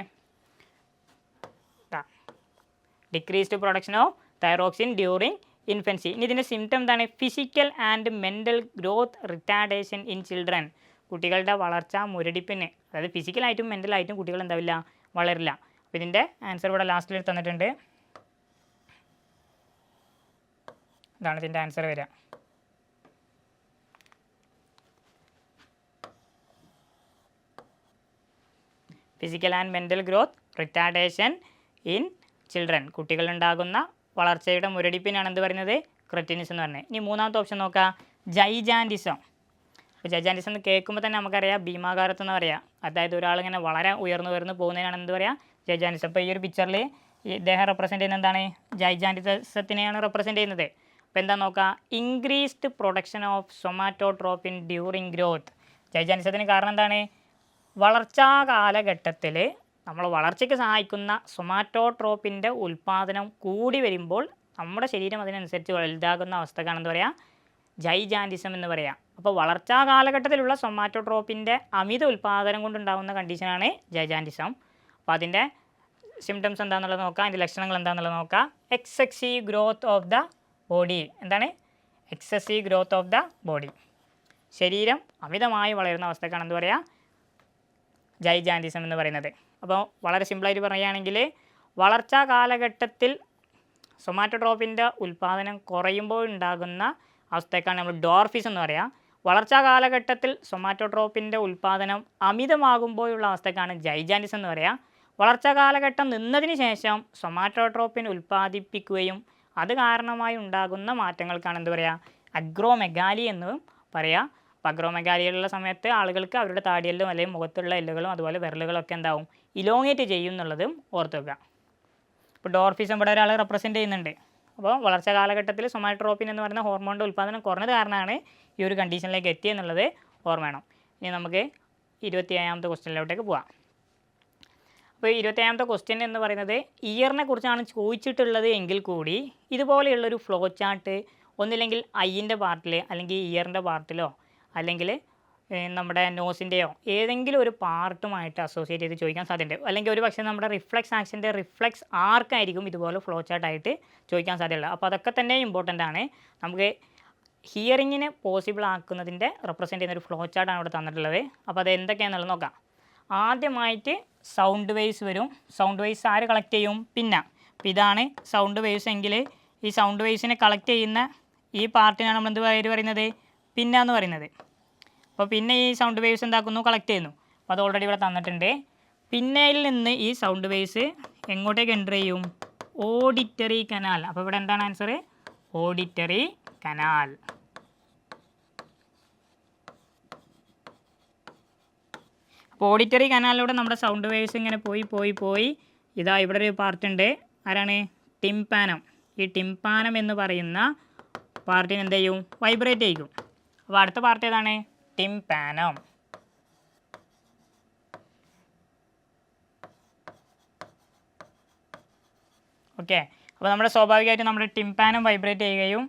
Decreased production of thyroxine during infancy. ഇനി ഇതിൻ്റെ സിംറ്റം എന്താണ്? Physical and mental growth retardation in children. കുട്ടികളുടെ വളർച്ചാ മുരടിപ്പിന്, അതായത് ഫിസിക്കലായിട്ടും മെൻ്റലായിട്ടും കുട്ടികൾ എന്താവില്ല? വളരില്ല. അപ്പോൾ ഇതിൻ്റെ ആൻസർ ഇവിടെ ലാസ്റ്റിൽ തന്നിട്ടുണ്ട്. ഇതാണ് ഇതിൻ്റെ ആൻസർ വരിക. Physical and mental growth retardation in children. കുട്ടികളുണ്ടാകുന്ന വളർച്ചയുടെ മുരടിപ്പിനാണ് എന്ത് പറയുന്നത്? ക്രെറ്റിനിസം എന്ന് പറയുന്നത്. ഇനി മൂന്നാമത്തെ ഓപ്ഷൻ നോക്കാം, ജൈജാൻറ്റിസം. അപ്പോൾ ജൈജാൻറ്റിസം എന്ന് കേൾക്കുമ്പോൾ തന്നെ നമുക്കറിയാം ഭീമാകാരത്ത് എന്ന് പറയാം. അതായത് ഒരാളിങ്ങനെ വളരെ ഉയർന്നു പോകുന്നതിനാണ് എന്ത് പറയുക, ജൈജാൻറ്റിസം. അപ്പോൾ ഈ ഒരു പിക്ചറിൽ ഇദ്ദേഹം റെപ്രസെൻറ്റ് ചെയ്യുന്നത് എന്താണ്, ജൈജാൻറ്റിസത്തിനെയാണ് റെപ്രസെൻറ്റ് ചെയ്യുന്നത്. അപ്പോൾ എന്താ നോക്കുക, increased production of somatotropin during growth. ജൈജാൻറ്റിസത്തിന് കാരണം എന്താണ്, വളർച്ചാ കാലഘട്ടത്തിൽ നമ്മൾ വളർച്ചയ്ക്ക് സഹായിക്കുന്ന സൊമാറ്റോട്രോപ്പിൻ്റെ ഉൽപ്പാദനം കൂടി വരുമ്പോൾ നമ്മുടെ ശരീരം അതിനനുസരിച്ച് വലുതാകുന്ന അവസ്ഥക്കാണ് എന്താ പറയുക, ജൈജാൻറ്റിസം എന്ന് പറയാം. അപ്പോൾ വളർച്ചാ കാലഘട്ടത്തിലുള്ള സൊമാറ്റോട്രോപ്പിൻ്റെ അമിത ഉൽപ്പാദനം കൊണ്ടുണ്ടാകുന്ന കണ്ടീഷനാണ് ജൈജാൻറ്റിസം. അപ്പോൾ അതിൻ്റെ സിംറ്റംസ് എന്താണെന്നുള്ളത് നോക്കാം, അതിൻ്റെ ലക്ഷണങ്ങൾ എന്താണെന്നുള്ളത് നോക്കാം. Excessive growth of the body. എന്താണ് excessive growth of the body? ശരീരം അമിതമായി വളരുന്ന അവസ്ഥക്കാണ് എന്ത് പറയുക, ജൈജാൻറ്റിസം എന്ന് പറയുന്നത്. അപ്പോൾ വളരെ സിമ്പിളായിട്ട് പറയുകയാണെങ്കിൽ വളർച്ചാ കാലഘട്ടത്തിൽ സൊമാറ്റോട്രോപ്പിൻ്റെ ഉൽപ്പാദനം കുറയുമ്പോൾ ഉണ്ടാകുന്ന അവസ്ഥയ്ക്കാണ് നമ്മൾ ഡോർഫിസം എന്ന് പറയുക. വളർച്ചാ കാലഘട്ടത്തിൽ സൊമാറ്റോട്രോപ്പിൻ്റെ ഉൽപ്പാദനം അമിതമാകുമ്പോഴുള്ള അവസ്ഥയ്ക്കാണ് ജൈജാൻറ്റിസം എന്ന് പറയുക. വളർച്ചാ കാലഘട്ടം നിന്നതിന് ശേഷം സൊമാറ്റോട്രോപ്പിൻ ഉൽപ്പാദിപ്പിക്കുകയും അത് കാരണമായി ഉണ്ടാകുന്ന മാറ്റങ്ങൾക്കാണ് എന്ത് പറയുക, അഗ്രോമെഗാലി എന്നും പറയുക. അപ്പോൾ അഗ്രോമെഗാലിയുള്ള സമയത്ത് ആളുകൾക്ക് അവരുടെ താടിയെല്ലും അല്ലെങ്കിൽ മുഖത്തുള്ള എല്ലുകളും അതുപോലെ വിരലുകളൊക്കെ എന്താവും, ഇലോങ്ങേറ്റ് ചെയ്യും എന്നുള്ളതും ഓർത്ത് വെക്കുക. ഇപ്പോൾ ഡോർഫിസം ഇവിടെ ഒരാൾ റെപ്രസെൻറ്റ് ചെയ്യുന്നുണ്ട്. അപ്പോൾ വളർച്ചാ കാലഘട്ടത്തിൽ സൊമാറ്റോട്രോപ്പിൻ എന്ന് പറയുന്ന ഹോർമോണിൻ്റെ ഉൽപ്പാദനം കുറഞ്ഞത് കാരണമാണ് ഈ ഒരു കണ്ടീഷനിലേക്ക് എത്തിയെന്നുള്ളത് ഓർമ്മ വേണം. ഇനി നമുക്ക് 27ാമത്തെ ക്വസ്റ്റ്യനിലോട്ടേക്ക് പോവാം. അപ്പോൾ 27ാമത്തെ ക്വസ്റ്റ്യൻ എന്ന് പറയുന്നത് ഇയറിനെ കുറിച്ചാണ് ചോദിച്ചിട്ടുള്ളത് എങ്കിൽ കൂടി ഇതുപോലെയുള്ളൊരു ഫ്ലോ ചാർട്ട് ഒന്നില്ലെങ്കിൽ ഐൻ്റെ പാർട്ടിൽ അല്ലെങ്കിൽ ഇയറിൻ്റെ പാർട്ടിലോ അല്ലെങ്കിൽ നമ്മുടെ നോസിൻ്റെയോ ഏതെങ്കിലും ഒരു പാർട്ടുമായിട്ട് അസോസിയേറ്റ് ചെയ്ത് ചോദിക്കാൻ സാധ്യതയുണ്ട്. അല്ലെങ്കിൽ ഒരു പക്ഷേ നമ്മുടെ റിഫ്ലെക്സ് ആക്ഷൻ്റെ റിഫ്ലെക്സ് ആർക്കായിരിക്കും ഇതുപോലെ ഫ്ലോ ചാർട്ടായിട്ട് ചോദിക്കാൻ സാധ്യതയുള്ളത്. അപ്പോൾ അതൊക്കെ തന്നെ ഇമ്പോർട്ടൻ്റ് ആണ്. നമുക്ക് ഹിയറിങ്ങിന് പോസിബിൾ ആക്കുന്നതിൻ്റെ റെപ്രസെൻറ്റ് ചെയ്യുന്ന ഒരു ഫ്ലോ ചാർട്ടാണ് ഇവിടെ തന്നിട്ടുള്ളത്. അപ്പോൾ അത് എന്തൊക്കെയാണെന്നുള്ളത് നോക്കാം. ആദ്യമായിട്ട് സൗണ്ട് വേവ്സ് വരും. സൗണ്ട് വേവ്സ് ആര് കളക്ട് ചെയ്യും, പിന്നെ. അപ്പോൾ ഇതാണ് സൗണ്ട് വേവ്സ് എങ്കിൽ ഈ സൗണ്ട് വേവ്സിനെ കളക്ട് ചെയ്യുന്ന ഈ പാർട്ടിനാണ് നമ്മൾ എന്ത് പേര് പറയുന്നത്, പിന്നെ എന്ന് പറയുന്നത്. അപ്പോൾ പിന്നെ ഈ സൗണ്ട് വേവ്സ് എന്താക്കുന്നു, കളക്ട് ചെയ്യുന്നു. അപ്പോൾ അത് ഓൾറെഡി ഇവിടെ തന്നിട്ടുണ്ട്. പിന്നയിൽ നിന്ന് ഈ സൗണ്ട് വേവ്സ് എങ്ങോട്ടേക്ക് എൻ്റർ ചെയ്യും, ഓഡിറ്ററി കനാൽ. അപ്പോൾ ഇവിടെ എന്താണ് ആൻസർ, ഓഡിറ്ററി കനാൽ. അപ്പോൾ ഓഡിറ്ററി കനാലിലൂടെ നമ്മുടെ സൗണ്ട് വേവ്സ് ഇങ്ങനെ പോയി ഇതാ ഇവിടെ ഒരു പാർട്ടുണ്ട്. ആരാണ്, ടിംപാനം. ഈ ടിംപാനം എന്ന് പറയുന്ന പാർട്ടിന് എന്ത് ചെയ്യും, വൈബ്രേറ്റ് ചെയ്യും. അപ്പോൾ അടുത്ത പാർട്ട് ഏതാണ്, ടിംപാനം. ഓക്കെ. അപ്പോൾ നമ്മുടെ സ്വാഭാവികമായിട്ടും നമ്മുടെ ടിംപാനം വൈബ്രേറ്റ് ചെയ്യുകയും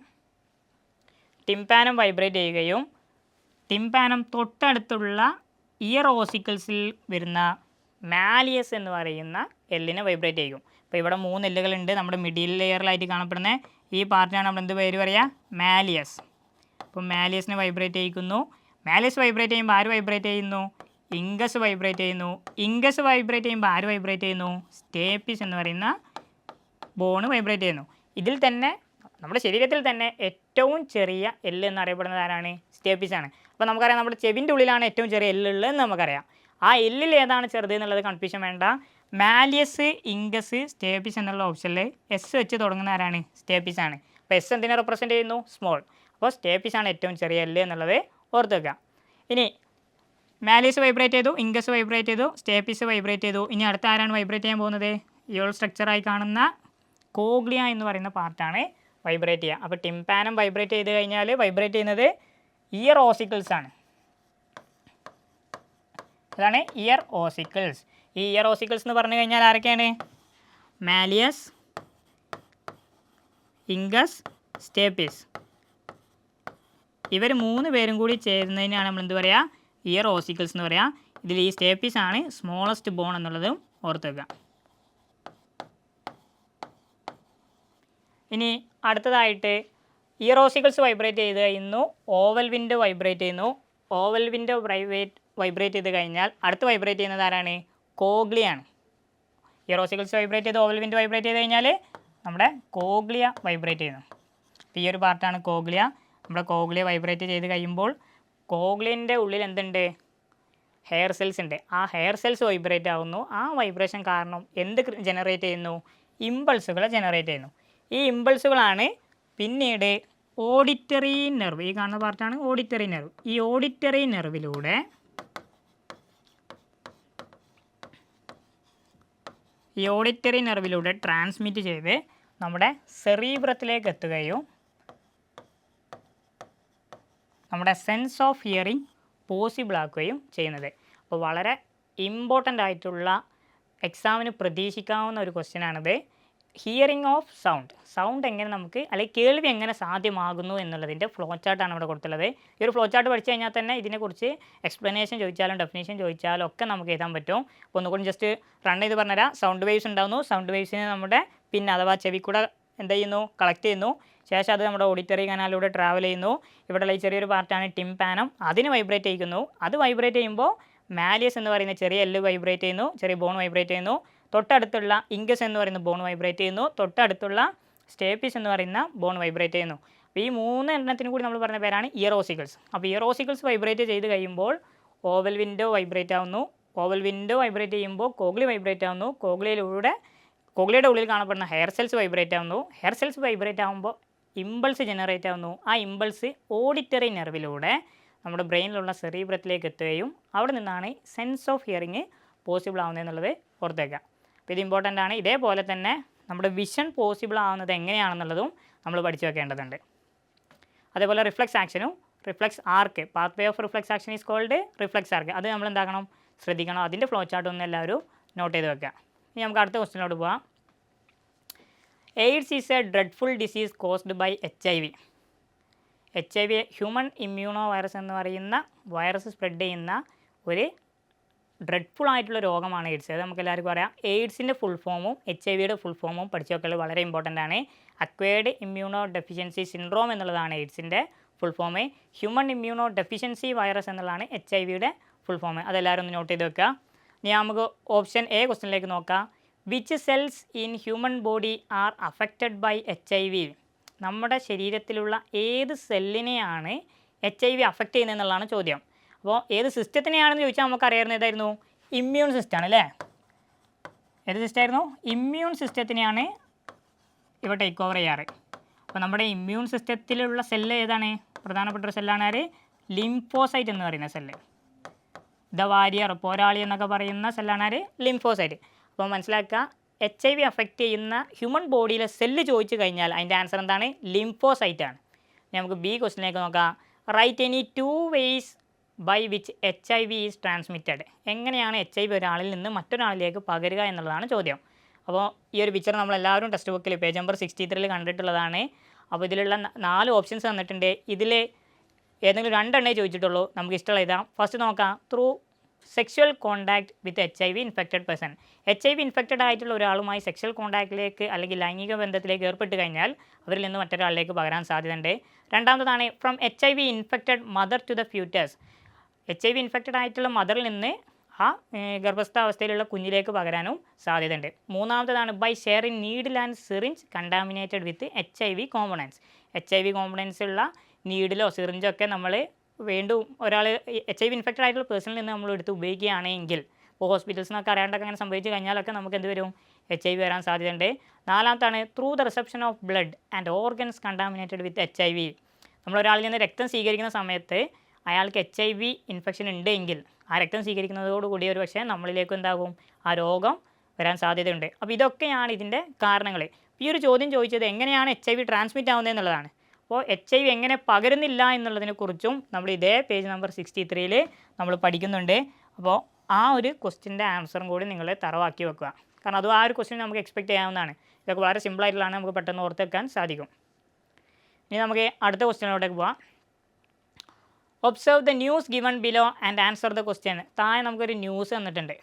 ടിംപാനം തൊട്ടടുത്തുള്ള ഇയർ ഓസിക്കിൾസിൽ വരുന്ന മാലിയസ് എന്ന് പറയുന്ന എല്ലിനെ വൈബ്രേറ്റ് ചെയ്യും. അപ്പോൾ ഇവിടെ 3 എല്ലുകളുണ്ട്. നമ്മുടെ മിഡിൽ ലെയറിലായിട്ട് കാണപ്പെടുന്ന ഈ പാർട്ടിനാണ് നമ്മൾ എന്ത് പേര് പറയുക, മാലിയസ്. അപ്പോൾ മാലിയസിനെ വൈബ്രേറ്റ് ചെയ്യിക്കുന്നു. മാലിയസ് വൈബ്രേറ്റ് ചെയ്യുമ്പോൾ ആര് വൈബ്രേറ്റ് ചെയ്യുന്നു, ഇംഗസ് വൈബ്രേറ്റ് ചെയ്യുന്നു. ഇംഗസ് വൈബ്രേറ്റ് ചെയ്യുമ്പോൾ ആര് വൈബ്രേറ്റ് ചെയ്യുന്നു, സ്റ്റേപ്പിസ് എന്ന് പറയുന്ന ബോണ് വൈബ്രേറ്റ് ചെയ്യുന്നു. ഇതിൽ തന്നെ നമ്മുടെ ശരീരത്തിൽ തന്നെ ഏറ്റവും ചെറിയ എല്ല് എന്നറിയപ്പെടുന്നത് ആരാണ്, സ്റ്റേപ്പിസ് ആണ്. അപ്പോൾ നമുക്കറിയാം നമ്മുടെ ചെവിൻ്റെ ഉള്ളിലാണ് ഏറ്റവും ചെറിയ എല്ലുള്ളതെന്ന് നമുക്കറിയാം. ആ എല്ലിൽ ഏതാണ് ചെറുത് എന്നുള്ളത് കൺഫ്യൂഷൻ വേണ്ട. മാലിയസ്, ഇംഗസ്, സ്റ്റേപ്പിസ് എന്നുള്ള ഓപ്ഷനിൽ എസ് വെച്ച് തുടങ്ങുന്ന ആരാണ്, സ്റ്റേപ്പിസ് ആണ്. അപ്പോൾ എസ് എന്തിനെ റെപ്രസെൻറ്റ് ചെയ്യുന്നു, സ്മോൾ. അപ്പോൾ സ്റ്റേപ്പിസ് ആണ് ഏറ്റവും ചെറിയ എല്ല് എന്നുള്ളത് ഓർത്ത് വെക്കുക. ഇനി മാലിയസ് വൈബ്രേറ്റ് ചെയ്തു, ഇംഗസ് വൈബ്രേറ്റ് ചെയ്തു, സ്റ്റേപ്പിസ് വൈബ്രേറ്റ് ചെയ്തു. ഇനി അടുത്ത ആരാണ് വൈബ്രേറ്റ് ചെയ്യാൻ പോകുന്നത്, ഈ ഒരു സ്ട്രക്ചറായി കാണുന്ന കോഗ്ലിയ എന്ന് പറയുന്ന പാർട്ടാണ് വൈബ്രേറ്റ് ചെയ്യുക. അപ്പോൾ ടിംപാനം വൈബ്രേറ്റ് ചെയ്ത് കഴിഞ്ഞാൽ വൈബ്രേറ്റ് ചെയ്യുന്നത് ഇയർ ഓസിക്കിൾസ് ആണ്. അതാണ് ഇയർ ഓസിക്കിൾസ്. ഈ ഇയർ ഓസിക്കിൾസ് എന്ന് പറഞ്ഞു കഴിഞ്ഞാൽ ആരൊക്കെയാണ്, മാലിയസ്, ഇംഗസ്, സ്റ്റേപ്പിസ്. ഇവർ 3 പേരും കൂടി ചേരുന്നതിനാണ് നമ്മൾ എന്ത് പറയുക, ഇയർ ഓസിക്കിൾസ് എന്ന് പറയുക. ഇതിൽ ഈ സ്റ്റേപ്പിസ് ആണ് സ്മോളസ്റ്റ് ബോൺ എന്നുള്ളതും ഓർത്ത് വെക്കുക. ഇനി അടുത്തതായിട്ട് ഇയർ ഓസിക്കിൾസ് വൈബ്രേറ്റ് ചെയ്ത് കഴിയുന്നു, ഓവൽ വിൻഡോ വൈബ്രേറ്റ് ചെയ്യുന്നു. ഓവൽ വിൻഡോ വൈബ്രേറ്റ് ചെയ്ത് കഴിഞ്ഞാൽ അടുത്ത് വൈബ്രേറ്റ് ചെയ്യുന്നത് ആരാണ്, കോഗ്ലിയാണ്. ഇയർ ഓസിക്കിൾസ് വൈബ്രേറ്റ് ചെയ്ത് ഓവൽ വിൻഡോ വൈബ്രേറ്റ് ചെയ്ത് കഴിഞ്ഞാൽ നമ്മുടെ കോഗ്ലിയ വൈബ്രേറ്റ് ചെയ്യുന്നു. ഈ ഒരു പാർട്ടാണ് കോഗ്ലിയ. നമ്മുടെ കോഗ്ലിയ വൈബ്രേറ്റ് ചെയ്ത് കഴിയുമ്പോൾ കോഗ്ലിയൻ്റെ ഉള്ളിൽ എന്തുണ്ട്, ഹെയർ സെൽസ് ഉണ്ട്. ആ ഹെയർ സെൽസ് വൈബ്രേറ്റ് ആവുന്നു. ആ വൈബ്രേഷൻ കാരണം എന്ത് ജനറേറ്റ് ചെയ്യുന്നു, ഇമ്പൾസുകളെ ജനറേറ്റ് ചെയ്യുന്നു. ഈ ഇമ്പൾസുകളാണ് പിന്നീട് ഓഡിറ്ററി നെർവ്, ഈ കാണുന്ന പാർട്ടാണ് ഓഡിറ്ററി നെർവ്. ഈ ഓഡിറ്ററി നെർവിലൂടെ ട്രാൻസ്മിറ്റ് ചെയ്ത് നമ്മുടെ സെറീബ്രത്തിലേക്ക് എത്തുകയും നമ്മുടെ സെൻസ് ഓഫ് ഹിയറിംഗ് പോസിബിൾ ആക്കുകയും ചെയ്യുന്നത്. അപ്പോൾ വളരെ ഇമ്പോർട്ടൻ്റ് ആയിട്ടുള്ള എക്സാമിന് പ്രതീക്ഷിക്കാവുന്ന ഒരു ക്വസ്റ്റ്യനാണിത്. ഹിയറിംഗ് ഓഫ് സൗണ്ട് എങ്ങനെ നമുക്ക്, അല്ലെങ്കിൽ കേൾവി എങ്ങനെ സാധ്യമാകുന്നു എന്നുള്ളതിൻ്റെ ഫ്ലോ ചാർട്ടാണ് ഇവിടെ കൊടുത്തുള്ളത്. ഈ ഒരു ഫ്ലോ ചാർട്ട് പഠിച്ചു കഴിഞ്ഞാൽ തന്നെ ഇതിനെക്കുറിച്ച് എക്സ്പ്ലനേഷൻ ചോദിച്ചാലും ഡെഫിനേഷൻ ചോദിച്ചാലും ഒക്കെ നമുക്ക് എഴുതാൻ പറ്റും. അപ്പോൾ ഒന്നുകൂടി ജസ്റ്റ് റൺ ചെയ്ത് പറഞ്ഞുതരാം. സൗണ്ട് വേവ്സ് ഉണ്ടാകുന്നു. സൗണ്ട് വേവ്സിനെ നമ്മുടെ അഥവാ ചെവി കൂടെ എന്ത് ചെയ്യുന്നു, കളക്ട് ചെയ്യുന്നു. ശേഷം അത് നമ്മുടെ ഓഡിറ്ററി കനാലിലൂടെ ട്രാവൽ ചെയ്യുന്നു. ഇവിടെയുള്ള ഈ ചെറിയൊരു പാർട്ടാണ് ടിംപാനം, അതിന് വൈബ്രേറ്റ് ചെയ്യിക്കുന്നു. അത് വൈബ്രേറ്റ് ചെയ്യുമ്പോൾ മാലിയസ് എന്ന് പറയുന്ന ചെറിയ എല്ല് വൈബ്രേറ്റ് ചെയ്യുന്നു, ചെറിയ ബോൺ വൈബ്രേറ്റ് ചെയ്യുന്നു. തൊട്ടടുത്തുള്ള ഇംഗസ് എന്ന് പറയുന്ന ബോൺ വൈബ്രേറ്റ് ചെയ്യുന്നു. തൊട്ടടുത്തുള്ള സ്റ്റേപ്പിസ് എന്ന് പറയുന്ന ബോൺ വൈബ്രേറ്റ് ചെയ്യുന്നു. അപ്പോൾ ഈ 3 എണ്ണത്തിന് കൂടി നമ്മൾ പറഞ്ഞ പേരാണ് ഇയർ ഓസിക്കിൾസ്. അപ്പോൾ ഇയർ ഓസിക്കിൾസ് വൈബ്രേറ്റ് ചെയ്ത് കഴിയുമ്പോൾ ഓവൽ വിൻഡോ വൈബ്രേറ്റ് ആവുന്നു. ഓവൽ വിൻഡോ വൈബ്രേറ്റ് ചെയ്യുമ്പോൾ കോഗ്ലി വൈബ്രേറ്റ് ആവുന്നു. കോഗ്ലിയുടെ ഉള്ളിൽ കാണപ്പെടുന്ന ഹെയർ സെൽസ് വൈബ്രേറ്റ് ആവുന്നു. ഹെയർ സെൽസ് വൈബ്രേറ്റ് ആകുമ്പോൾ ഇമ്പൾസ് ജനറേറ്റ് ആവുന്നു. ആ ഇമ്പൾസ് ഓഡിറ്ററി നെർവിലൂടെ നമ്മുടെ ബ്രെയിനിലുള്ള സെറീബ്രത്തിലേക്ക് എത്തുകയും അവിടെ നിന്നാണ് സെൻസ് ഓഫ് ഹിയറിംഗ് പോസിബിൾ ആവുന്നത് എന്നുള്ളത് ഓർത്തേക്കാം. അപ്പോൾ ഇത് ഇമ്പോർട്ടൻ്റ് ആണ്. ഇതേപോലെ തന്നെ നമ്മുടെ വിഷൻ പോസിബിൾ ആവുന്നത് എങ്ങനെയാണെന്നുള്ളതും നമ്മൾ പഠിച്ചു വെക്കേണ്ടതുണ്ട്. അതേപോലെ റിഫ്ലക്സ് ആക്ഷനും reflex arc, path way of reflex action is called reflex arc. അത് നമ്മൾ എന്താക്കണം, ശ്രദ്ധിക്കണം. അതിൻ്റെ ഫ്ലോ ചാർട്ട് ഒന്ന് എല്ലാവരും നോട്ട് ചെയ്ത് വെക്കുക. ഇനി നമുക്ക് അടുത്ത ക്വസ്റ്റ്യനിലോട്ട് പോകാം. AIDS is a dreadful disease caused by HIV. HIV human immuno virus എന്ന് പറയുന്ന വൈറസ് സ്പ്രെഡ് ചെയ്യുന്ന ഒരു ഡ്രെഡ്ഫുൾ ആയിട്ടുള്ള രോഗമാണ് എയ്ഡ്സ്. അത് നമുക്ക് എല്ലാവർക്കും അറിയാം. എയ്ഡ്സിൻ്റെ ഫുൾ ഫോമും HIV ഫുൾ ഫോമും പഠിച്ചു വെക്കൽ വളരെ ഇമ്പോർട്ടൻ്റ് ആണ്. അക്വയർഡ് ഇമ്മ്യൂണോ ഡെഫിഷ്യൻസി സിൻഡ്രോം എന്നുള്ളതാണ് എയ്ഡ്സിൻ്റെ full form. Human immuno deficiency virus എന്നുള്ളതാണ് HIV ഫുൾ ഫോം. അതെല്ലാവരും ഒന്ന് നോട്ട് ചെയ്ത് വെക്കുക. ഇനി നമുക്ക് ഓപ്ഷൻ എ ക്വസ്റ്റ്യനിലേക്ക് നോക്കാം. Which cells in human body are affected by HIV? നമ്മുടെ ശരീരത്തിലുള്ള ഏത് സെല്ലിനെയാണ് HIV അഫക്റ്റ് ചെയ്യുന്നത് എന്നുള്ളതാണ് ചോദ്യം. അപ്പോൾ ഏത് സിസ്റ്റത്തിനെയാണെന്ന് ചോദിച്ചാൽ നമുക്കറിയാവുന്ന ഏതായിരുന്നു, ഇമ്മ്യൂൺ സിസ്റ്റമാണ് അല്ലേ. ഏത് സിസ്റ്റമായിരുന്നു, ഇമ്മ്യൂൺ സിസ്റ്റത്തിനെയാണ് ഇവ ടേക്ക് ഓവർ ചെയ്യാറ്. അപ്പോൾ നമ്മുടെ ഇമ്മ്യൂൺ സിസ്റ്റത്തിലുള്ള സെല്ല് ഏതാണ്, പ്രധാനപ്പെട്ട ഒരു സെല്ലാണ് ആര്, ലിംഫോസൈറ്റ് എന്ന് പറയുന്ന സെല്ല്. ദ വാരിയർ, പോരാളി എന്നൊക്കെ പറയുന്ന സെല്ലാണ് ആര്, ലിംഫോസൈറ്റ്. അപ്പോൾ മനസ്സിലാക്കുക, HIV അഫക്റ്റ് ചെയ്യുന്ന ഹ്യൂമൻ ബോഡിയിലെ സെല്ല് ചോദിച്ചു കഴിഞ്ഞാൽ അതിൻ്റെ ആൻസർ എന്താണ്, ലിംഫോസൈറ്റ് ആണ്. നമുക്ക് ബി ക്വസ്റ്റിനിലേക്ക് നോക്കാം. Write any 2 ways by which HIV is transmitted. എങ്ങനെയാണ് HIV ഒരാളിൽ നിന്ന് മറ്റൊരാളിലേക്ക് പകരുക എന്നുള്ളതാണ് ചോദ്യം. അപ്പോൾ ഈ ഒരു പിക്ചർ നമ്മളെല്ലാവരും ടെക്സ്റ്റ് ബുക്കിൽ പേജ് നമ്പർ 63 കണ്ടിട്ടുള്ളതാണ്. അപ്പോൾ ഇതിലുള്ള 4 ഓപ്ഷൻസ് തന്നിട്ടുണ്ട്. ഇതിൽ ഏതെങ്കിലും 2 എണ്ണേ ചോദിച്ചിട്ടുള്ളൂ. നമുക്ക് ഇഷ്ടമുള്ള ഇതാ. ഫസ്റ്റ് നോക്കാം. ത്രൂ സെക്ഷൽ കോൺടാക്ട് വിത്ത് HIV infected person. HIV infected ആയിട്ടുള്ള ഒരാളുമായി സെക്ഷൽ കോൺടാക്റ്റിലേക്ക് അല്ലെങ്കിൽ ലൈംഗിക ബന്ധത്തിലേക്ക് ഏർപ്പെട്ട് കഴിഞ്ഞാൽ അവരിൽ നിന്ന് മറ്റൊരാളിലേക്ക് പകരാൻ സാധ്യതയുണ്ട്. രണ്ടാമതാണ് from HIV infected mother to the foetus. HIV infected ആയിട്ടുള്ള മദറിൽ നിന്ന് ആ ഗർഭസ്ഥാവസ്ഥയിലുള്ള കുഞ്ഞിലേക്ക് പകരാനും സാധ്യതയുണ്ട്. മൂന്നാമത്തേതാണ് by sharing needle and syringe contaminated with HIV components. HIV components ഉള്ള നീഡിലോ സിറിഞ്ചോ ഒക്കെ നമ്മൾ വീണ്ടും ഒരാൾ HIV ഇൻഫെക്റ്റഡ് ആയിട്ടുള്ള പേഴ്സണിൽ നിന്ന് നമ്മൾ എടുത്ത് ഉപയോഗിക്കുകയാണെങ്കിൽ, ഇപ്പോൾ ഹോസ്പിറ്റൽസിനൊക്കെ അറിയാണ്ടൊക്കെ അങ്ങനെ സംഭവിച്ചു കഴിഞ്ഞാലൊക്കെ നമുക്ക് എന്ത് വരും, HIV വരാൻ സാധ്യതയുണ്ട്. നാലാമത്താണ് through the reception of blood and organs contaminated with HIV. നമ്മൾ ഒരാളിൽ നിന്ന് രക്തം സ്വീകരിക്കുന്ന സമയത്ത് അയാൾക്ക് HIV ഇൻഫെക്ഷൻ ഉണ്ടെങ്കിൽ ആ രക്തം സ്വീകരിക്കുന്നതോടുകൂടി ഒരു പക്ഷേ നമ്മളിലേക്ക് എന്താകും, ആ രോഗം വരാൻ സാധ്യതയുണ്ട്. അപ്പോൾ ഇതൊക്കെയാണ് ഇതിൻ്റെ കാരണങ്ങൾ. ഈ ഒരു ചോദ്യം ചോദിച്ചത് എങ്ങനെയാണ് HIV ട്രാൻസ്മിറ്റ് ആവുന്നത് എന്നുള്ളതാണ്. അപ്പോൾ HIV എങ്ങനെ പകരുന്നില്ല എന്നുള്ളതിനെക്കുറിച്ചും നമ്മൾ ഇതേ പേജ് നമ്പർ 63 നമ്മൾ പഠിക്കുന്നുണ്ട്. അപ്പോൾ ആ ഒരു ക്വസ്റ്റിൻ്റെ ആൻസറും കൂടി നിങ്ങൾ തറവാക്കി വെക്കുക. കാരണം അതും ആ ഒരു ക്വസ്റ്റ്യൻ നമുക്ക് എക്സ്പെക്റ്റ് ചെയ്യാവുന്നതാണ്. ഇതൊക്കെ വളരെ സിമ്പിളായിട്ടുള്ളതാണ്, നമുക്ക് പെട്ടെന്ന് ഓർത്ത് വെക്കാൻ സാധിക്കും. ഇനി നമുക്ക് അടുത്ത ക്വസ്റ്റ്യനിലോട്ടേക്ക് പോവാം. Observe the news given below and answer the question. താഴെ നമുക്കൊരു ന്യൂസ് തന്നിട്ടുണ്ട്.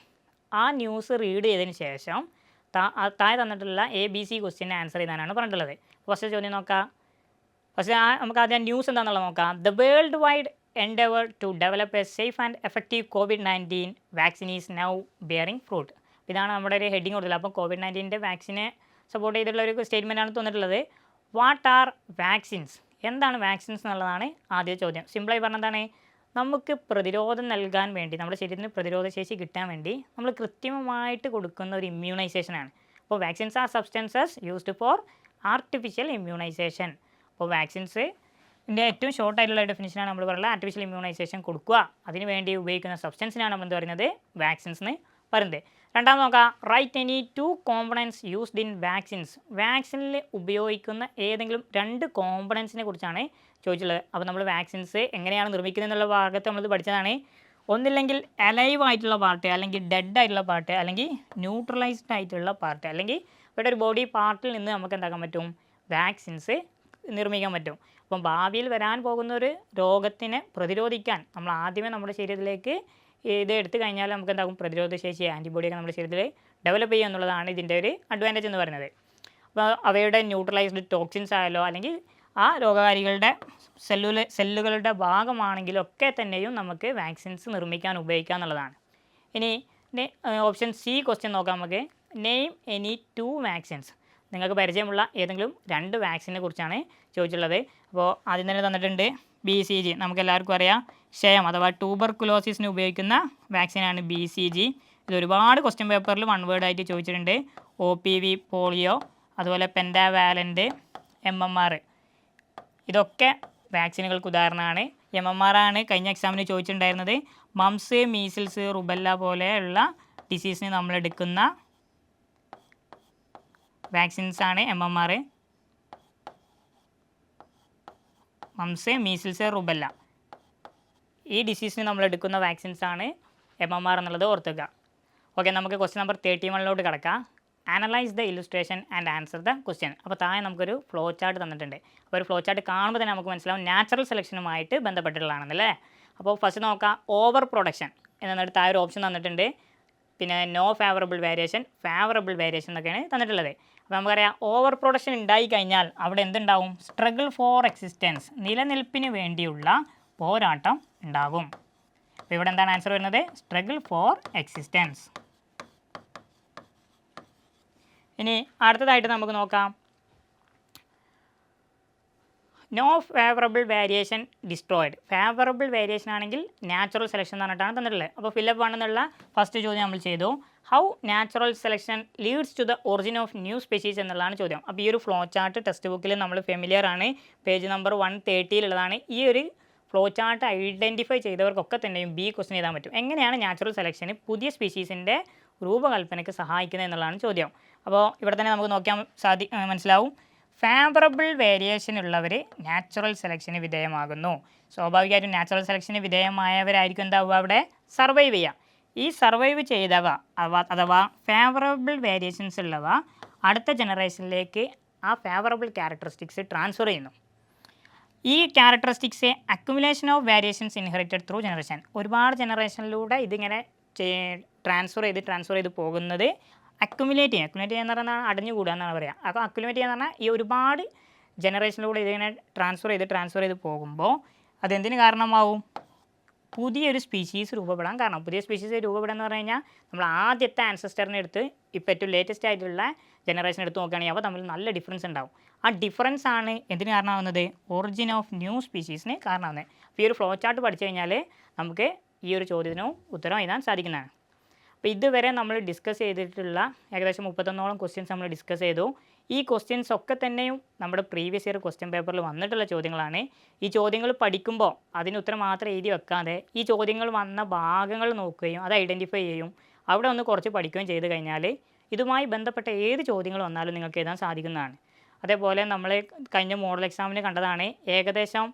ആ ന്യൂസ് റീഡ് ചെയ്തതിന് ശേഷം താഴെ തന്നിട്ടുള്ള ABC ക്വസ്റ്റ്യൻ്റെ ആൻസർ ചെയ്താനാണ് പറഞ്ഞിട്ടുള്ളത്. ഫസ്റ്റ് ചോദ്യം നോക്കാം. ഫസ്റ്റ് നമുക്ക് ആദ്യം ന്യൂസ് എന്താണെന്നുള്ളത് നോക്കാം. The world wide endeavour to develop a safe and effective COVID-19 vaccine is now bearing fruit. ഇതാണ് നമ്മുടെ ഒരു ഹെഡിങ് കൊടുത്തത്. അപ്പോൾ COVID-19 വാക്സിനെ സപ്പോർട്ട് ചെയ്തിട്ടുള്ള ഒരു സ്റ്റേറ്റ്മെൻറ്റാണ് തന്നിട്ടുള്ളത്. വാട്ട് ആർ വാക്സിൻസ്, എന്താണ് വാക്സിൻസ് എന്നുള്ളതാണ് ആദ്യ ചോദ്യം. സിമ്പിളായി പറഞ്ഞതാണ്, നമുക്ക് പ്രതിരോധം നൽകാൻ വേണ്ടി, നമ്മുടെ ശരീരത്തിന് പ്രതിരോധശേഷി കിട്ടാൻ വേണ്ടി നമ്മൾ കൃത്രിമമായിട്ട് കൊടുക്കുന്ന ഒരു ഇമ്മ്യൂണൈസേഷനാണ്. അപ്പോൾ vaccines are substances used for artificial immunisation. അപ്പോൾ വാക്സിൻസ് ഇതിൻ്റെ ഏറ്റവും ഷോർട്ടായിട്ടുള്ള ഡെഫിനിഷനാണ് നമ്മൾ പറയുന്നത് ആർട്ടിഫിഷ്യൽ ഇമ്മ്യൂണൈസേഷൻ കൊടുക്കുക. അതിന് വേണ്ടി ഉപയോഗിക്കുന്ന സബ്സ്റ്റൻസിനാണ് നമ്മൾ എന്ത് പറയുന്നത് വാക്സിൻസ് എന്ന് പറയുന്നത്. രണ്ടാമത് നോക്കാം, write any 2 components used in vaccines. വാക്സിനിൽ ഉപയോഗിക്കുന്ന ഏതെങ്കിലും 2 കോമ്പണൻസിനെ കുറിച്ചാണ് ചോദിച്ചുള്ളത്. അപ്പോൾ നമ്മൾ വാക്സിൻസ് എങ്ങനെയാണ് നിർമ്മിക്കുന്നത് എന്നുള്ള ഭാഗത്ത് നമ്മളിത് പഠിച്ചതാണ്. ഒന്നില്ലെങ്കിൽ അലൈവ് ആയിട്ടുള്ള പാർട്ട്, അല്ലെങ്കിൽ ഡെഡ് ആയിട്ടുള്ള പാർട്ട്, അല്ലെങ്കിൽ ന്യൂട്രലൈസ്ഡ് ആയിട്ടുള്ള പാർട്ട്, അല്ലെങ്കിൽ ഇവിടെ ഒരു ബോഡി പാർട്ടിൽ നിന്ന് നമുക്ക് എന്താക്കാൻ പറ്റും വാക്സിൻസ് നിർമ്മിക്കാൻ പറ്റും. അപ്പം ഭാവിയിൽ വരാൻ പോകുന്ന ഒരു രോഗത്തിനെ പ്രതിരോധിക്കാൻ നമ്മൾ ആദ്യമേ നമ്മുടെ ശരീരത്തിലേക്ക് ഇത് എടുത്തു കഴിഞ്ഞാൽ നമുക്ക് എന്താകും പ്രതിരോധശേഷി ആൻറ്റിബോഡിയൊക്കെ നമ്മുടെ ശരീരത്തിൽ ഡെവലപ്പ് ചെയ്യുക എന്നുള്ളതാണ് ഇതിൻ്റെ ഒരു അഡ്വാൻറ്റേജ് എന്ന് പറയുന്നത്. അപ്പോൾ അവയുടെ ന്യൂട്രലൈസ്ഡ് ടോക്സിൻസ് ആയാലോ അല്ലെങ്കിൽ ആ രോഗകാരികളുടെ സെല്ലുകളുടെ ഭാഗമാണെങ്കിലൊക്കെ തന്നെയും നമുക്ക് വാക്സിൻസ് നിർമ്മിക്കാൻ ഉപയോഗിക്കുക എന്നുള്ളതാണ്. ഇനി ഓപ്ഷൻ സി ക്വസ്റ്റ്യൻ നോക്കാം നമുക്ക്. Name any 2 vaccines. നിങ്ങൾക്ക് പരിചയമുള്ള ഏതെങ്കിലും 2 വാക്സിനെ കുറിച്ചാണ് ചോദിച്ചുള്ളത്. അപ്പോൾ ആദ്യം തന്നെ തന്നിട്ടുണ്ട് BCG. നമുക്ക് എല്ലാവർക്കും അറിയാം ക്ഷയം അഥവാ ട്യൂബർകുലോസിസിന് ഉപയോഗിക്കുന്ന വാക്സിനാണ് BCG. ഇത് ഒരുപാട് ക്വസ്റ്റ്യൻ പേപ്പറിൽ 1 വേർഡ് ആയിട്ട് ചോദിച്ചിട്ടുണ്ട്. OPV പോളിയോ, അതുപോലെ പെൻഡാവാലൻ്റ്, MMR. ഇതൊക്കെ വാക്സിനുകൾക്ക് ഉദാഹരണമാണ്. MMR ആണ് കഴിഞ്ഞ എക്സാമിന് ചോദിച്ചിട്ടുണ്ടായിരുന്നത്. മംസ്, മീസിൽസ്, റുബല്ല പോലെയുള്ള ഡിസീസിന് നമ്മളെടുക്കുന്ന വാക്സിൻസാണ് MMR. മംസ്, മീസിൽസ്, റുബല്ല ഈ ഡിസീസിന് നമ്മളെടുക്കുന്ന വാക്സിൻസാണ് MMR എന്നുള്ളത് ഓർത്തുക. ഓക്കെ, നമുക്ക് ക്വസ്റ്റ്യൻ നമ്പർ 31 കിടക്കാം. Analyse the illustration and answer the question. അപ്പോൾ താഴെ നമുക്കൊരു ഫ്ലോ ചാർട്ട് തന്നിട്ടുണ്ട്. അപ്പോൾ ഒരു ഫ്ലോ ചാർട്ട് കാണുമ്പോൾ തന്നെ നമുക്ക് മനസ്സിലാവും നാച്ചുറൽ സെലക്ഷനുമായിട്ട് ബന്ധപ്പെട്ടിട്ടുള്ളതാണെന്നല്ലേ. അപ്പോൾ ഫസ്റ്റ് നോക്കാം, ഓവർ പ്രൊഡക്ഷൻ എന്നിട്ട് താഴെ ഒരു ഓപ്ഷൻ തന്നിട്ടുണ്ട്. പിന്നെ no favourable variation, favourable variation എന്നൊക്കെയാണ് തന്നിട്ടുള്ളത്. അപ്പോൾ നമുക്കറിയാം ഓവർ പ്രൊഡക്ഷൻ ഉണ്ടായി കഴിഞ്ഞാൽ അവിടെ എന്തുണ്ടാവും? സ്ട്രഗിൾ ഫോർ എക്സിസ്റ്റൻസ്, നിലനിൽപ്പിന് വേണ്ടിയുള്ള പോരാട്ടം ഉണ്ടാകും. അപ്പോൾ ഇവിടെ എന്താണ് ആൻസർ വരുന്നത്? Struggle for existence. ഇനി അടുത്തതായിട്ട് നമുക്ക് നോക്കാം, no favourable variation destroyed. Favourable variation ആണെങ്കിൽ നാച്ചുറൽ സെലക്ഷൻ എന്ന് പറഞ്ഞിട്ടാണ് തന്നിട്ടുള്ളത്. അപ്പോൾ ഫില്ലപ്പ് ആണെന്നുള്ള ഫസ്റ്റ് ചോദ്യം നമ്മൾ ചെയ്തു. How natural selection leads to the origin of new species എന്നുള്ളതാണ് ചോദ്യം. അപ്പോൾ ഈ ഒരു ഫ്ലോ ചാർട്ട് ടെക്സ്റ്റ് ബുക്കിൽ നമ്മൾ ഫെമിലിയർ ആണ്. പേജ് നമ്പർ 130 ഈ ഒരു ഫ്ലോ ചാർട്ട് ഐഡൻറ്റിഫൈ ചെയ്തവർക്കൊക്കെ തന്നെയും B ക്വസ്റ്റ്യൻ എഴുതാൻ പറ്റും. എങ്ങനെയാണ് നാച്ചുറൽ സെലക്ഷന് പുതിയ സ്പീഷീസിൻ്റെ രൂപകൽപ്പനയ്ക്ക് സഹായിക്കുന്നത് എന്നുള്ളതാണ് ചോദ്യം. അപ്പോൾ ഇവിടെ തന്നെ നമുക്ക് നോക്കിയാൽ മനസ്സിലാവും. ഫേവറബിൾ വേരിയേഷൻ ഉള്ളവർ നാച്ചുറൽ സെലക്ഷന് വിധേയമാകുന്നു. സ്വാഭാവികമായിട്ടും നാച്ചുറൽ സെലക്ഷന് വിധേയമായവരായിരിക്കും എന്താവുക അവിടെ സർവൈവ് ചെയ്യുക. ഈ സർവൈവ് ചെയ്തവ അഥവാ ഫേവറബിൾ വേരിയേഷൻസ് ഉള്ളവ അടുത്ത ജനറേഷനിലേക്ക് ആ ഫേവറബിൾ ക്യാരക്ടറിസ്റ്റിക്സ് ട്രാൻസ്ഫർ ചെയ്യുന്നു. ഈ characteristics accumulation of variations inherited through generation. ഒരുപാട് ജനറേഷനിലൂടെ ഇതിങ്ങനെ ട്രാൻസ്ഫർ ചെയ്ത് പോകുന്നത് അക്യുമുലേറ്റ് ചെയ്യുക എന്ന് പറഞ്ഞാൽ അടഞ്ഞുകൂടുക എന്നാണ് പറയുക. അപ്പോൾ അക്യുമുലേറ്റ് ചെയ്യുക എന്ന് പറഞ്ഞാൽ ഈ ഒരുപാട് ജനറേഷനിലൂടെ ഇതിങ്ങനെ ട്രാൻസ്ഫർ ചെയ്ത് പോകുമ്പോൾ അതെന്തിന് കാരണമാവും? പുതിയൊരു സ്പീഷീസ് രൂപപ്പെടാൻ കാരണം. പുതിയ സ്പീഷീസ് രൂപപ്പെടുക എന്ന് പറഞ്ഞു കഴിഞ്ഞാൽ നമ്മൾ ആദ്യത്തെ ആൻസസ്റ്ററിനെ എടുത്ത് ഇപ്പോൾ ഏറ്റവും ലേറ്റസ്റ്റ് ആയിട്ടുള്ള ജനറേഷൻ എടുത്ത് നോക്കുകയാണെങ്കിൽ അവ തമ്മിൽ നല്ല ഡിഫറൻസ് ഉണ്ടാവും. ആ ഡിഫറൻസ് ആണ് എന്തിന് കാരണമാകുന്നത്? ഒറിജിൻ ഓഫ് ന്യൂ സ്പീഷീസിന് കാരണമാകുന്നത്. അപ്പോൾ ഈ ഒരു ഫ്ലോ ചാർട്ട് പഠിച്ചു കഴിഞ്ഞാൽ നമുക്ക് ഈ ഒരു ചോദ്യത്തിനും ഉത്തരം എഴുതാൻ സാധിക്കുന്നതാണ്. അപ്പോൾ ഇതുവരെ നമ്മൾ ഡിസ്കസ് ചെയ്തിട്ടുള്ള ഏകദേശം 31ഓളം ക്വസ്റ്റ്യൻസ് നമ്മൾ ഡിസ്കസ് ചെയ്തു. ഈ ക്വസ്റ്റ്യൻസ് ഒക്കെ തന്നെയും നമ്മുടെ പ്രീവിയസ് ഇയർ ക്വസ്റ്റ്യൻ പേപ്പറിൽ വന്നിട്ടുള്ള ചോദ്യങ്ങളാണ്. ഈ ചോദ്യങ്ങൾ പഠിക്കുമ്പോൾ അതിന് ഉത്തരം മാത്രം എഴുതി വെക്കാതെ ഈ ചോദ്യങ്ങൾ വന്ന ഭാഗങ്ങൾ നോക്കുകയും അത് ഐഡൻറ്റിഫൈ ചെയ്യും അവിടെ ഒന്ന് കുറച്ച് പഠിക്കുകയും ചെയ്ത് കഴിഞ്ഞാൽ ഇതുമായി ബന്ധപ്പെട്ട ഏത് ചോദ്യങ്ങൾ വന്നാലും നിങ്ങൾക്ക് എഴുതാൻ സാധിക്കുന്നതാണ്. അതേപോലെ നമ്മൾ കഴിഞ്ഞ മോഡൽ എക്സാമിന് കണ്ടതാണ്, ഏകദേശം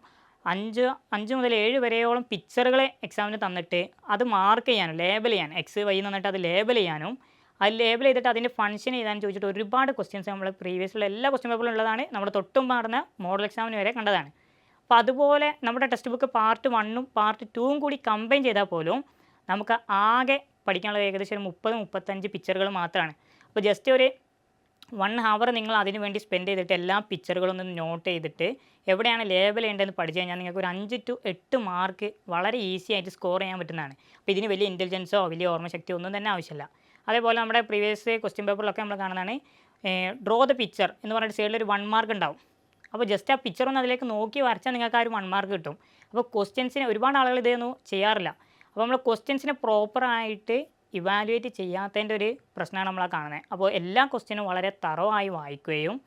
5 മുതൽ 7 വരെയോളം പിക്ചറുകൾ എക്സാമിന് തന്നിട്ട് അത് മാർക്ക് ചെയ്യാനും ലേബൽ ചെയ്യാൻ XY എന്നിട്ട് അത് ലേബൽ ചെയ്യാനും അത് ലേബൽ ചെയ്തിട്ട് അതിൻ്റെ ഫംഗ്ഷൻ എഴുതാനും ചോദിച്ചിട്ട് ഒരുപാട് ക്വസ്റ്റ്യൻസ് നമ്മൾ പ്രീവിയസിലുള്ള എല്ലാ ക്വസ്റ്റ്യൻ പേപ്പറിലും ഉള്ളതാണ്. നമ്മുടെ തൊട്ടും നടന്ന മോഡൽ എക്സാമിന് വരെ കണ്ടതാണ്. അപ്പോൾ അതുപോലെ നമ്മുടെ ടെക്സ്റ്റ് ബുക്ക് പാർട്ട് 1ഉം പാർട്ട് 2ഉം കൂടി കമ്പൈൻ ചെയ്താൽ പോലും നമുക്ക് ആകെ പഠിക്കാനുള്ള ഏകദേശം ഒരു 30-35 പിക്ചറുകൾ മാത്രമാണ്. അപ്പോൾ ജസ്റ്റ് ഒരു 1 hour നിങ്ങൾ അതിന് വേണ്ടി സ്പെൻഡ് ചെയ്തിട്ട് എല്ലാ പിക്ചറുകളൊന്നും നോട്ട് ചെയ്തിട്ട് എവിടെയാണ് ലേബൽ ചെയ്യേണ്ടതെന്ന് പഠിച്ചു കഴിഞ്ഞാൽ നിങ്ങൾക്ക് ഒരു 5 to 8 മാർക്ക് വളരെ ഈസി ആയിട്ട് സ്കോർ ചെയ്യാൻ പറ്റുന്നതാണ്. അപ്പോൾ ഇതിന് വലിയ ഇൻ്റലിജൻസോ വലിയ ഓർമ്മശക്തിയോ ഒന്നും തന്നെ ആവശ്യമില്ല. അതേപോലെ നമ്മുടെ പ്രീവിയസ് ക്വസ്റ്റ്യൻ പേപ്പറിലൊക്കെ നമ്മൾ കാണുന്നതാണ് ഡ്രോ ദ പിക്ചർ എന്ന് പറഞ്ഞിട്ട് സൈഡിൽ ഒരു 1 മാർക്ക് ഉണ്ടാവും. അപ്പോൾ ജസ്റ്റ് ആ പിക്ചർ ഒന്ന് അതിലേക്ക് നോക്കി വരച്ചാൽ നിങ്ങൾക്ക് ആ ഒരു 1 മാർക്ക് കിട്ടും. അപ്പോൾ ക്വസ്റ്റ്യൻസിന് ഒരുപാട് ആളുകൾ ഇതൊന്നും ചെയ്യാറില്ല. അപ്പോൾ നമ്മൾ ക്വസ്റ്റ്യൻസിനെ പ്രോപ്പറായിട്ട് ഇവാലുവേറ്റ് ചെയ്യാത്തതിൻ്റെ ഒരു പ്രശ്നമാണ് നമ്മൾ കാണുന്നത്. അപ്പോൾ എല്ലാ ക്വസ്റ്റ്യനും വളരെ തറവായി വായിക്കുകയും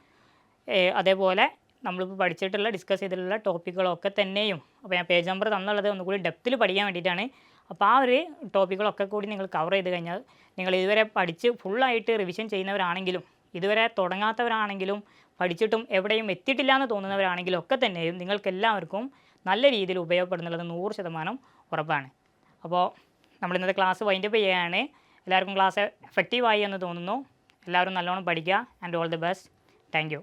അതേപോലെ നമ്മളിപ്പോൾ പഠിച്ചിട്ടുള്ള ഡിസ്കസ് ചെയ്തിട്ടുള്ള ടോപ്പിക്കുകളൊക്കെ തന്നെയും അപ്പോൾ ഞാൻ പേജ് നമ്പർ തന്നുള്ളത് ഒന്നുകൂടി ഡെപ്തിൽ പഠിക്കാൻ വേണ്ടിയിട്ടാണ്. അപ്പോൾ ആ ഒരു ടോപ്പിക്കുകളൊക്കെ കൂടി നിങ്ങൾ കവർ ചെയ്ത് കഴിഞ്ഞാൽ നിങ്ങൾ ഇതുവരെ പഠിച്ച് ഫുള്ളായിട്ട് റിവിഷൻ ചെയ്യുന്നവരാണെങ്കിലും ഇതുവരെ തുടങ്ങാത്തവരാണെങ്കിലും പഠിച്ചിട്ടും എവിടെയും എത്തിയിട്ടില്ല എന്ന് തോന്നുന്നവരാണെങ്കിലും ഒക്കെ തന്നെയും നിങ്ങൾക്കെല്ലാവർക്കും നല്ല രീതിയിൽ ഉപയോഗപ്പെടുന്നുള്ളത് 100% ഉറപ്പാണ്. അപ്പോൾ നമ്മൾ ഇന്നത്തെ ക്ലാസ് വൈൻഡപ്പ് ചെയ്യുകയാണ്. എല്ലാവർക്കും ക്ലാസ് എഫക്റ്റീവായി എന്ന് തോന്നുന്നു. എല്ലാവരും നല്ലോണം പഠിക്കുക. And all the best. Thank you.